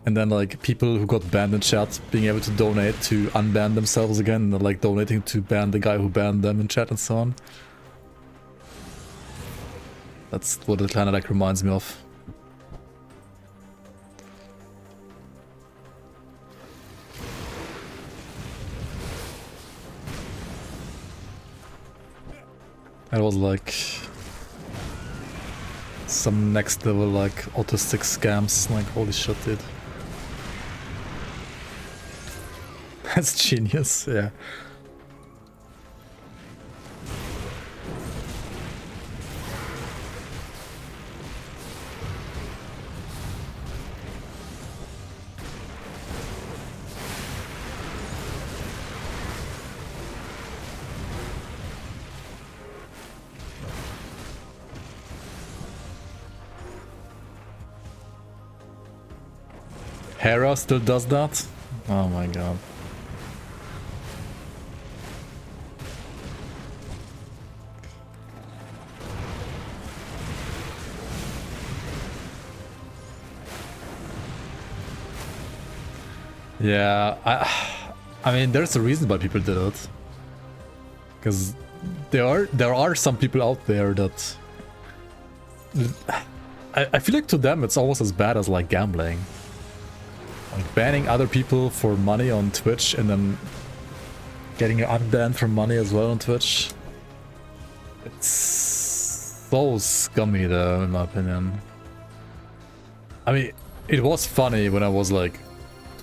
and then like people who got banned in chat being able to donate to unban themselves again, and then, like donating to ban the guy who banned them in chat and so on. That's what it kind of like reminds me of. It was like some next level like autistic scams, like holy shit, dude. That's genius, yeah. Hera still does that? Oh my god. Yeah, I mean, there's a reason why people did it. Because there are some people out there that I feel like to them it's almost as bad as like gambling. Like banning other people for money on Twitch and then getting unbanned from money as well on Twitch. It's so scummy though, in my opinion. I mean, it was funny when I was like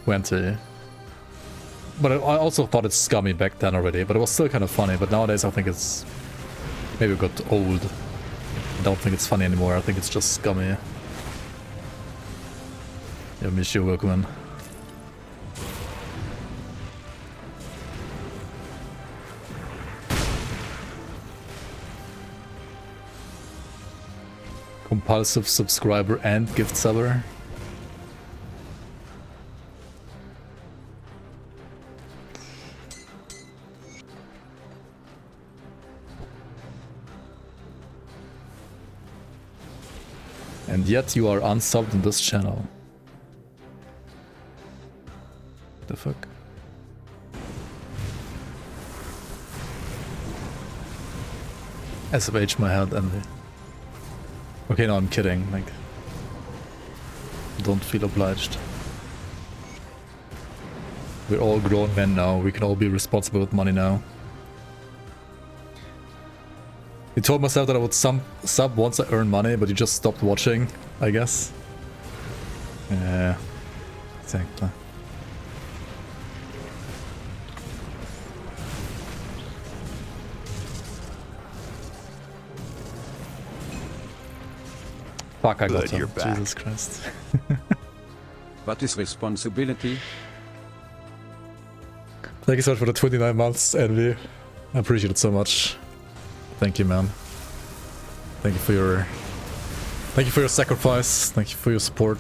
20. But I also thought it's scummy back then already, but it was still kind of funny. But nowadays I think it's maybe got old. I don't think it's funny anymore, I think it's just scummy. Yeah, Michio, welcome in. Compulsive subscriber and gift seller. And yet you are unsubbed in this channel. The fuck? SFH my head, envy. Okay, no, I'm kidding. Like, don't feel obliged. We're all grown men now. We can all be responsible with money now. I told myself that I would sub once I earn money, but you just stopped watching, I guess. Yeah, exactly. Fuck, I got him. Jesus Christ. What is responsibility? Thank you so much for the 29 months, Envy. I appreciate it so much. Thank you, man. Thank you for your sacrifice. Thank you for your support.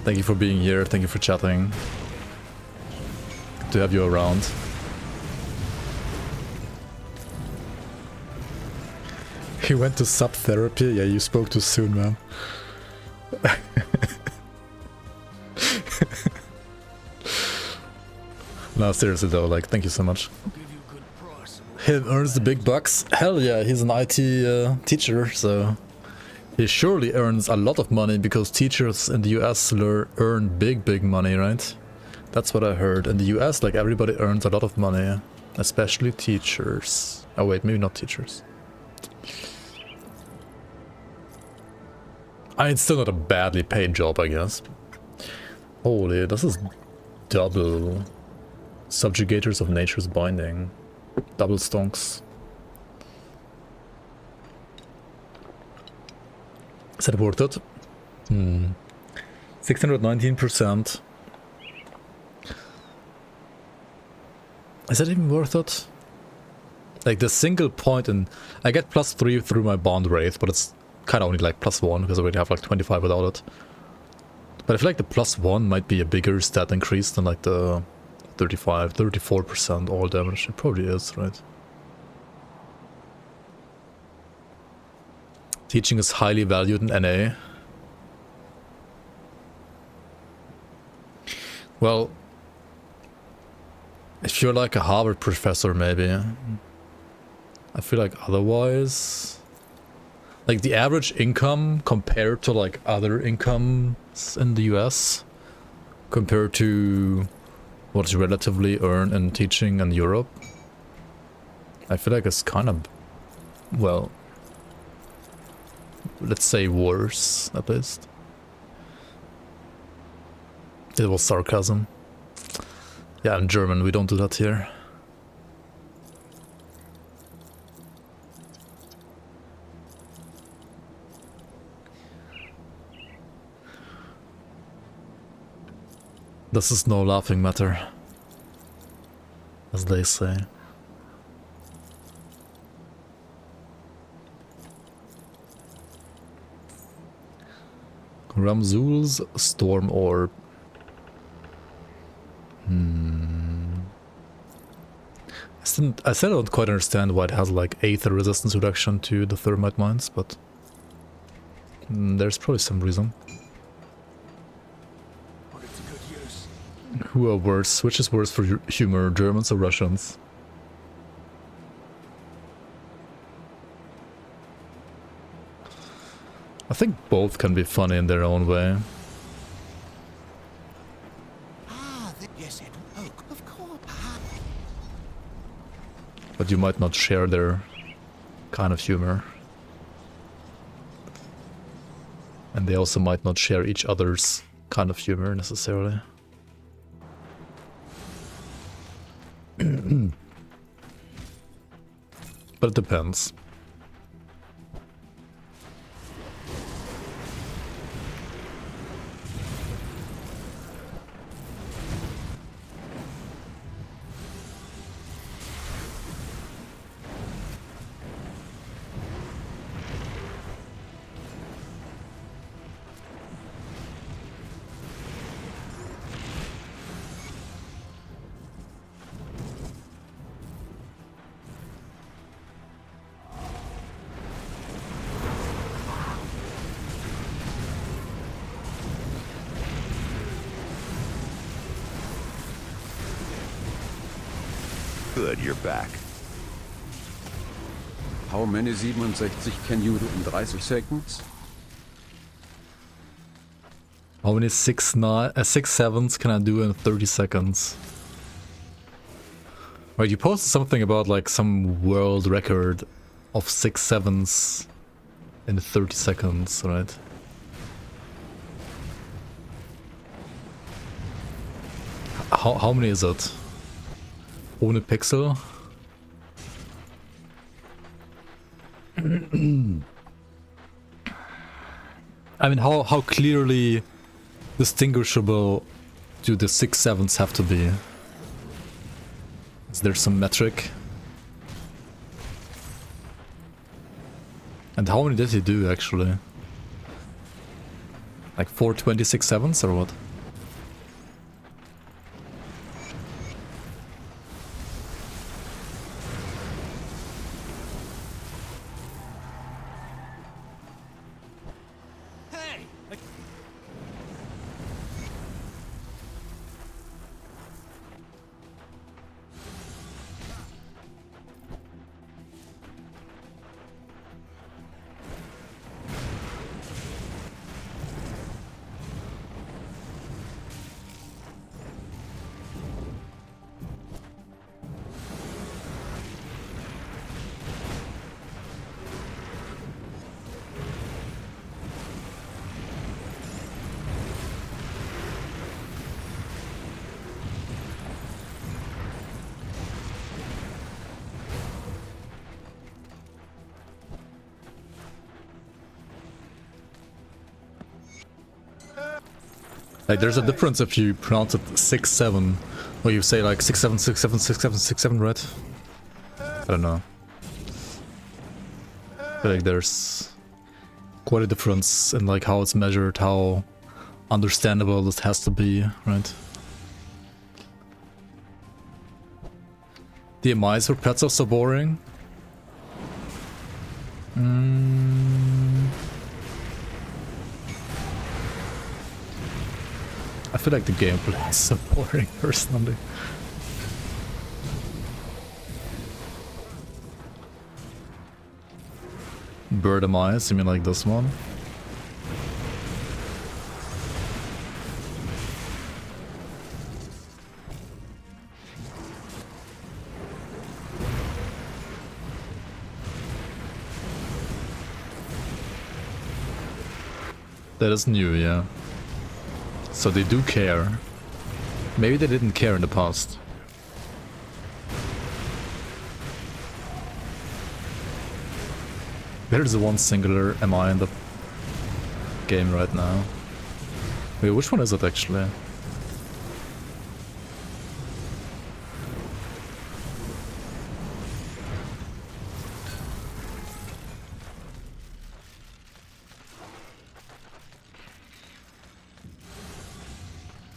Thank you for being here. Thank you for chatting. Good to have you around. He went to sub therapy. Yeah, you spoke too soon, man. No, seriously though, like, thank you so much. Him earns the big bucks. Hell yeah, he's an IT teacher, so he surely earns a lot of money because teachers in the US earn big money, right? That's what I heard. In the US, like, everybody earns a lot of money, especially teachers. Oh wait, maybe not teachers. I mean, it's still not a badly paid job, I guess. Holy, this is double. Subjugators of Nature's Binding. Double stonks. Is that worth it? 619%. Is that even worth it? Like the single point, and I get +3 through my bond wraith, but it's kind of only like +1 because I already have like 25 without it. But I feel like the +1 might be a bigger stat increase than like the 34% all damage. It probably is, right? Teaching is highly valued in NA. Well, if you're like a Harvard professor, maybe. I feel like otherwise... Like the average income compared to like other incomes in the US, compared to what you relatively earn in teaching in Europe, I feel like it's kind of, well, let's say worse, at least. It was sarcasm. Yeah, in German, we don't do that here. This is no laughing matter, as they say. Ramzul's Storm Orb. I still don't quite understand why it has like Aether resistance reduction to the thermite mines, but there's probably some reason. Who are worse? Which is worse for humor, Germans or Russians? I think both can be funny in their own way. Yes, oh, of course. But you might not share their kind of humor. And they also might not share each other's kind of humor necessarily. But it depends. Good, you're back. How many 67 can you do in 30 seconds? How many 6/7s can I do in 30 seconds? Right, you posted something about like some world record of 6/7s in 30 seconds, right? How many is it? Ohne Pixel? I mean, how clearly distinguishable do the 6/7s have to be? Is there some metric? And how many did he do actually? Like 420 6/7s or what? Like, there's a difference if you pronounce it 6/7, or you say like 6/7, 6/7, 6/7, 6/7, right? I don't know. I feel like there's quite a difference in like how it's measured, how understandable this has to be, right? DMIs for pets are so boring. I feel like the gameplay is so boring, personally. Bird MIs, you mean like this one? That is new, yeah. So they do care. Maybe they didn't care in the past. There's the one singular MI in the game right now. Wait, which one is it actually?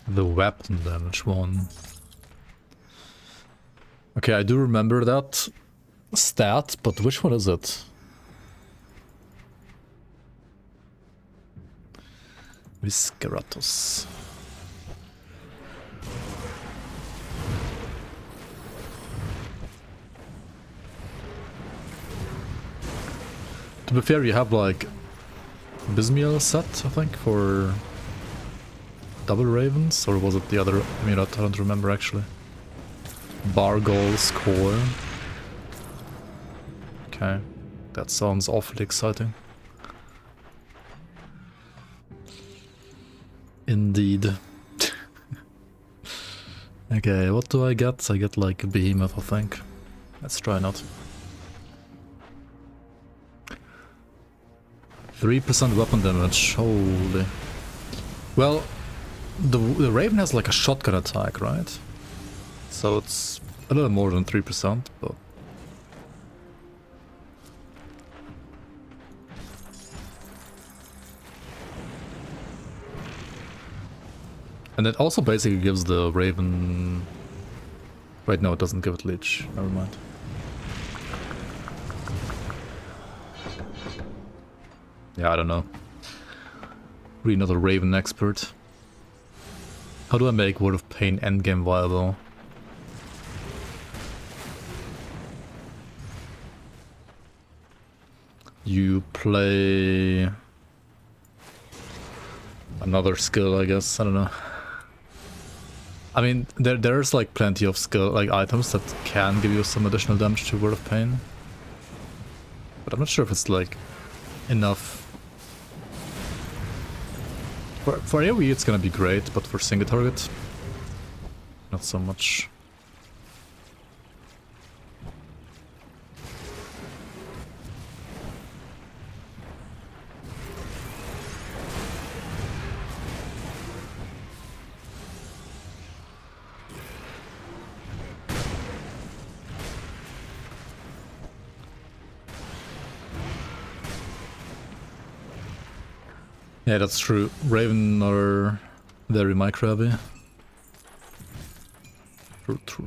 The weapon damage one. Okay, I do remember that stat, but which one is it? Visceratus. To be fair, you have like Bismiel set, I think, for double ravens, or was it the other? I mean, I don't remember actually. Bargol's core. Okay, that sounds awfully exciting. Indeed. Okay, what do I get? I get like a behemoth, I think. Let's try not. 3% weapon damage, holy. Well, the Raven has like a shotgun attack, right? So it's a little more than 3%, but... And it also basically gives the Raven... Wait, no, it doesn't give it Leech. Never mind. Yeah, I don't know. Really not a Raven expert. How do I make Word of Pain endgame viable? You play... another skill, I guess. I don't know. I mean, there's like plenty of skill, like items that can give you some additional damage to Word of Pain. But I'm not sure if it's like enough. For AoE it's gonna be great, but for single target, not so much. Yeah, that's true. Raven are very micro-heavy. True.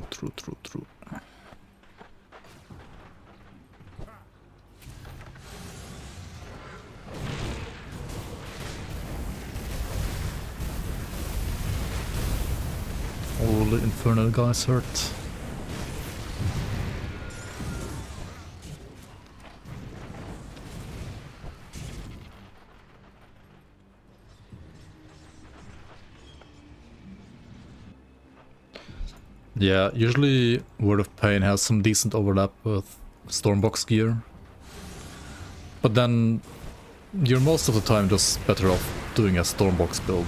All the infernal guys hurt. Yeah, usually Word of Pain has some decent overlap with Stormbox gear. But then you're most of the time just better off doing a Stormbox build.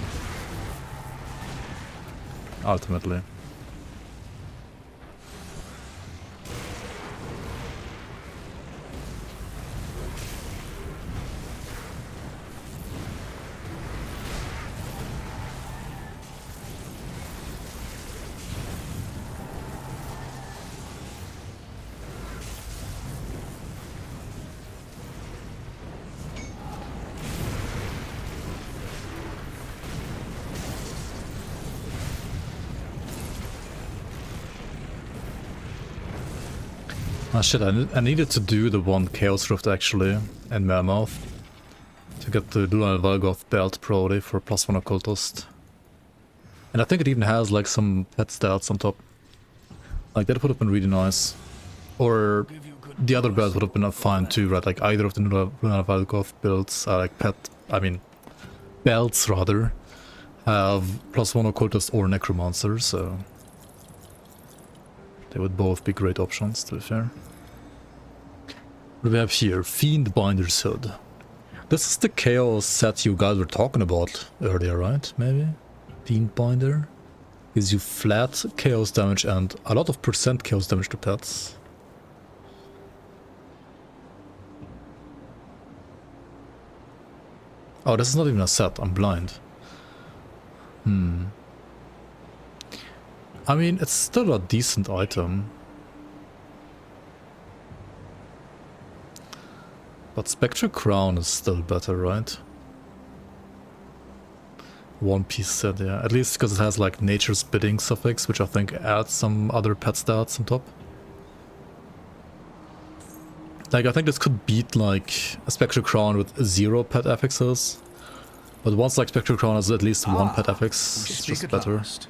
Ultimately. Ah shit, I needed to do the one Chaos Rift actually in Mammoth to get the Lunar Valgoth belt probably for +1 occultist. And I think it even has like some pet stats on top. Like that would have been really nice. Or the other belt would have been fine too, right? Like either of the Lunar Valgoth builds, belts rather, have +1 occultist or necromancer, so they would both be great options, to be fair. What do we have here? Fiend Binder's Hood. This is the chaos set you guys were talking about earlier, right? Maybe? Fiend Binder? Gives you flat chaos damage and a lot of percent chaos damage to pets. Oh, this is not even a set, I'm blind. I mean, it's still a decent item. But Spectre Crown is still better, right? One piece set, yeah. At least because it has like Nature's Bidding suffix, which I think adds some other pet stats on top. Like, I think this could beat like a Spectre Crown with 0 pet affixes. But once like Spectre Crown has at least 1 pet affix, it's just better. Last.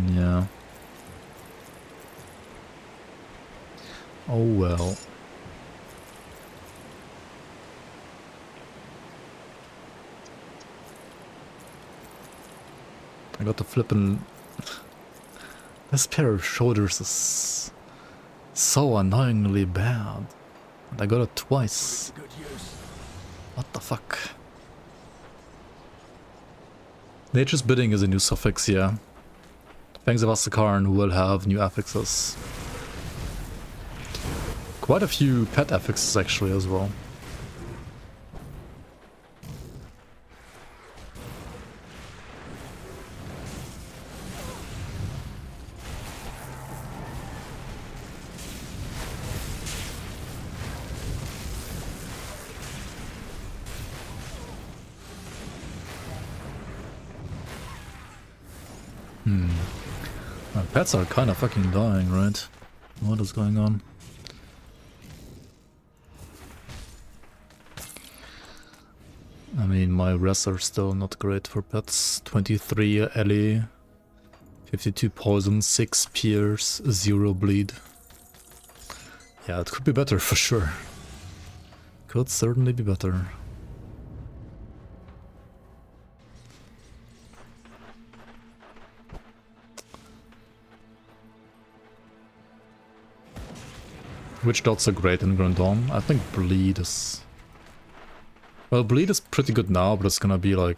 Yeah. Oh well. I got the flippin'... This pair of shoulders is so annoyingly bad. And I got it twice. What the fuck? Nature's Bidding is a new suffix, yeah. Fangs of Astakarn will have new affixes. Quite a few pet affixes actually as well. My pets are kind of fucking dying, right? What is going on? I mean, my rests are still not great for pets. 23 Ellie, 52 poison, 6 pierce, 0 bleed. Yeah, it could be better for sure. Could certainly be better. Which dots are great in Grandon? I think bleed is... Well, bleed is pretty good now, but it's gonna be like...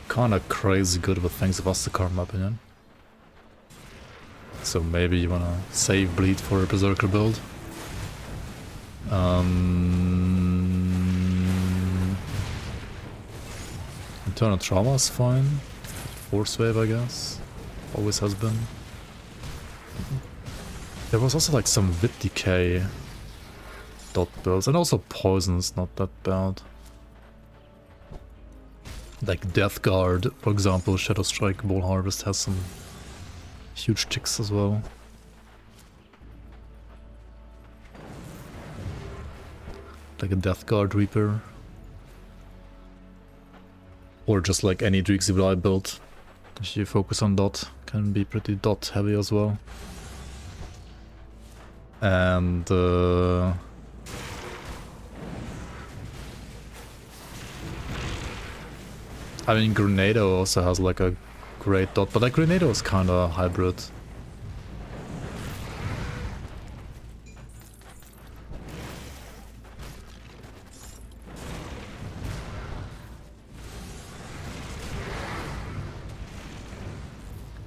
kinda crazy good with Fangs of Astakarn, in my opinion. So maybe you wanna save bleed for a Berserker build. Internal Trauma is fine. Force Wave, I guess. Always has been. There was also like some Vit Decay dot builds, and also Poison's not that bad. Like Death Guard, for example, Shadow Strike, Ball Harvest has some huge ticks as well. Like a Death Guard Reaper. Or just like any Drixie build. If you focus on dot, can be pretty dot heavy as well. And I mean, Grenado also has like a great dot, but like Grenado is kind of hybrid.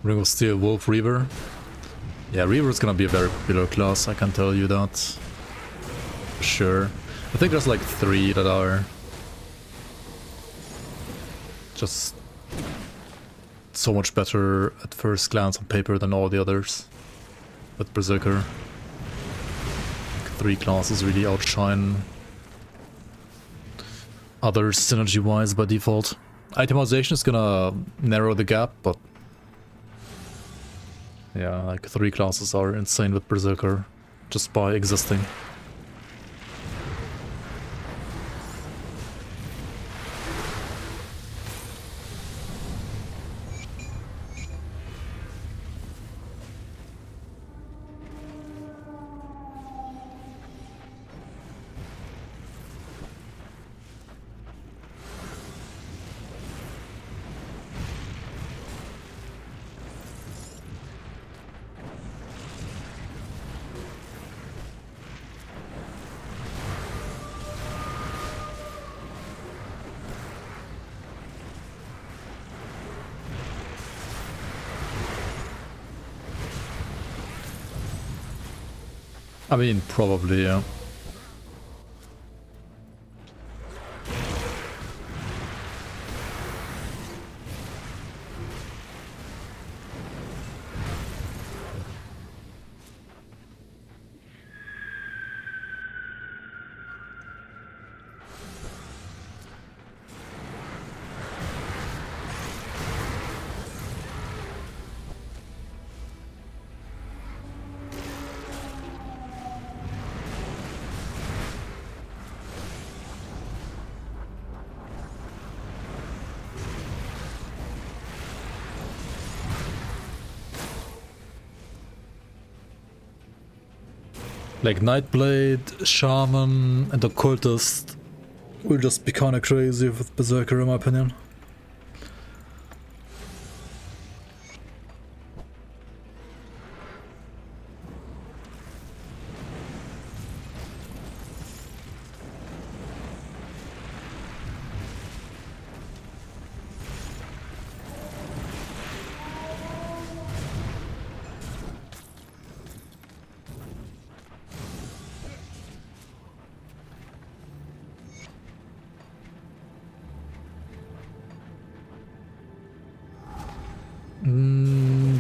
Ring of Steel, Wolf, Reaver. Yeah, Reaver is gonna be a very popular class, I can tell you that. For sure. I think there's like 3 that are just so much better at first glance on paper than all the others. With Berserker, like 3 classes really outshine others synergy-wise by default. Itemization is gonna narrow the gap, but yeah, like 3 classes are insane with Berserker, just by existing. I mean, probably, yeah. Like Nightblade, Shaman, and Occultist will just be kinda crazy with Berserker in my opinion.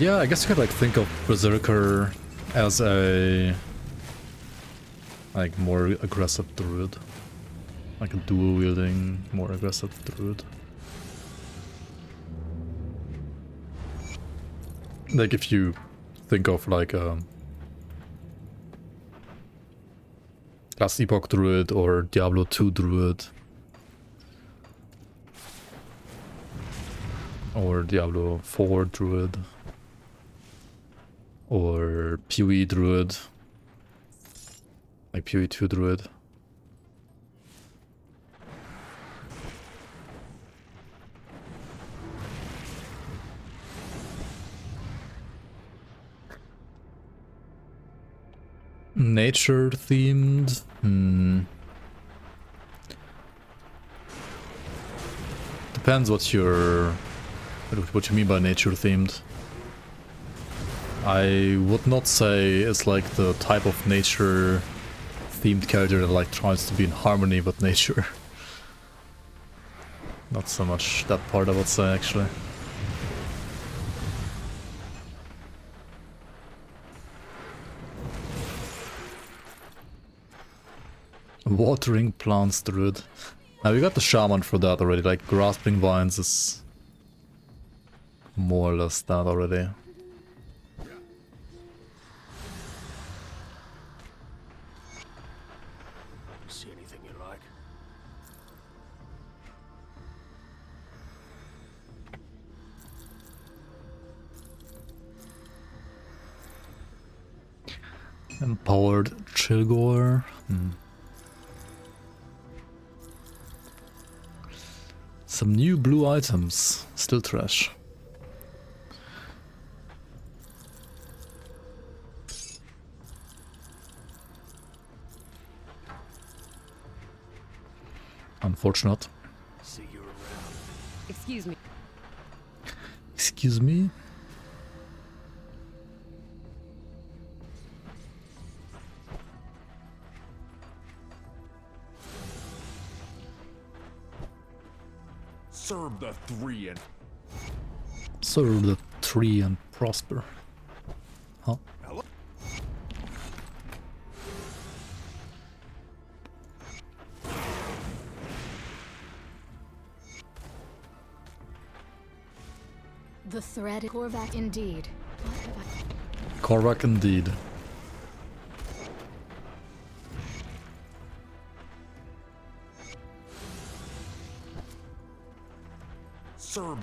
Yeah, I guess you could like think of Berserker as a like more aggressive druid. Like a dual wielding, more aggressive druid. Like if you think of like Last Epoch druid or Diablo 2 druid. Or Diablo 4 druid. Or FoA druid. Like FoA 2 druid. Nature themed? Depends what you mean by nature themed. I would not say it's like the type of nature themed character that like tries to be in harmony with nature. Not so much that part I would say actually. Watering plants druid. Now we got the shaman for that already, like grasping vines is more or less that already. See anything you like? Empowered Chilgore. Some new blue items. Still trash. Unfortunate. See you around. Excuse me. Excuse me? Serve the three and... Serve the tree and prosper. Huh? Hello? The thread Korvac indeed. What have I... Korvac indeed. Serve.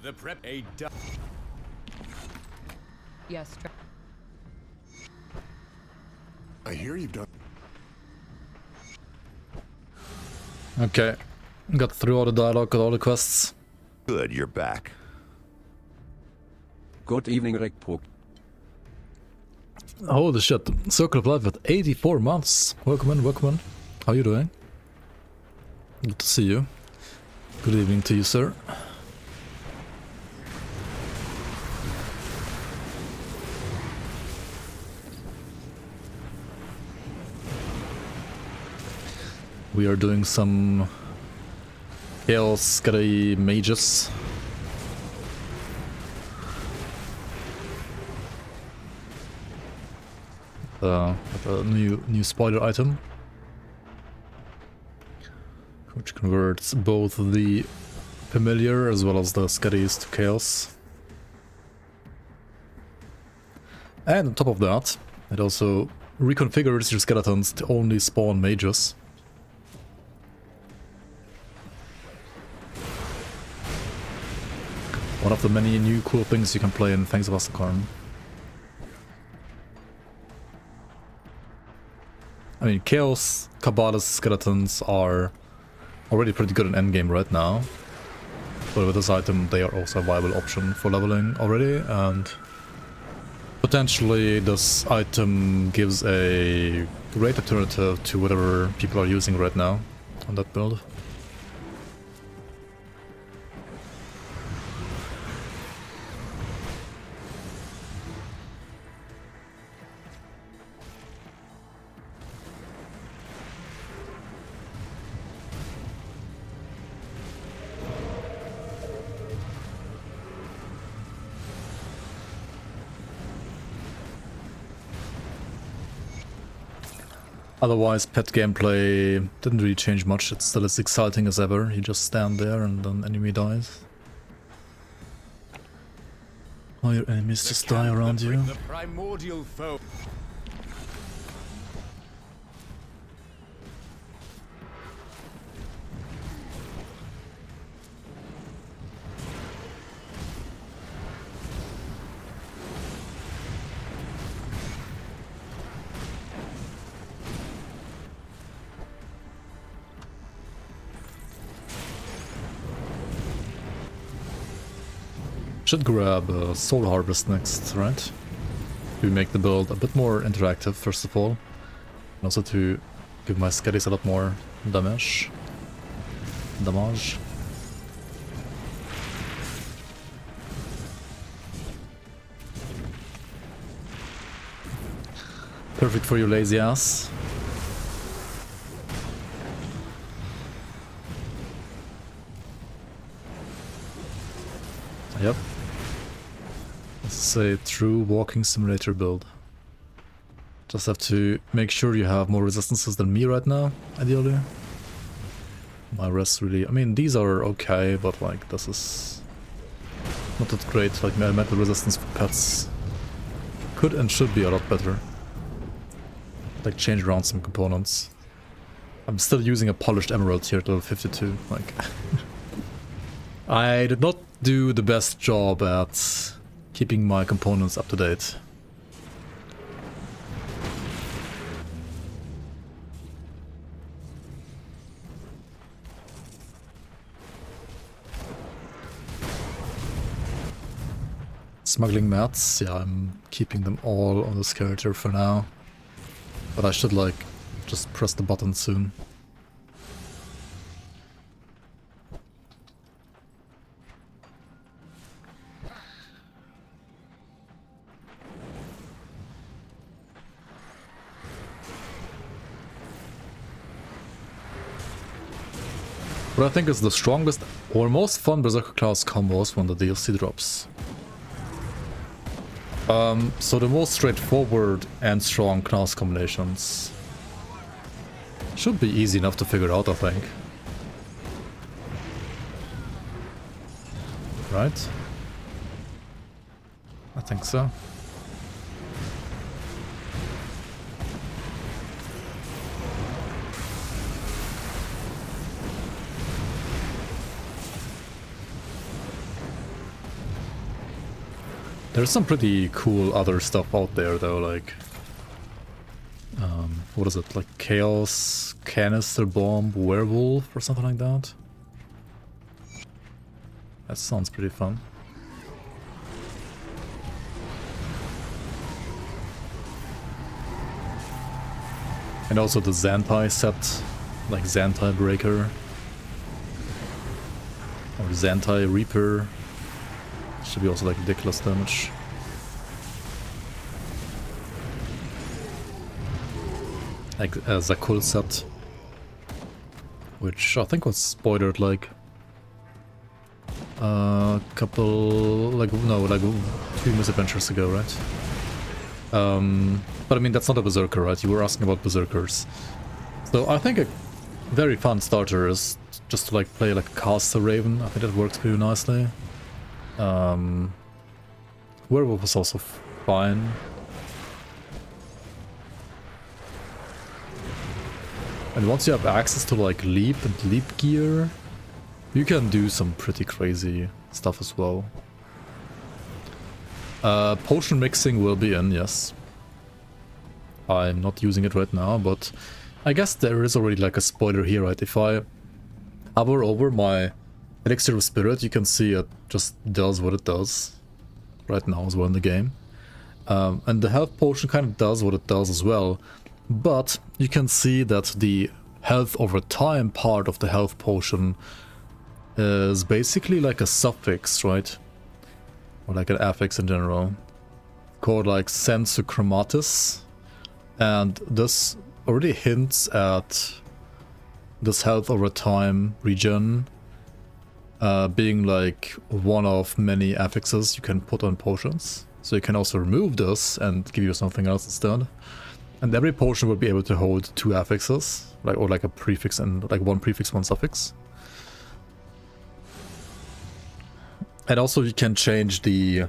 The prep a Yes. I hear you've done. Okay. Got through all the dialogue, got all the quests. Good, you're back. Good evening, Rekpo. Holy shit. Circle of Life at 84 months. Welcome in, welcome in. How you doing? Good to see you. Good evening to you, sir. We are doing some Chaos Scary Mages. With a new spider item, which converts both the familiar as well as the scaries to chaos. And on top of that, it also reconfigures your skeletons to only spawn mages. One of the many new cool things you can play in Fangs of Astakarn. I mean, Chaos Cabalist skeletons are already pretty good in endgame right now. But with this item, they are also a viable option for leveling already, and potentially this item gives a great alternative to whatever people are using right now on that build. Otherwise, pet gameplay didn't really change much. It's still as exciting as ever. You just stand there and then enemy dies. All your enemies just die around you. The primordial foe. Should grab Soul Harvest next, right? To make the build a bit more interactive, first of all. And also to give my scaries a lot more damage. Perfect for your lazy ass. Yep. This is a true walking simulator build. Just have to make sure you have more resistances than me right now, ideally. My rest really... I mean, these are okay, but like, this is not that great. Like, metal resistance for pets could and should be a lot better. Like, change around some components. I'm still using a polished emerald here at level 52, like... I did not do the best job at keeping my components up to date. Smuggling mats, yeah, I'm keeping them all on this character for now. But I should, like, just press the button soon. What I think is the strongest or most fun Berserker class combos when the DLC drops. So the most straightforward and strong class combinations should be easy enough to figure out, I think. Right? I think so. There's some pretty cool other stuff out there though, like... what is it, like Chaos Canister Bomb Werewolf or something like that? That sounds pretty fun. And also the Zantai set, like Zantai Breaker, This anti-reaper should be also like ridiculous damage. Like Zakul set, which I think was spoiled like a couple, like no, like 2 misadventures ago, right? But I mean that's not a berserker, right? You were asking about berserkers. So I think a very fun starter is just to like play like a caster raven. I think that works pretty nicely. Werewolf was also fine. And once you have access to like leap and leap gear, you can do some pretty crazy stuff as well. Potion mixing will be in, yes. I'm not using it right now, but I guess there is already like a spoiler here, right? If I hover over my Elixir of Spirit, you can see it just does what it does right now as well in the game. And the health potion kind of does what it does as well. But you can see that the health over time part of the health potion is basically like a suffix, right? Or like an affix in general. Called like sensu chromatis. And this already hints at this health over time regen being like one of many affixes you can put on potions. So you can also remove this and give you something else instead. And every potion will be able to hold 2 affixes, like or like a prefix and like 1 prefix, 1 suffix. And also you can change the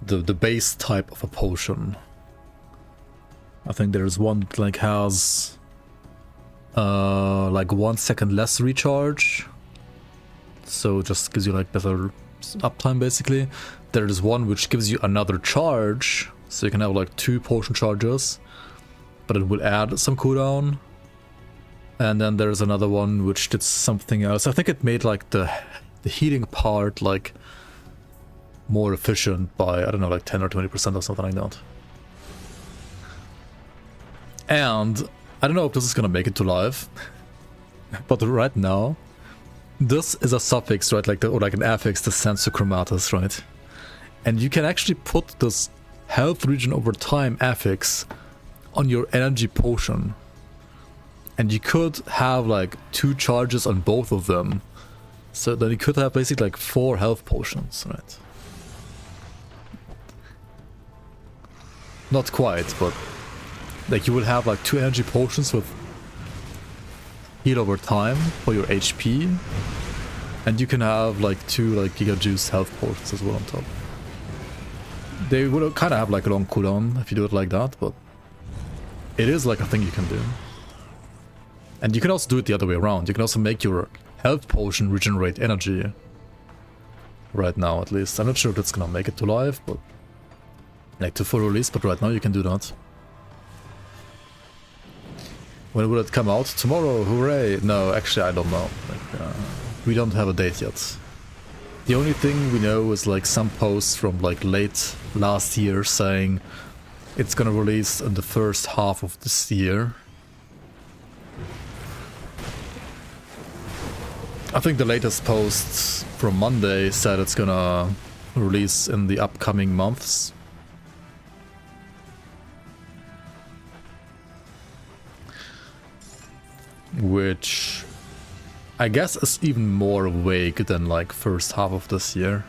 base type of a potion. I think there's one that like has like 1 second less recharge, so it just gives you like better uptime basically. There is one which gives you another charge. So you can have like 2 potion charges, but it will add some cooldown. And then there's another one which did something else. I think it made like the healing part like more efficient by, I don't know, like 10 or 20% or something like that. And I don't know if this is gonna make it to live, but right now, this is a suffix, right? Like or like an affix to sensu chromatis, right? And you can actually put this health regen over time affix on your energy potion, and you could have like 2 charges on both of them, so then you could have basically like 4 health potions, right? Not quite, but like you will have like 2 energy potions with heal over time for your HP, and you can have like 2 like Giga Juice health potions as well on top. They will kind of have like a long cooldown if you do it like that, but it is like a thing you can do. And you can also do it the other way around. You can also make your health potion regenerate energy. Right now, at least. I'm not sure if it's gonna make it to live, but like to full release, but right now you can do that. When will it come out? Tomorrow, hooray! No, actually I don't know. Like, we don't have a date yet. The only thing we know is like some posts from like late last year saying it's gonna release in the first half of this year. I think the latest post from Monday said it's gonna release in the upcoming months. Which I guess is even more vague than like first half of this year.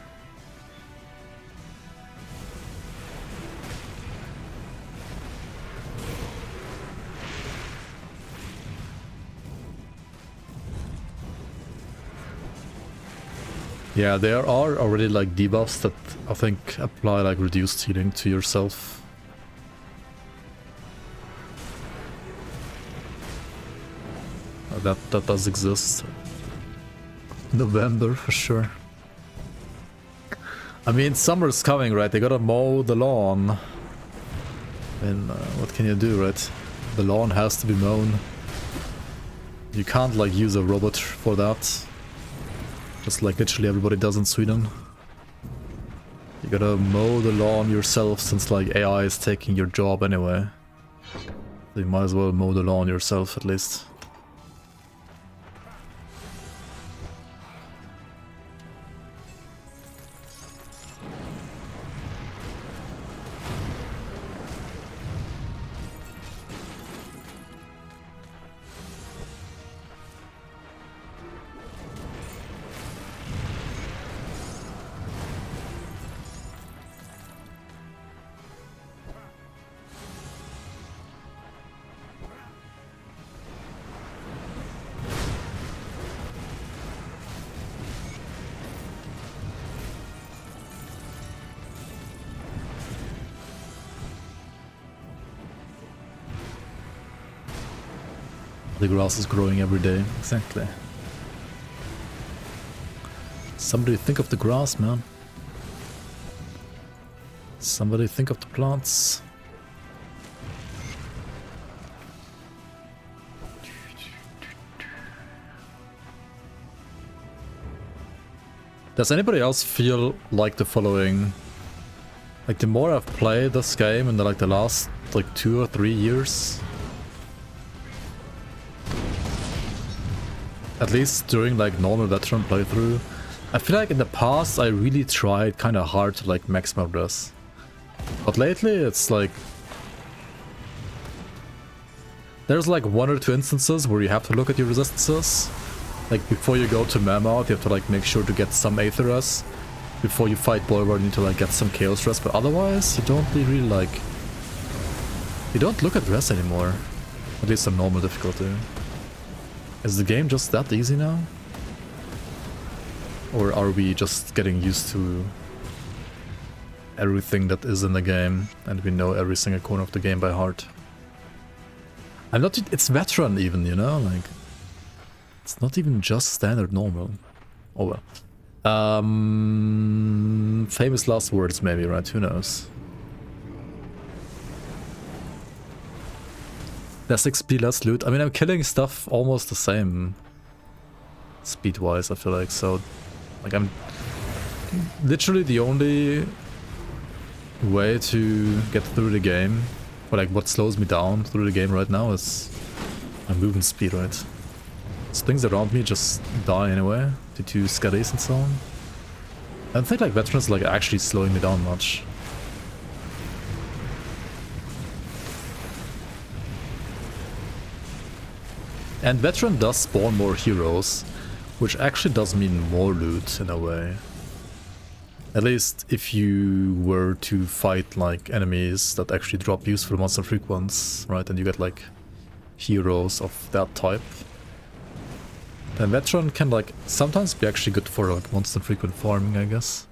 Yeah, there are already like debuffs that I think apply like reduced healing to yourself. That does exist. November for sure. I mean, summer's coming, right? They gotta mow the lawn. And what can you do, right? The lawn has to be mown. You can't like use a robot for that. Just like literally everybody does in Sweden. You gotta mow the lawn yourself since like AI is taking your job anyway. So you might as well mow the lawn yourself at least. The grass is growing every day. Exactly. Somebody think of the grass, man. Somebody think of the plants. Does anybody else feel like the following? Like the more I've played this game in the last like 2 or 3 years, at least during like normal veteran playthrough, I feel like in the past I really tried kind of hard to like max my res. But lately it's like there's like 1 or 2 instances where you have to look at your resistances. Like before you go to Mammoth, you have to like make sure to get some Aether res. Before you fight Boulevard, you need to like get some Chaos res, but otherwise you don't really like... You don't look at res anymore. At least on normal difficulty. Is the game just that easy now? Or are we just getting used to everything that is in the game and we know every single corner of the game by heart? I'm not... It's veteran even, you know? Like... It's not even just standard normal. Oh well. Famous last words maybe, right? Who knows? Less XP, less loot. I mean, I'm killing stuff almost the same speed-wise, I feel like. So, like, I'm literally the only way to get through the game, or like what slows me down through the game right now, is my movement speed, right? So things around me just die anyway, due to scaries and so on. I don't think like veterans like actually slowing me down much. And veteran does spawn more heroes, which actually does mean more loot in a way. At least if you were to fight like enemies that actually drop useful monster frequents, right? And you get like heroes of that type. And veteran can like sometimes be actually good for like monster frequent farming, I guess.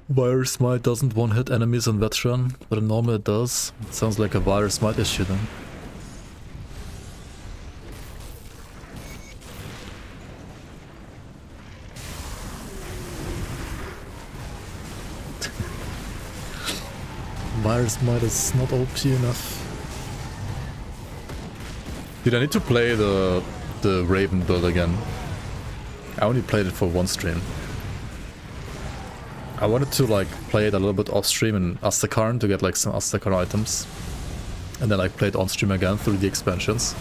Virus Smite doesn't one-hit enemies on veteran, but in normal it does. It sounds like a Virus Smite issue then. Virus Smite is not OP enough. Dude, I need to play the Raven build again. I only played it for 1 stream. I wanted to like play it a little bit off stream in Astakarn to get like some Astakarn items. And then I played on stream again through the expansions.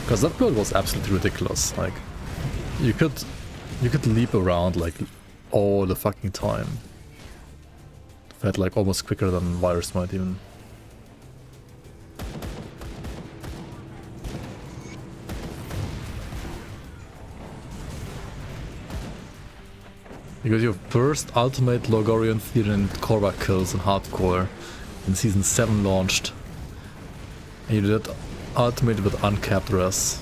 Because that build was absolutely ridiculous. Like you could leap around like all the fucking time. Felt like almost quicker than Virus Might even. Because your first ultimate Logorian Theory and Korvac kills in hardcore in season 7 launched. And you did ultimate with uncapped res.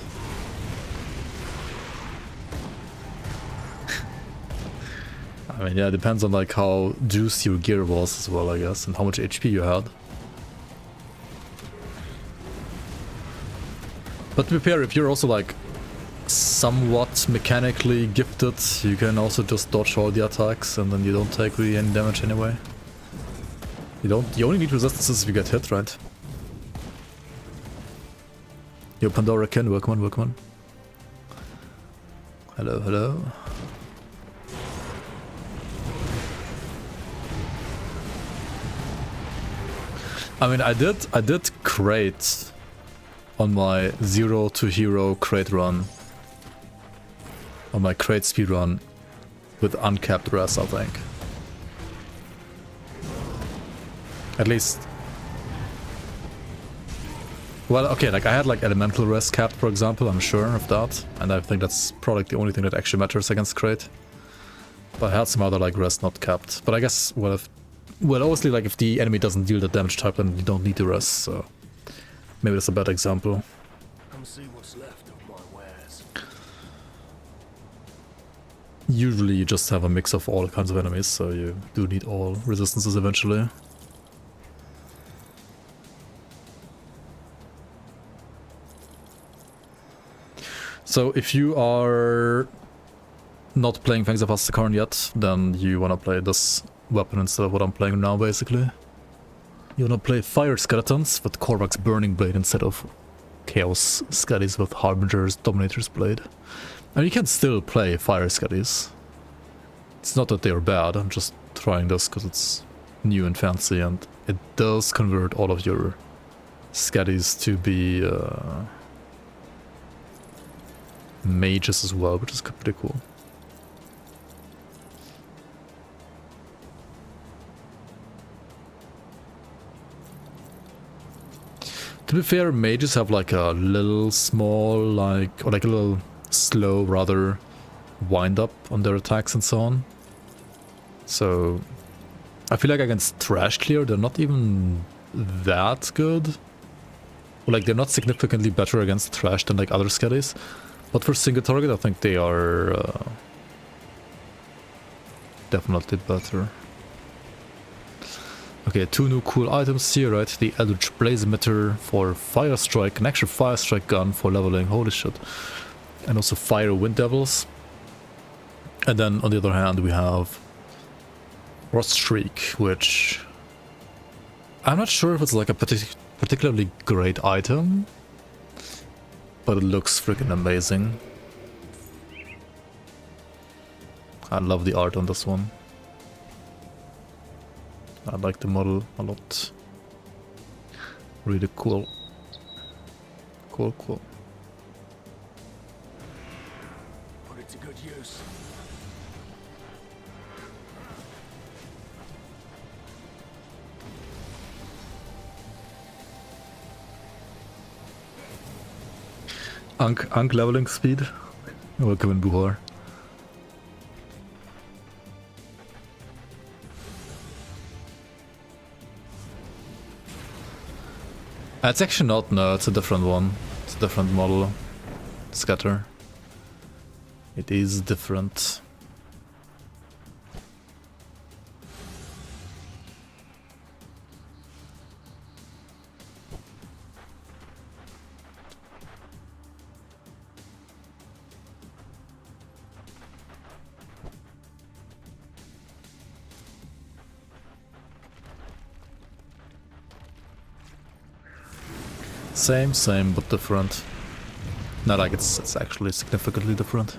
I mean, yeah, it depends on like how juicy your gear was as well, I guess, and how much HP you had. But to be fair, if you're also like somewhat mechanically gifted, you can also just dodge all the attacks and then you don't take really any damage anyway. You only need resistances if you get hit, right? Yo, Pandora Ken, welcome on, welcome on. Hello, hello. I mean, I did crate on my 0 to hero crate run. On my crate speed run with uncapped res, I think. At least. Well, okay, like I had like elemental res capped, for example, I'm sure of that. And I think that's probably the only thing that actually matters against crate. But I had some other like res not capped. But I guess, well, obviously, like if the enemy doesn't deal the damage type, then you don't need the res, so maybe that's a bad example. Come see what's left of my wares. Usually you just have a mix of all kinds of enemies, so you do need all resistances eventually. So if you are not playing Fangs of Astakarn yet, then you wanna play this weapon instead of what I'm playing now, basically. You wanna play Fire Skeletons with Korvac's Burning Blade instead of Chaos Skellies with Harbinger's Dominator's Blade. And you can still play Fire Skellies. It's not that they're bad, I'm just trying this because it's new and fancy, and it does convert all of your Skellies to be mages as well, which is pretty cool. To be fair, mages have like a little small, or like a little slow, rather, wind up on their attacks and so on. So I feel like against Trash Clear, they're not even that good. Like, they're not significantly better against Trash than like other Skellies. But for single target, I think they are definitely better. Okay, 2 new cool items here, right? The Eldritch Blaze Emitter for Fire Strike, an actual Fire Strike gun for leveling, holy shit. And also Fire Wind Devils. And then on the other hand we have Frost Shriek, which I'm not sure if it's like a particularly great item, but it looks freaking amazing. I love the art on this one. I like the model a lot. Really cool. Cool. Put it to good use. Ankh leveling speed. Welcome in, Buhar. It's actually not, no, it's a different one. It's a different model. Scatter. It is different. Same, but different. Not like it's actually significantly different.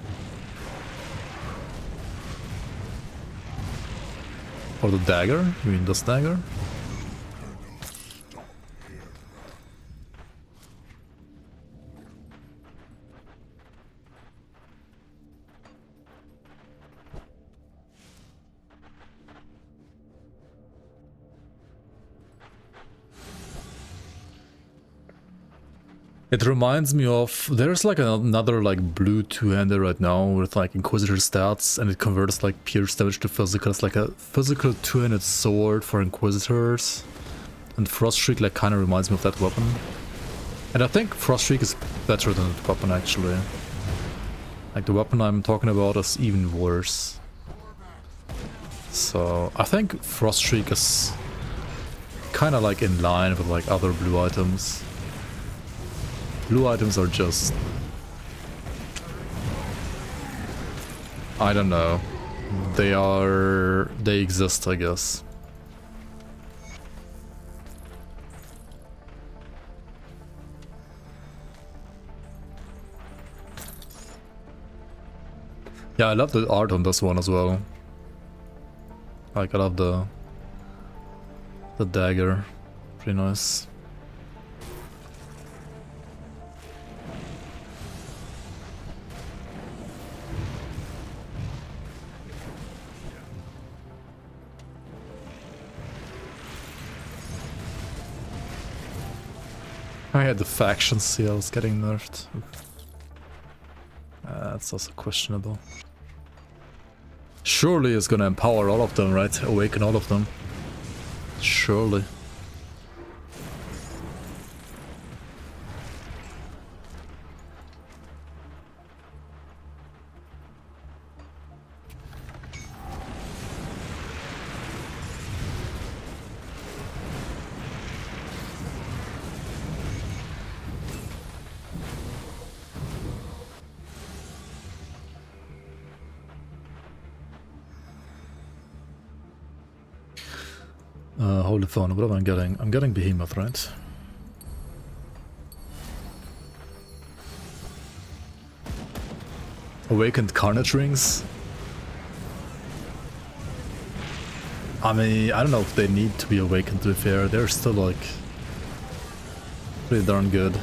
Or the dagger? You mean this dagger? It reminds me of, there's like another like blue two-hander right now with like Inquisitor stats, and it converts like pierce damage to physical. It's like a physical two-handed sword for Inquisitors. And Frost Shriek like kind of reminds me of that weapon. And I think Frost Shriek is better than the weapon actually. Like the weapon I'm talking about is even worse. So I think Frost Shriek is kind of like in line with like other blue items. Blue items are just... I don't know. They exist, I guess. Yeah, I love the art on this one as well. Like, I love the dagger. Pretty nice. I had the faction seals getting nerfed. That's also questionable. Surely it's gonna empower all of them, right? Awaken all of them. Surely. Holy Fauna, what am I getting? I'm getting Behemoth, right? Awakened Carnage Rings? I mean, I don't know if they need to be awakened, to be fair. They're still, like, pretty darn good.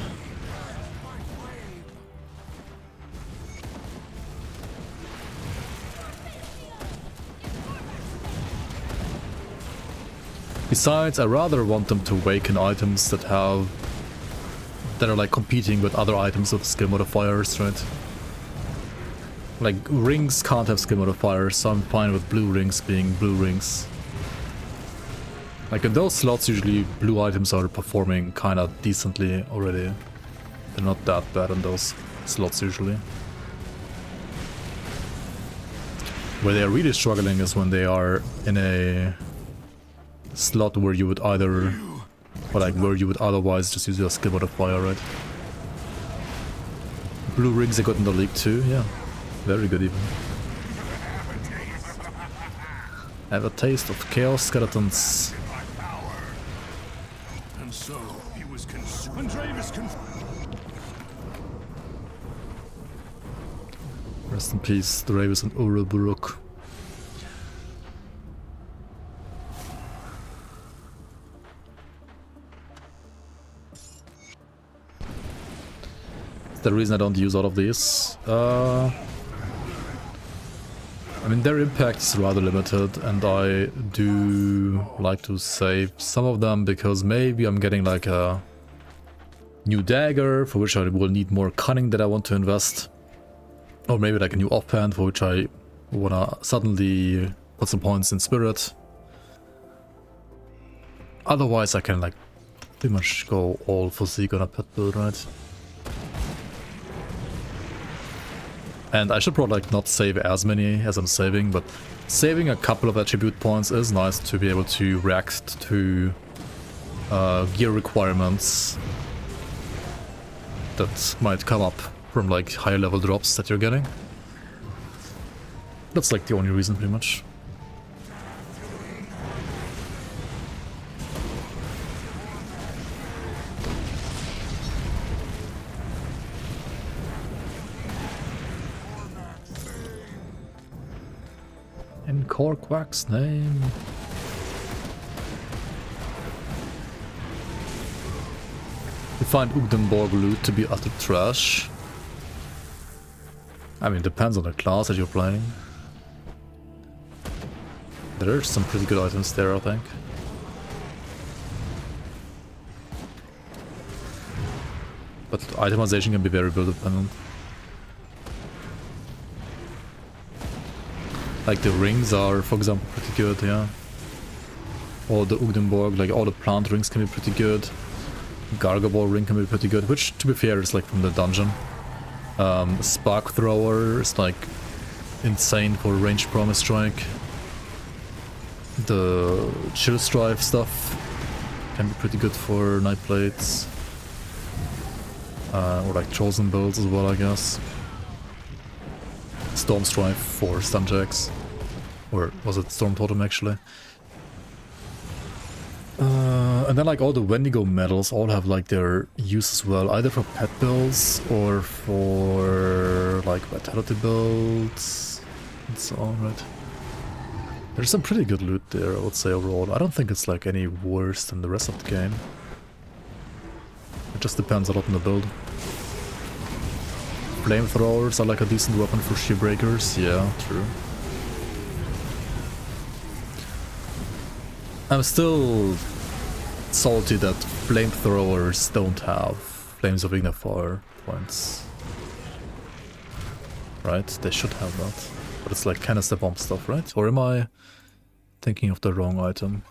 Besides, I rather want them to awaken items that are like competing with other items with skill modifiers, right? Like, rings can't have skill modifiers, so I'm fine with blue rings being blue rings. Like, in those slots, usually blue items are performing kinda decently already. They're not that bad in those slots, usually. Where they are really struggling is when they are in a slot where you would either... or like, where you would otherwise just use your skill modifier, right? Blue rings I got in the league too, yeah. Very good even. Have a taste of Chaos Skeletons. And so he was consumed. Rest in peace, Dravis and Urul-Buruk. That's the reason I don't use all of these. I mean, their impact is rather limited, and I do like to save some of them because maybe I'm getting like a new dagger for which I will need more cunning that I want to invest. Or maybe like a new offhand for which I wanna suddenly put some points in spirit. Otherwise I can like pretty much go all physique on a pet build, right? And I should probably like not save as many as I'm saving, but saving a couple of attribute points is nice to be able to react to gear requirements that might come up from like higher level drops that you're getting. That's like the only reason pretty much. In Korquak's name. You find Ugdenborg loot to be utter trash. I mean, it depends on the class that you're playing. There are some pretty good items there, I think. But itemization can be very build dependent. Like the rings are, for example, pretty good, yeah. Or the Ugdenborg, like all the plant rings can be pretty good. Gargaball ring can be pretty good, which to be fair is like from the dungeon. Spark Thrower is like insane for range promise strike. The Chill Strife stuff can be pretty good for Night Blades. Or like Chosen builds as well, I guess. Storm Strife for Stunjacks. Or was it Storm Totem actually? And then like all the Wendigo medals all have like their use as well, either for pet builds or for like vitality builds and so on, right? There's some pretty good loot there, I would say overall. I don't think it's like any worse than the rest of the game. It just depends a lot on the build. Flamethrowers are like a decent weapon for sheer breakers, yeah, true. I'm still salty that flamethrowers don't have Flames of Ignifier points. Right? They should have that. But it's like canister bomb stuff, right? Or am I thinking of the wrong item?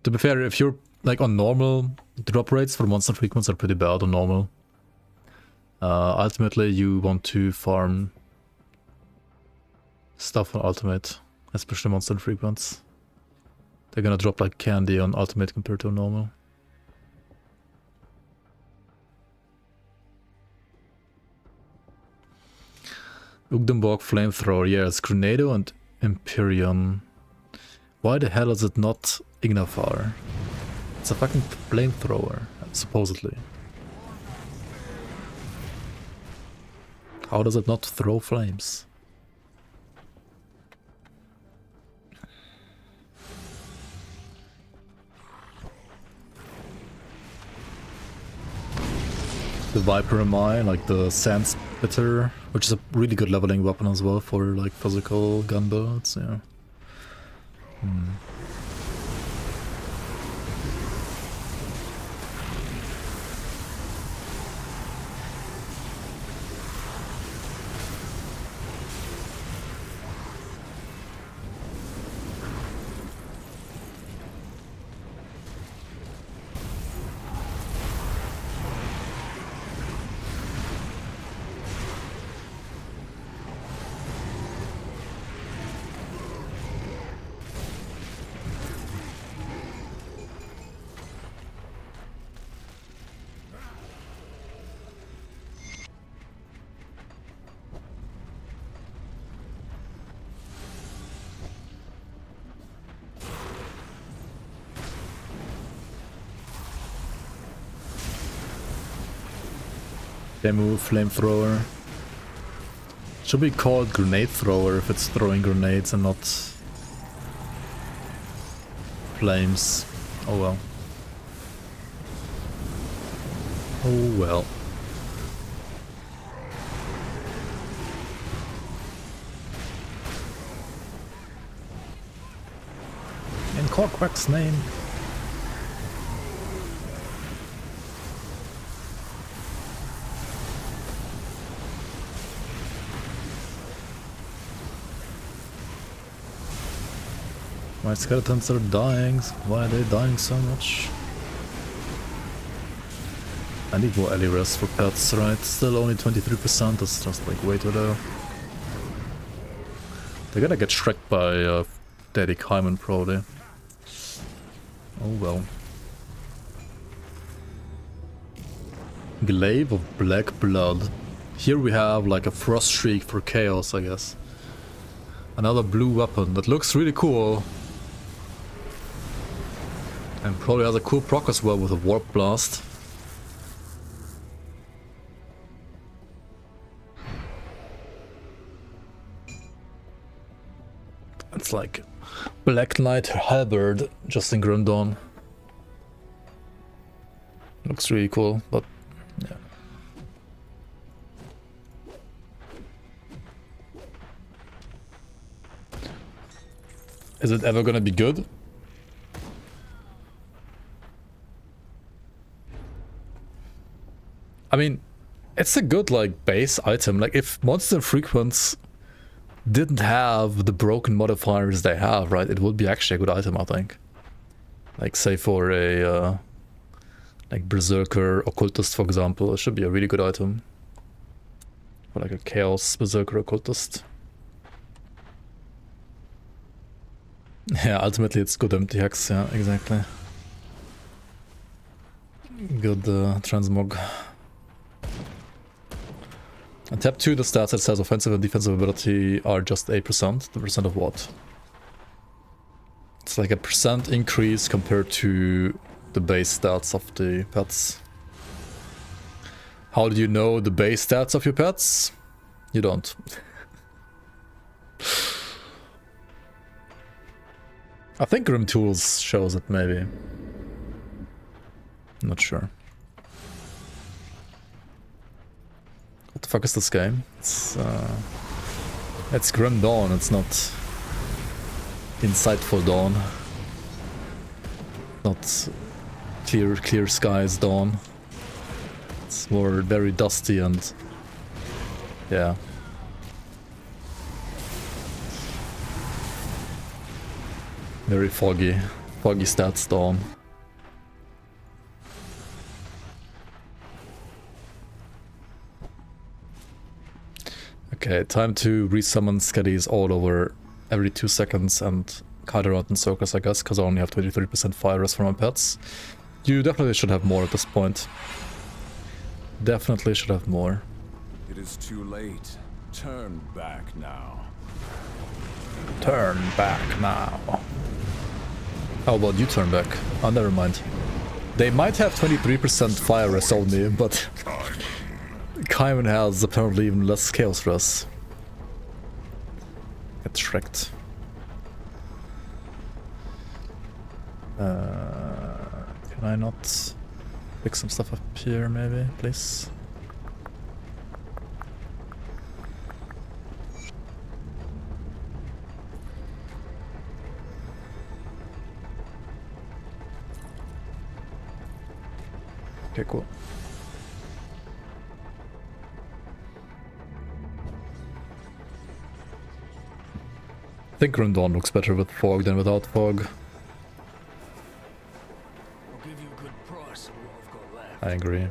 To be fair, if you're like on normal, drop rates for monster frequents are pretty bad on normal. Ultimately, you want to farm stuff on ultimate, especially monster frequents. They're gonna drop like candy on ultimate compared to normal. Ugdenborg Flamethrower, yeah, it's Grenado and Imperium. Why the hell is it not Ignafar? It's a fucking flamethrower, supposedly. How does it not throw flames? The Viper MI, like the Sand Spitter, which is a really good leveling weapon as well for like physical gun builds, yeah. Demo Flamethrower. Should be called Grenade Thrower if it's throwing grenades and not flames. Oh well. Oh well. In Corkwack's name. My skeletons are dying. Why are they dying so much? I need more alley rest for pets, right? Still only 23%, that's just like way too low. They're gonna get shreked by Daddy Kaiman probably. Oh well. Glaive of Black Blood. Here we have like a Frost Streak for Chaos, I guess. Another blue weapon that looks really cool. And probably has a cool proc as well with a Warp Blast. It's like Black Knight Halberd just in Grim Dawn. Looks really cool, but yeah. Is it ever gonna be good? I mean, it's a good like base item. Like if Monster Frequents didn't have the broken modifiers they have, right, it would be actually a good item, I think. Like say for a like Berserker Occultist, for example, it should be a really good item. Or like a Chaos Berserker Occultist. Yeah, ultimately it's good empty hex, yeah, exactly. Good transmog. And tab 2, the stats that says offensive and defensive ability are just 8%. The percent of what? It's like a percent increase compared to the base stats of the pets. How do you know the base stats of your pets? You don't. I think Grim Tools shows it, maybe. I'm not sure. What the fuck is this game? It's Grim Dawn, it's not Insightful Dawn. Not clear skies Dawn. It's more very dusty and yeah. Very foggy stats Dawn. Okay, time to resummon Skaddies all over every 2 seconds and kite around in circles, I guess, because I only have 23% fire rest for my pets. You definitely should have more at this point. Definitely should have more. It is too late. Turn back now. Turn back now. How about you turn back? Oh, never mind. They might have 23% fire rest only, but Kaiman has apparently even less chaos rest. Get shreked. Can I not pick some stuff up here maybe, please? Okay, cool. I think Grim Dawn looks better with fog than without fog. I'll give you a good price on what I've got left. I agree.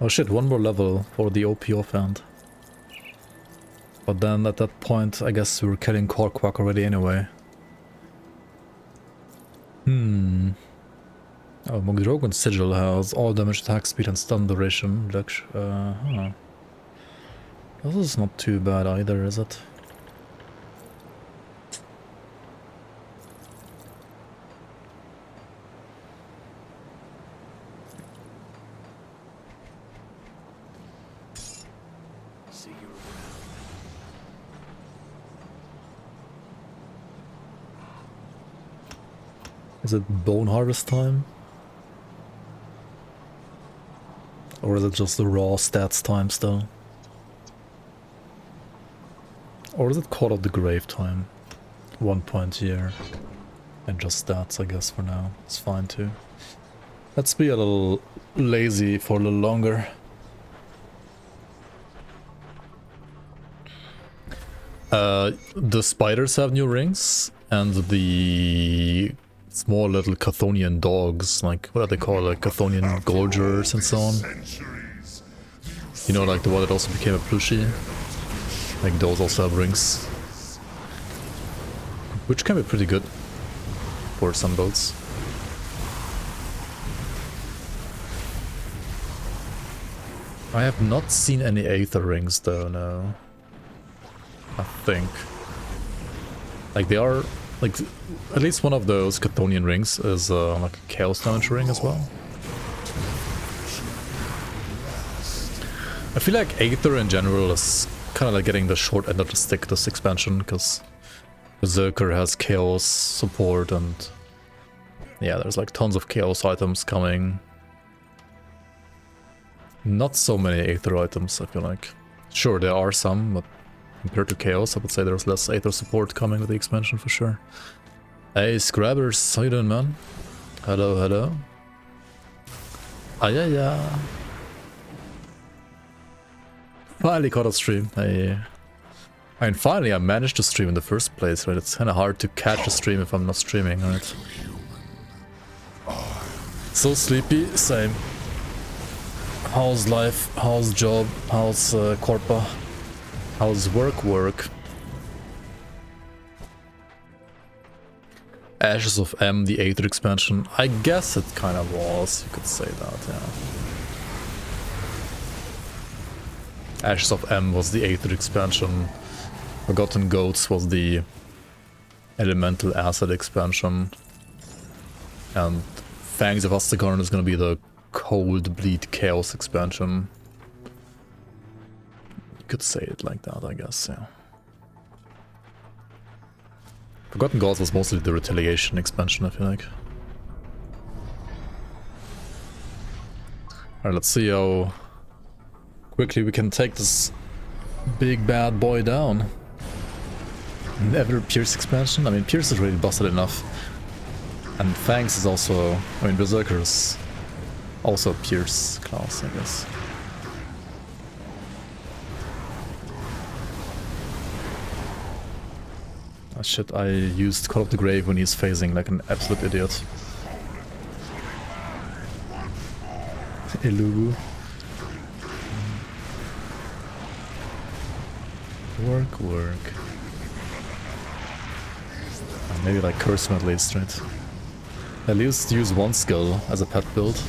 Oh shit, one more level for the OP offhand. But then at that point, I guess we were killing Korkwak already anyway. Oh, Mogdrogon's Sigil has all damage, attack speed and stun duration. This is not too bad either, is it? Is it bone harvest time? Or is it just the raw stats time still? Or is it Call of the Grave time? 1 point here. And just stats, I guess, for now. It's fine too. Let's be a little lazy for a little longer. The spiders have new rings, and the small little Chthonian dogs, like, what are they called, like Chthonian Gorgers and so on. You know, like the one that also became a plushie. Like those also have rings. Which can be pretty good for some builds. I have not seen any Aether rings though, no. I think. Like they are, like, at least one of those Chthonian rings is like a Chaos damage ring as well. I feel like Aether in general is kind of like getting the short end of the stick this expansion, because Berserker has Chaos support and yeah, there's like tons of Chaos items coming. Not so many Aether items, I feel like. Sure, there are some, but compared to Chaos, I would say there's less Aether support coming with the expansion for sure. Hey, Scrabbers, how you doing, man? Hello, hello. Ah, yeah. Finally caught a stream. I mean, finally I managed to stream in the first place, right? It's kind of hard to catch a stream if I'm not streaming, right? So sleepy, same. How's life? How's job? How's Corpa? How's work? Ashes of M, the Aether expansion. I guess it kind of was, you could say that, yeah. Ashes of M was the Aether expansion. Forgotten Goats was the Elemental Acid expansion. And Fangs of Astagarn is gonna be the Cold Bleed Chaos expansion. You could say it like that, I guess, yeah. Forgotten Gods was mostly the Retaliation expansion, I feel like. Alright, let's see how quickly we can take this big bad boy down. Never Pierce expansion? I mean, Pierce is really busted enough. And Fangs is also, I mean, Berserker is also a Pierce class, I guess. Oh shit, I used Call of the Grave when he's phasing like an absolute idiot. Elugu. Work. Maybe like curse him at least, right? At least use one skill as a pet build.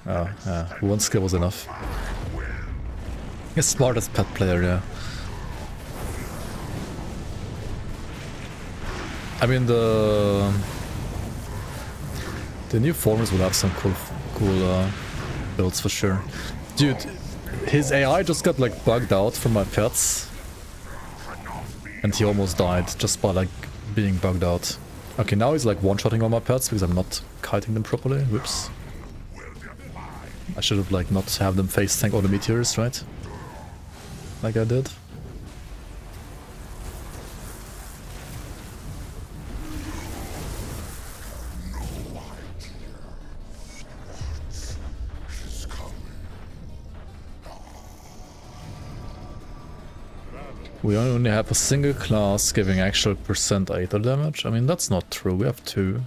Oh, yeah, one skill was enough. He's smartest pet player, yeah. I mean, the new formers will have some cool builds for sure. Dude, his AI just got like bugged out from my pets. And he almost died just by like being bugged out. Okay, now he's like one-shotting all my pets because I'm not kiting them properly. Whoops. I should have like not have them face tank all the meteors, right? Like I did. We only have a single class giving actual percent Aether damage. I mean, that's not true. We have two.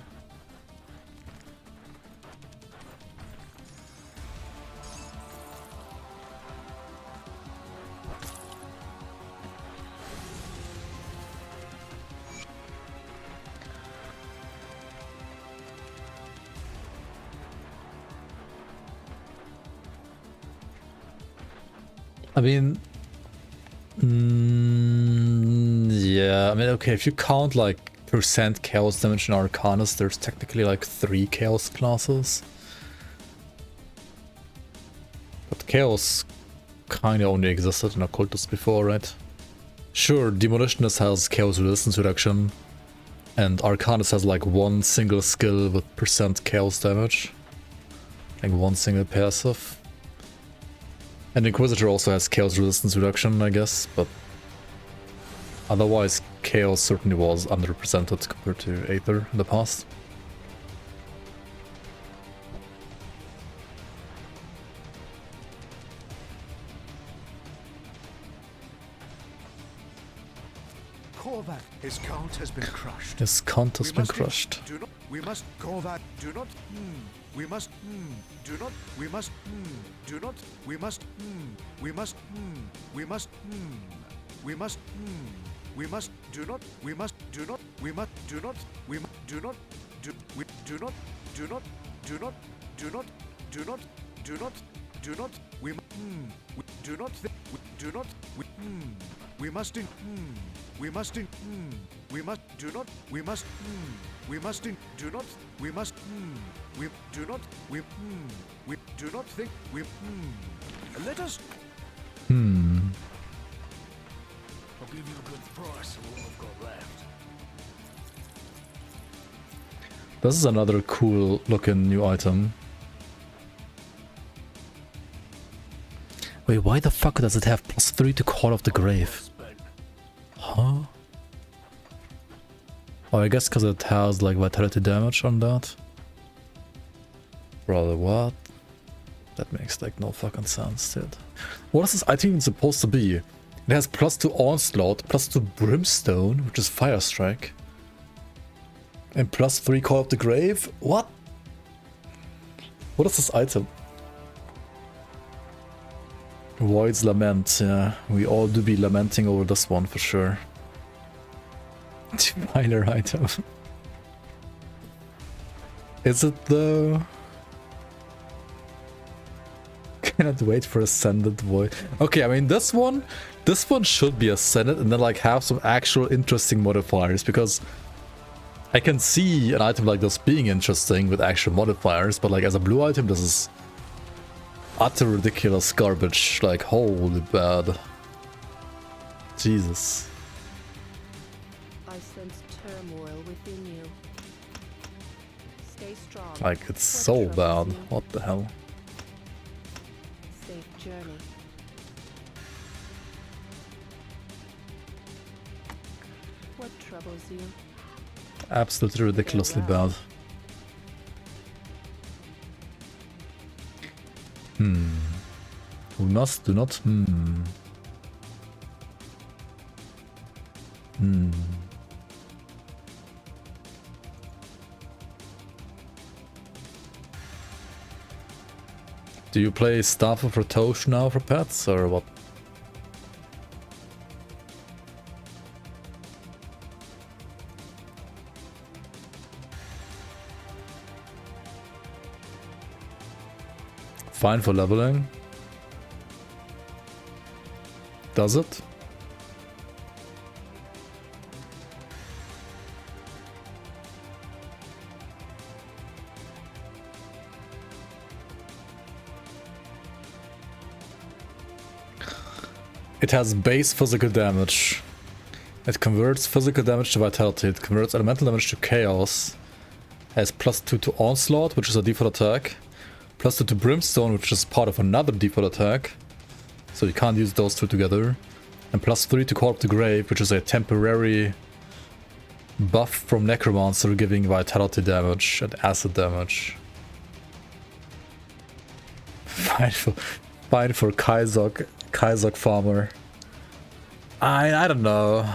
I mean, yeah, I mean, okay, if you count like percent chaos damage in Arcanus, there's technically like 3 chaos classes. But chaos kinda only existed in Occultus before, right? Sure, Demolitionist has chaos resistance reduction, and Arcanus has like one single skill with percent chaos damage. Like one single passive. And Inquisitor also has chaos resistance reduction, I guess, but otherwise chaos certainly was underrepresented compared to Aether in the past. Korvac, his count has been crushed. His count has been crushed. We must Korvac, do not. We must. Do not. We must. Do not. We must. We must. We must. We must. We must. Do not. We must. Do not. We must. Do not. We must. Do not. Do. We do not. Do not. Do not. Do not. Do not. Do not. Do not. We. We do not. We do not. We. We must. We must. We must. Do not. We must. We must. Do not. We must. We do not. We. We do not think. We. Let us. Hmm. I'll give you a good price for what I've got left. This is another cool looking new item. Wait, why the fuck does it have +3 to Call of the Grave? Huh? Oh, I guess because it has like vitality damage on that. Brother, what? That makes like no fucking sense, dude. What is this item even supposed to be? It has +2 Onslaught, +2 Brimstone, which is Fire Strike. And +3 Call of the Grave? What? What is this item? Void's Lament, yeah. We all do be lamenting over this one for sure. Minor item. Is it though? Cannot wait for Ascended Void. Okay, I mean this one should be Ascended and then like have some actual interesting modifiers, because I can see an item like this being interesting with actual modifiers, but like as a blue item this is utter ridiculous garbage, like holy bad. Jesus. I sense turmoil within you. Stay strong. Like it's so bad. What the hell? Safe journey. What troubles you? Absolutely ridiculously bad. We must do not. Do you play Staff of Ratosh now for pets, or what? fine for leveling. Does it? It has base physical damage. It converts physical damage to vitality. It converts elemental damage to chaos. Has +2 to onslaught, which is a default attack. +2 to brimstone, which is part of another default attack. So you can't use those two together. And +3 to call up the grave, which is a temporary buff from necromancer, giving vitality damage and acid damage. Fine for Kaizok farmer. I don't know.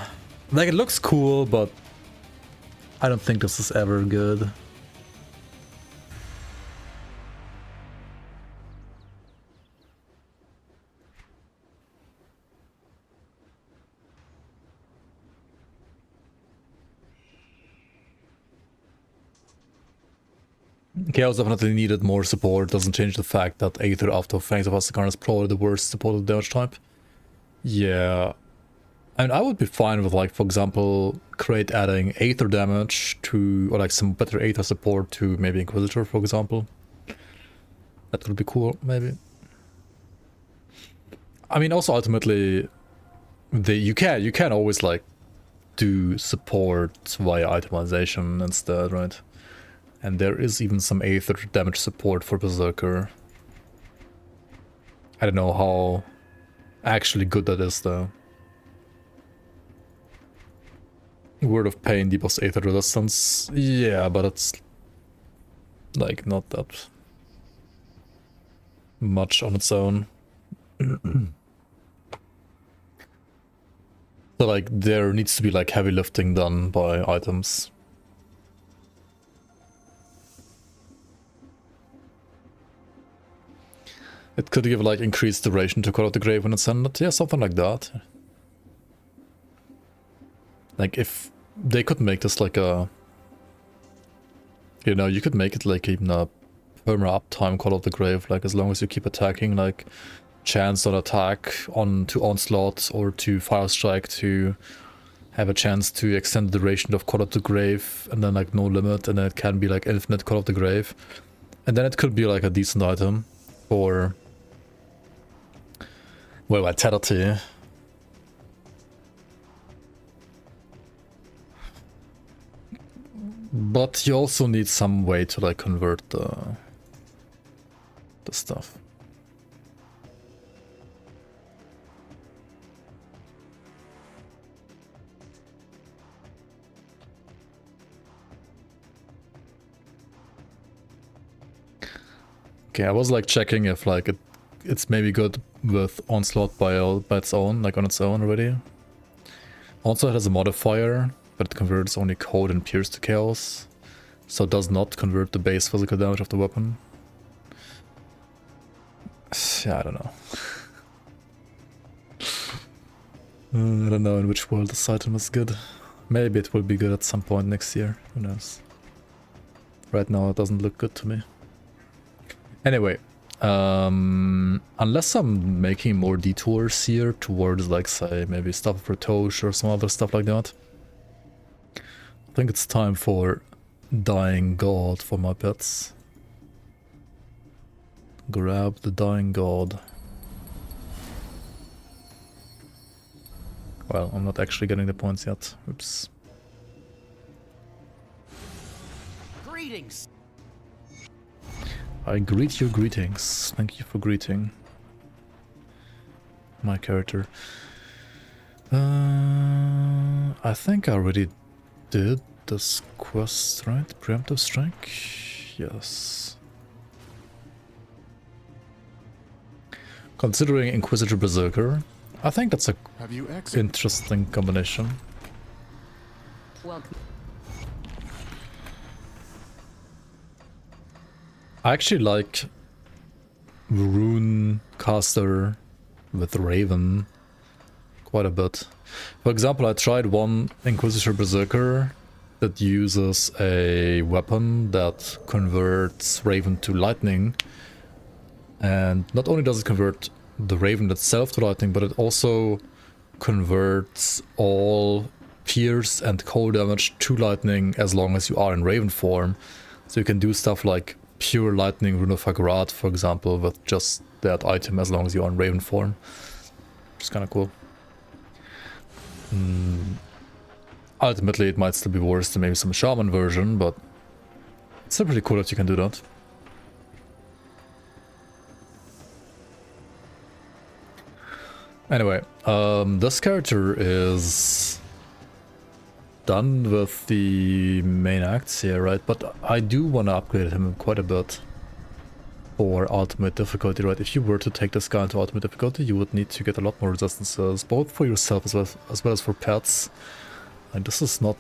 Like, it looks cool, but I don't think this is ever good. Chaos definitely needed more support. Doesn't change the fact that Aether after Fangs of Asakarn is probably the worst supported damage type. Yeah. I mean, I would be fine with, like, for example, Crate adding Aether damage to, or like some better Aether support to maybe Inquisitor, for example. That would be cool, maybe. I mean, also ultimately, you can always, like, do support via itemization instead, right? And there is even some Aether damage support for Berserker. I don't know how actually good that is, though. Word of Pain debuffs Aether resistance. Yeah, but it's like not that much on its own. So like there needs to be like heavy lifting done by items. It could give like increased duration to call out the grave when it's ended. Yeah, something like that. Like if they could make this like a, you know, you could make it like even a perma uptime call out the grave, like as long as you keep attacking, like chance on attack on to onslaught or to fire strike to have a chance to extend the duration of call out the grave, and then like no limit, and then it can be like infinite call out the grave, and then it could be like a decent item for, well, vitality. But you also need some way to like convert the stuff. Okay, I was like checking if like it's maybe good with onslaught by its own, like on its own already. Also, it has a modifier, but it converts only code and pierce to chaos, so it does not convert the base physical damage of the weapon. Yeah, I don't know. I don't know in which world this item is good. Maybe it will be good at some point next year, who knows. Right now it doesn't look good to me. Anyway, unless I'm making more detours here towards, like, say, maybe stuff for Tosh or some other stuff like that, I think it's time for Dying God for my pets. Grab the Dying God. Well, I'm not actually getting the points yet. Oops. Greetings. I greet your greetings. Thank you for greeting my character. I think I already did this quest, right? Preemptive strike? Yes. Considering Inquisitor Berserker, I think that's a interesting combination. Welcome. I actually like Rune Caster with Raven quite a bit. For example, I tried one Inquisitor Berserker that uses a weapon that converts Raven to lightning, And not only does it convert the Raven itself to lightning, but it also converts all pierce and cold damage to lightning as long as you are in Raven form. So you can do stuff like pure lightning Rune of Hagrat, for example, with just that item as long as you are in Raven form. Which is kind of cool. Ultimately, it might still be worse than maybe some Shaman version, but it's still pretty cool that you can do that. Anyway, this character is done with the main acts here, right? But I do want to upgrade him quite a bit for ultimate difficulty, right? If you were to take this guy into ultimate difficulty, you would need to get a lot more resistances, both for yourself as well as for pets. And this is not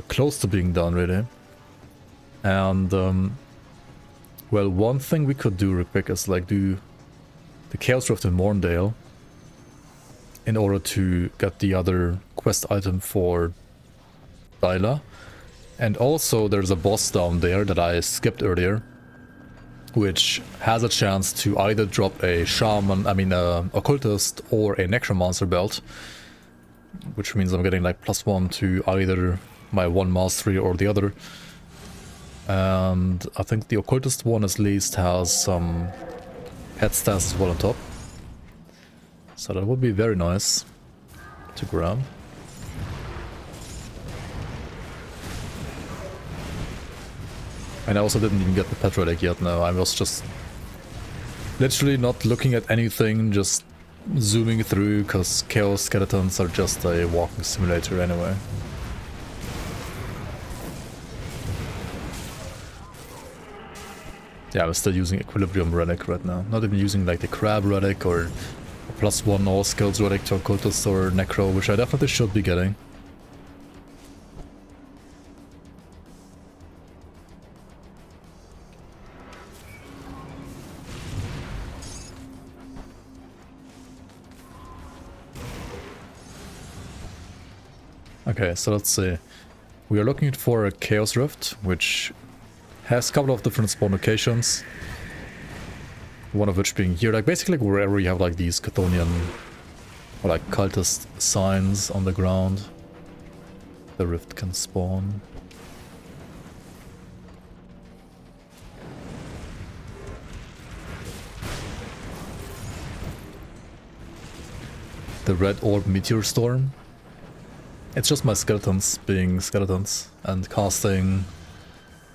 close to being done, really. And, well, one thing we could do real quick is, like, do the Chaos Rift in Morndale in order to get the other quest item for Dyla. And also, there's a boss down there that I skipped earlier, which has a chance to either drop a Shaman, Occultist, or a Necromancer belt, which means I'm getting like +1 to either my one mastery or the other. And I think the Occultist one at least has some head stats as well on top. So that would be very nice to grab. And I also didn't even get the pet relic yet. No, I was just literally not looking at anything, just zooming through, because Chaos Skeletons are just a walking simulator anyway. Yeah, I'm still using Equilibrium relic right now. Not even using like the Crab relic or a +1 all skills relic to Occultist or Necro, which I definitely should be getting. Okay, so let's see. We are looking for a Chaos Rift, which has a couple of different spawn locations. One of which being here, like basically wherever you have like these Chthonian or like cultist signs on the ground, the rift can spawn. The Red Orb Meteor Storm. It's just my skeletons being skeletons and casting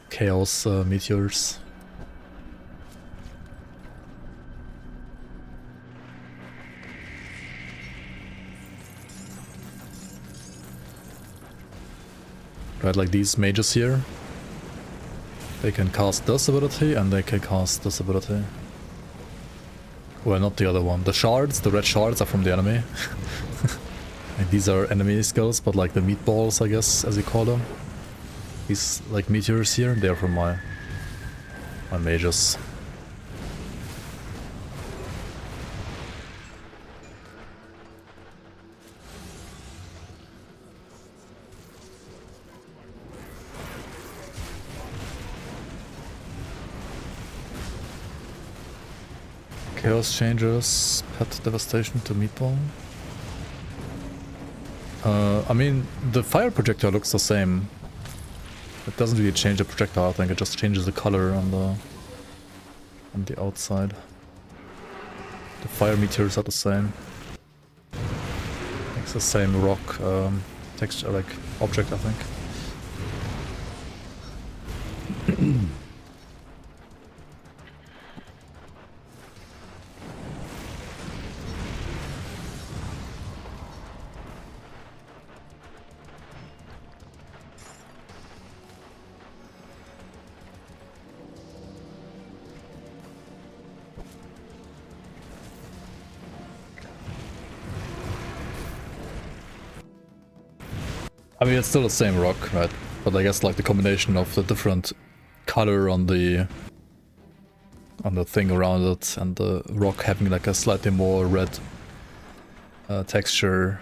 chaos meteors. Right, like these mages here. They can cast this ability and they can cast this ability. Well, not the other one. The shards, the red shards are from the enemy. Like these are enemy skills, but like the meatballs, I guess, as you call them. These like meteors here, they're from my mages. Chaos changes pet devastation to meatball. I mean, the fire projectile looks the same. It doesn't really change the projectile, I think it just changes the color on the outside. The fire meteors are the same. It's the same rock texture, like object, I think. I mean, it's still the same rock, right? But I guess like the combination of the different color on the thing around it and the rock having like a slightly more red texture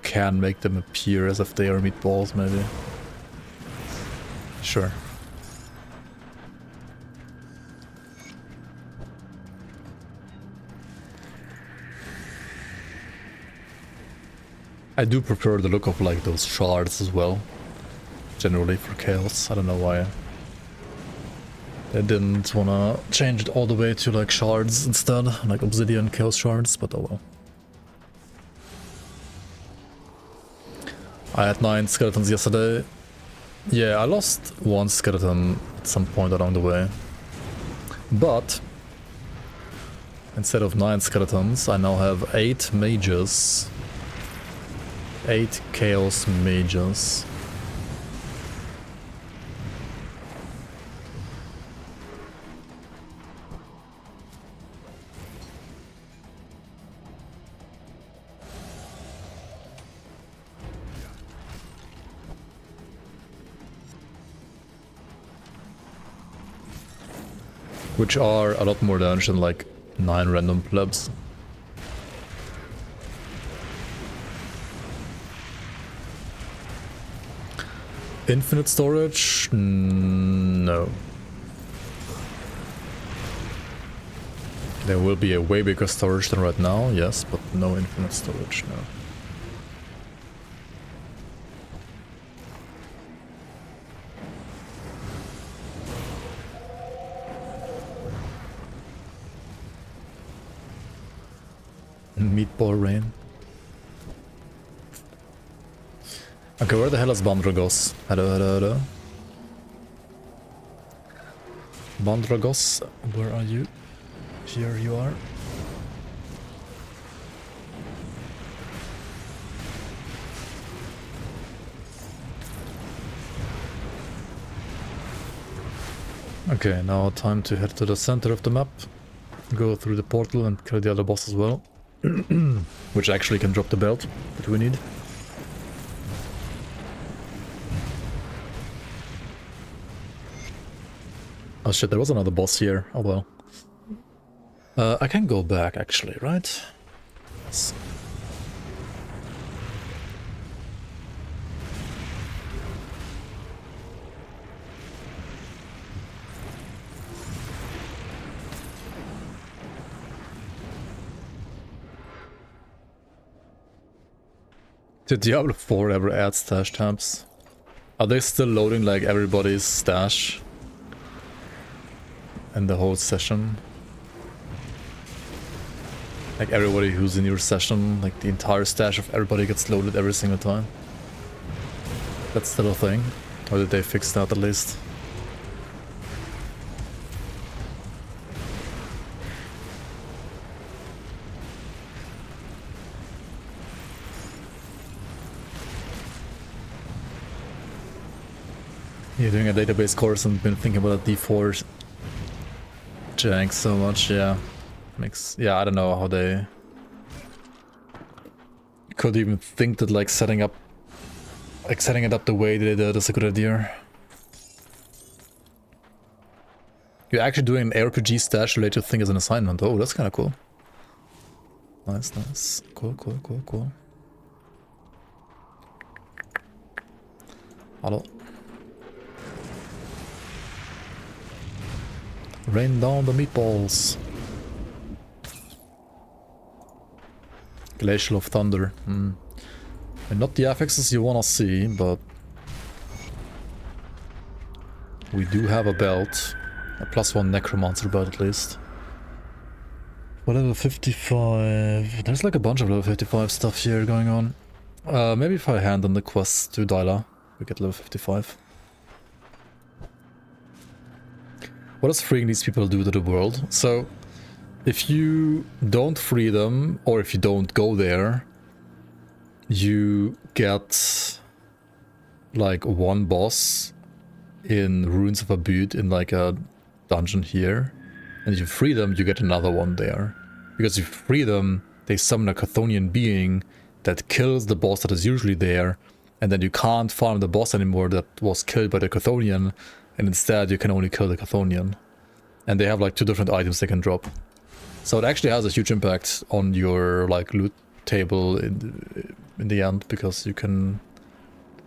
can make them appear as if they are meatballs, maybe. Sure. I do prefer the look of like those shards as well. Generally for chaos. I don't know why they didn't wanna change it all the way to like shards instead, like obsidian chaos shards, but oh well. I had 9 skeletons yesterday. Yeah, I lost 1 skeleton at some point along the way. But instead of 9 skeletons, I now have 8 mages. 8 chaos mages. Which are a lot more damage than like 9 random plebs. Infinite storage? No. There will be a way bigger storage than right now, yes, but no infinite storage, no. Meatball rain. Okay, where the hell is Bandragos? Hello, hello, hello. Bandragos, where are you? Here you are. Okay, now time to head to the center of the map. Go through the portal and kill the other boss as well. Which actually can drop the belt that we need. Oh shit, there was another boss here. Oh well. I can go back actually, right? Yes. Did Diablo 4 ever add stash tabs? Are they still loading like everybody's stash? And the whole session? Like everybody who's in your session, like the entire stash of everybody gets loaded every single time? That's still a thing? Or did they fix that at least? You're doing a database course and been thinking about a D4 jank so much, yeah. Yeah, I don't know how they could even think that like setting it up the way they did is a good idea. You're actually doing an ARPG stash related thing as an assignment. Oh, that's kind of cool. Nice, nice. Cool, cool, cool, cool. Hello. Rain down the meatballs. Glacial of Thunder. And not the affixes you wanna see, but we do have a belt. A +1 Necromancer belt at least. For level 55... There's like a bunch of level 55 stuff here going on. Maybe if I hand on the quest to Dyla, we get level 55. What does freeing these people do to the world? So, if you don't free them, or if you don't go there, you get like 1 boss in Ruins of Abud in like a dungeon here. And if you free them, you get another one there. Because if you free them, they summon a Chthonian being that kills the boss that is usually there. And then you can't farm the boss anymore that was killed by the Chthonian. And instead you can only kill the Chthonian. And they have like 2 different items they can drop. So it actually has a huge impact on your like loot table in the end, because you can...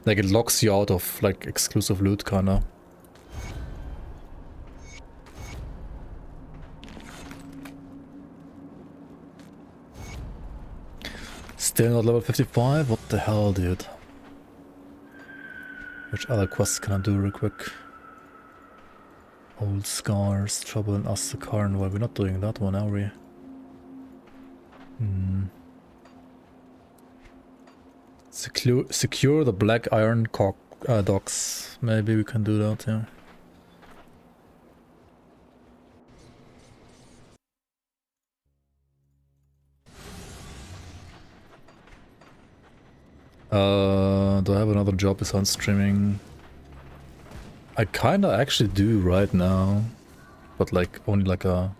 Like it locks you out of like exclusive loot kinda. Still not level 55? What the hell, dude? Which other quests can I do real quick? Old Scars, Trouble in Astakarn. Well, we're not doing that one, are we? Secure the Black Iron docks. Maybe we can do that, yeah. Do I have another job besides streaming? I kinda actually do right now, but like only like a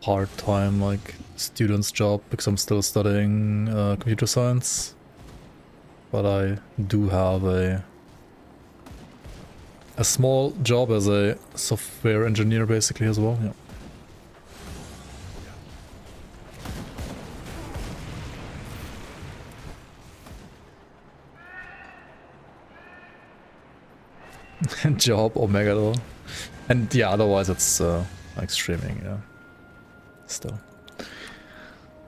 part-time like student's job because I'm still studying computer science. But I do have a small job as a software engineer basically as well, yeah. Job Omega though. And yeah, otherwise it's like streaming, yeah. Still.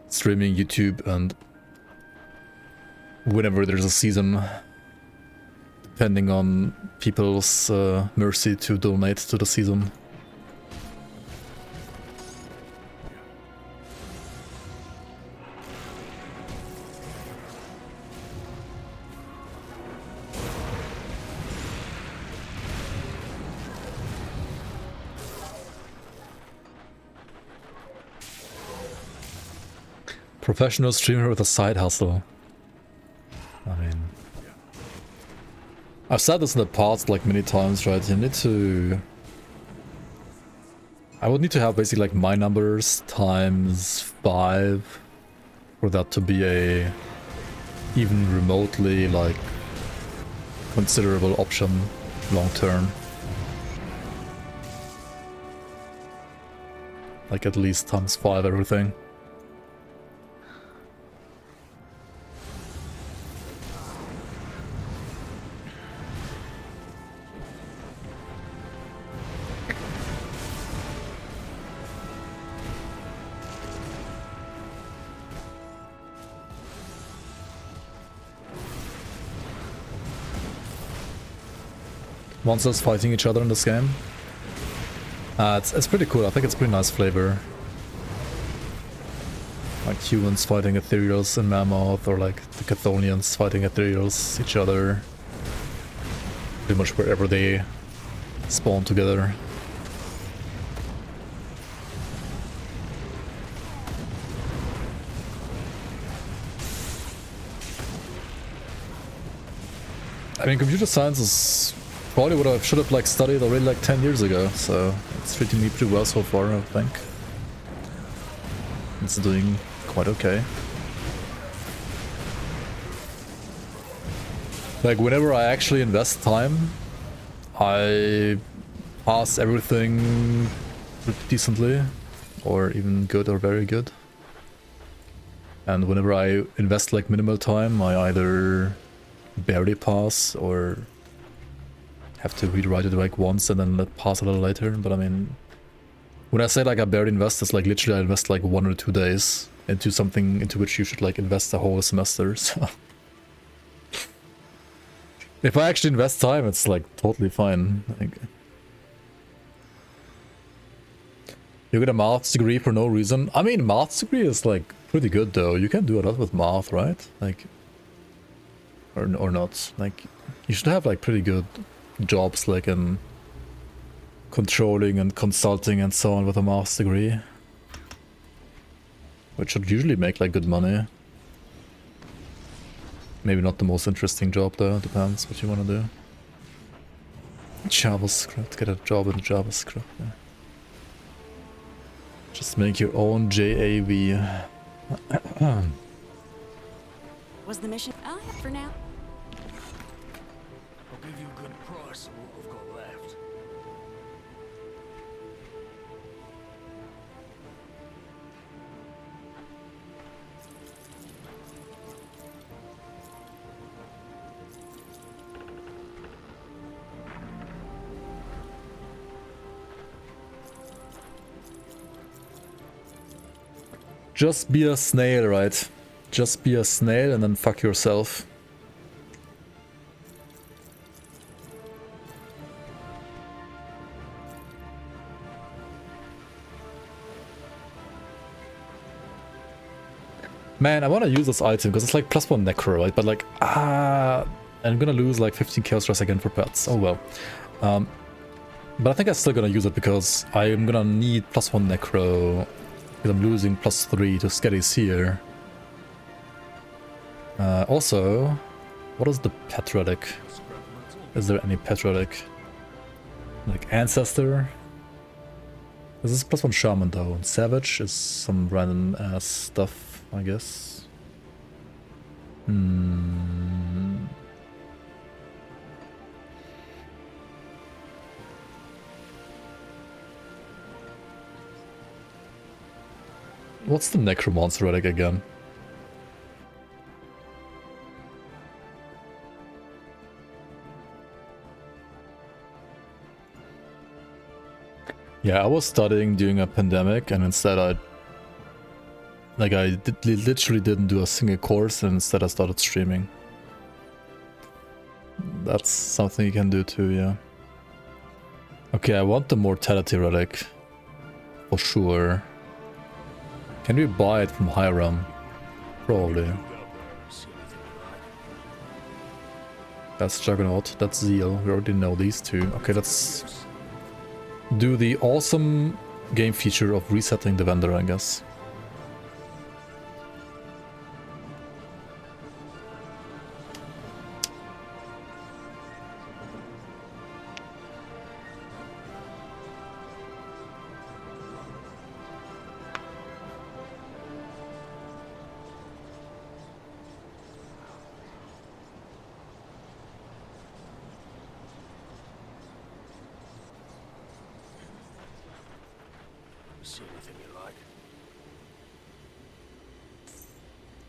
Streaming YouTube and whenever there's a season, depending on people's mercy to donate to the season. Professional streamer with a side hustle. I mean, I've said this in the past like many times, right? You need to... I would need to have basically like my numbers times 5 for that to be a even remotely like considerable option long term. Like at least times 5 everything. Monsters fighting each other in this game. It's pretty cool. I think it's pretty nice flavor. Like humans fighting ethereals in Mammoth, or like the Chthonians fighting ethereals each other. Pretty much wherever they spawn together. I mean, computer science is probably what I should have like studied already like 10 years ago, so it's treating me pretty well so far, I think. It's doing quite okay. Like whenever I actually invest time, I pass everything pretty decently, or even good or very good. And whenever I invest like minimal time, I either barely pass or have to rewrite it like once and then pass a little later. But I mean, when I say like I barely invest, it's like literally I invest like 1 or 2 days into something into which you should like invest a whole semester. So if I actually invest time, it's like totally fine. Like, you get a maths degree for no reason. I mean, maths degree is like pretty good though. You can do a lot with math, right? Like, or not. Like, you should have like pretty good jobs like in controlling and consulting and so on with a master's degree, which should usually make like good money. Maybe not the most interesting job though, depends what you want to do. JavaScript, get a job in JavaScript. Yeah. Just make your own JAV. Was the mission? Oh, yeah, for now. I'll give you a good price of what I've got left. Just be a snail, right? Just be a snail and then fuck yourself. Man, I want to use this item because it's like +1 necro, right? But like, I'm gonna lose like 15 chaos stress again for pets. Oh well. But I think I'm still gonna use it because I'm gonna need +1 necro because I'm losing +3 to Sketties here. Also, what is the pet relic? Is there any pet relic? Like Ancestor? This is +1 Shaman though, and Savage is some random ass stuff. I guess. What's the Necromancer relic again? Yeah, I was studying during a pandemic and instead I literally didn't do a single course and instead I started streaming. That's something you can do too, yeah. Okay, I want the Mortality Relic. For sure. Can we buy it from Hiram? Probably. That's Juggernaut, that's Zeal, we already know these two. Okay, let's do the awesome game feature of resetting the vendor, I guess.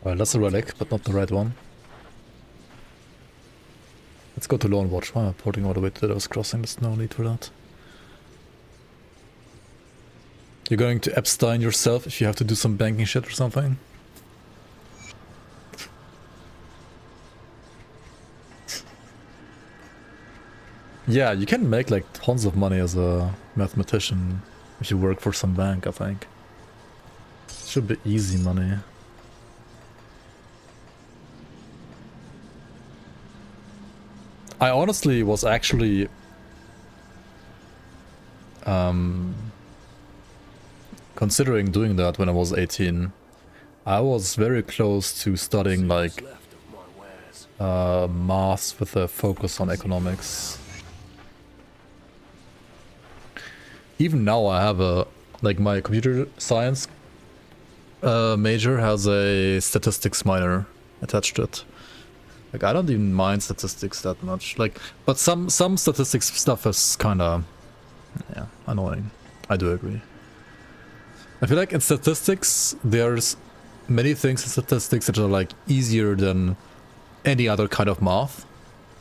Well, that's a relic, but not the right one. Let's go to Lone Watch. Why am I porting all the way to those crossing? There's no need for that. You're going to Epstein yourself if you have to do some banking shit or something? Yeah, you can make like tons of money as a mathematician if you work for some bank, I think. Should be easy money. I honestly was actually considering doing that when I was 18. I was very close to studying like maths with a focus on economics. Even now I have a, like my computer science major has a statistics minor attached to it. Like, I don't even mind statistics that much. Like, but some statistics stuff is kinda, yeah, annoying. I do agree. I feel like in statistics, there's many things in statistics that are like easier than any other kind of math.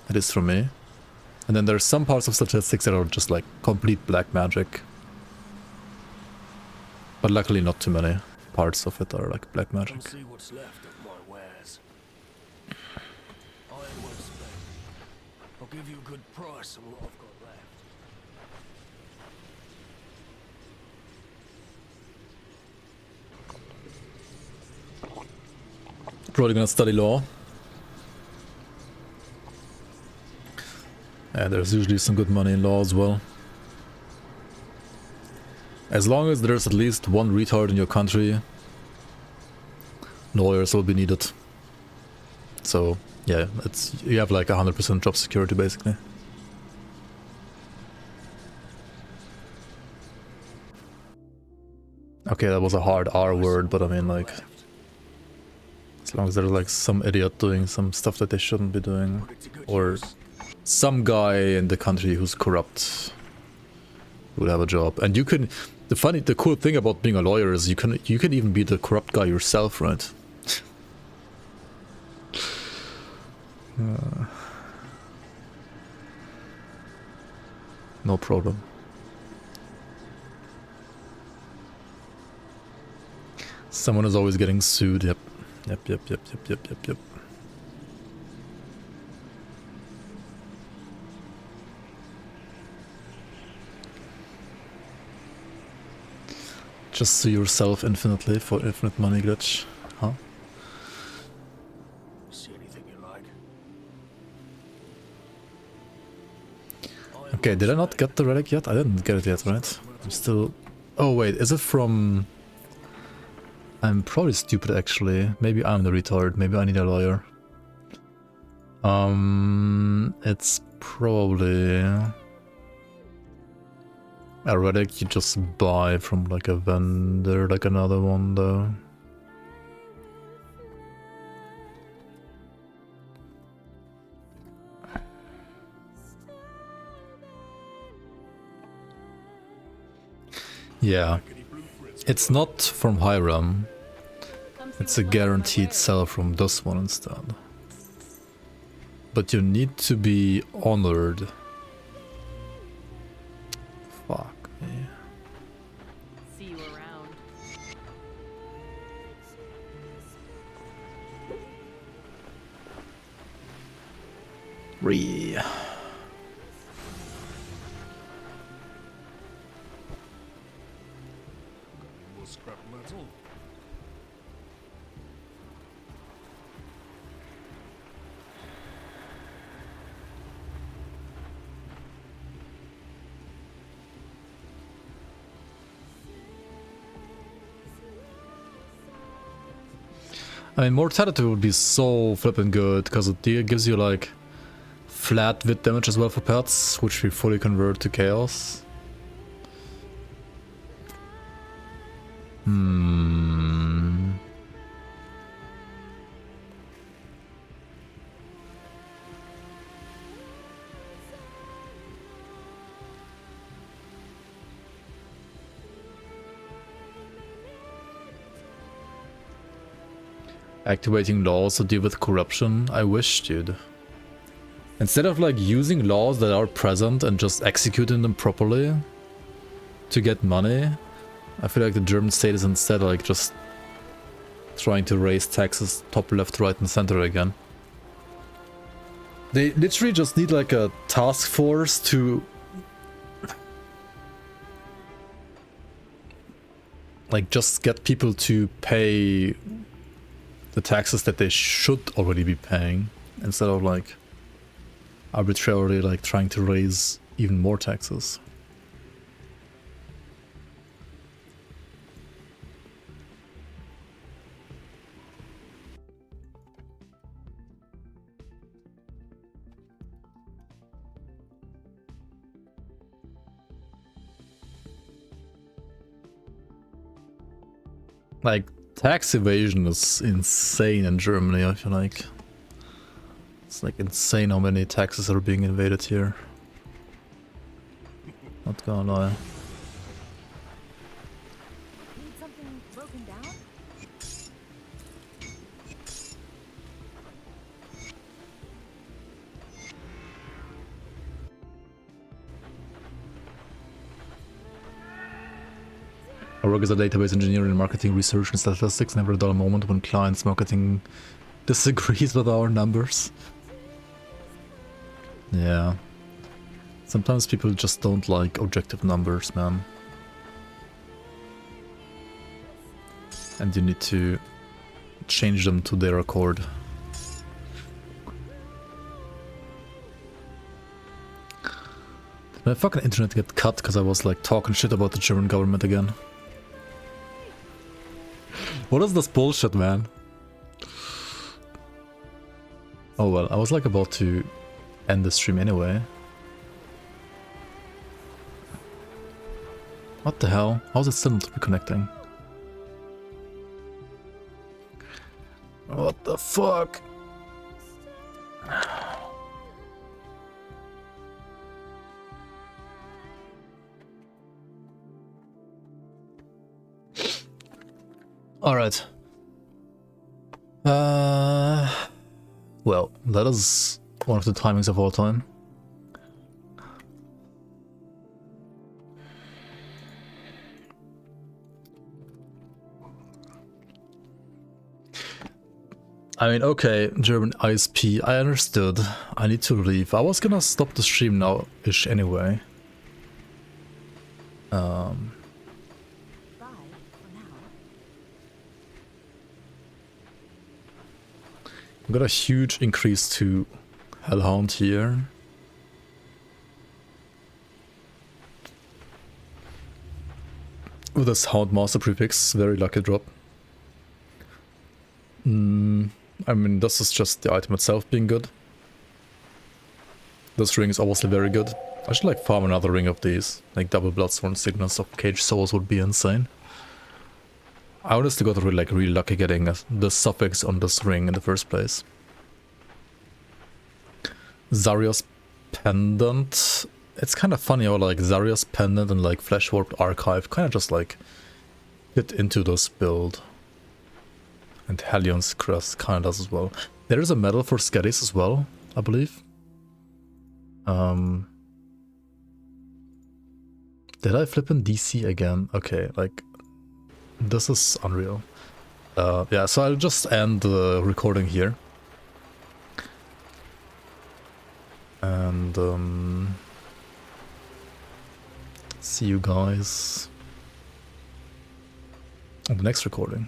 It is for me. And then there's some parts of statistics that are just like complete black magic. But luckily not too many parts of it are like black magic. I'll give you a good price on what I've got left. Probably gonna study law. Yeah, there's usually some good money in law as well. As long as there's at least one retard in your country, lawyers will be needed. So yeah, you have like 100% job security basically. Okay, that was a hard R word, but I mean like, as long as there's like some idiot doing some stuff that they shouldn't be doing, or some guy in the country who's corrupt would have a job. And you can, the cool thing about being a lawyer is you can even be the corrupt guy yourself, right? No problem. Someone is always getting sued, yep. Yep. Just sue yourself infinitely for infinite money glitch, huh? See anything you like? Okay, did I not get the relic yet? I didn't get it yet, right? I'm still... Oh wait, is it from... I'm probably stupid actually. Maybe I'm the retard. Maybe I need a lawyer. It's probably... a relic you just buy from like a vendor, like another one though. Yeah, it's not from Hiram. It's a guaranteed sell from this one instead. But you need to be honored. Fuck me. See you around. More scrap metal. I mean, mortality would be so flippin' good because it gives you like flat wit damage as well for pets, which we fully convert to chaos. Activating laws to deal with corruption? I wish, dude. Instead of like using laws that are present and just executing them properly to get money, I feel like the German state is instead like just trying to raise taxes top, left, right and center again. They literally just need like a task force to like just get people to pay the taxes that they should already be paying, instead of like arbitrarily like trying to raise even more taxes. Like, tax evasion is insane in Germany, I feel like. It's like insane how many taxes are being invaded here. Not gonna lie. Need something broken down? I work as a database engineer in marketing research and statistics. Never a dull moment when clients' marketing disagrees with our numbers. Yeah. Sometimes people just don't like objective numbers, man. And you need to change them to their accord. Did my fucking internet get cut because I was like talking shit about the German government again? What is this bullshit, man? Oh well, I was like about to end the stream anyway. What the hell? How's it still not reconnecting? What the fuck? Alright. Well, that is one of the timings of all time. I mean, okay, German ISP, I understood. I need to leave. I was gonna stop the stream now-ish anyway. We got a huge increase to Hellhound here. With this Houndmaster prefix, very lucky drop. I mean, this is just the item itself being good. This ring is obviously very good. I should like farm another ring of these. Like double Bloodsworn Signals of Cage Souls would be insane. I honestly got really lucky getting the suffix on this ring in the first place. Zarya's Pendant. It's kind of funny how like Zarya's Pendant and like Flesh Warped Archive kind of just like fit into this build. And Hellion's Crest kind of does as well. There is a medal for Skadis as well, I believe. Did I flip in DC again? Okay, like this is unreal. Yeah, so I'll just end the recording here. And see you guys on the next recording.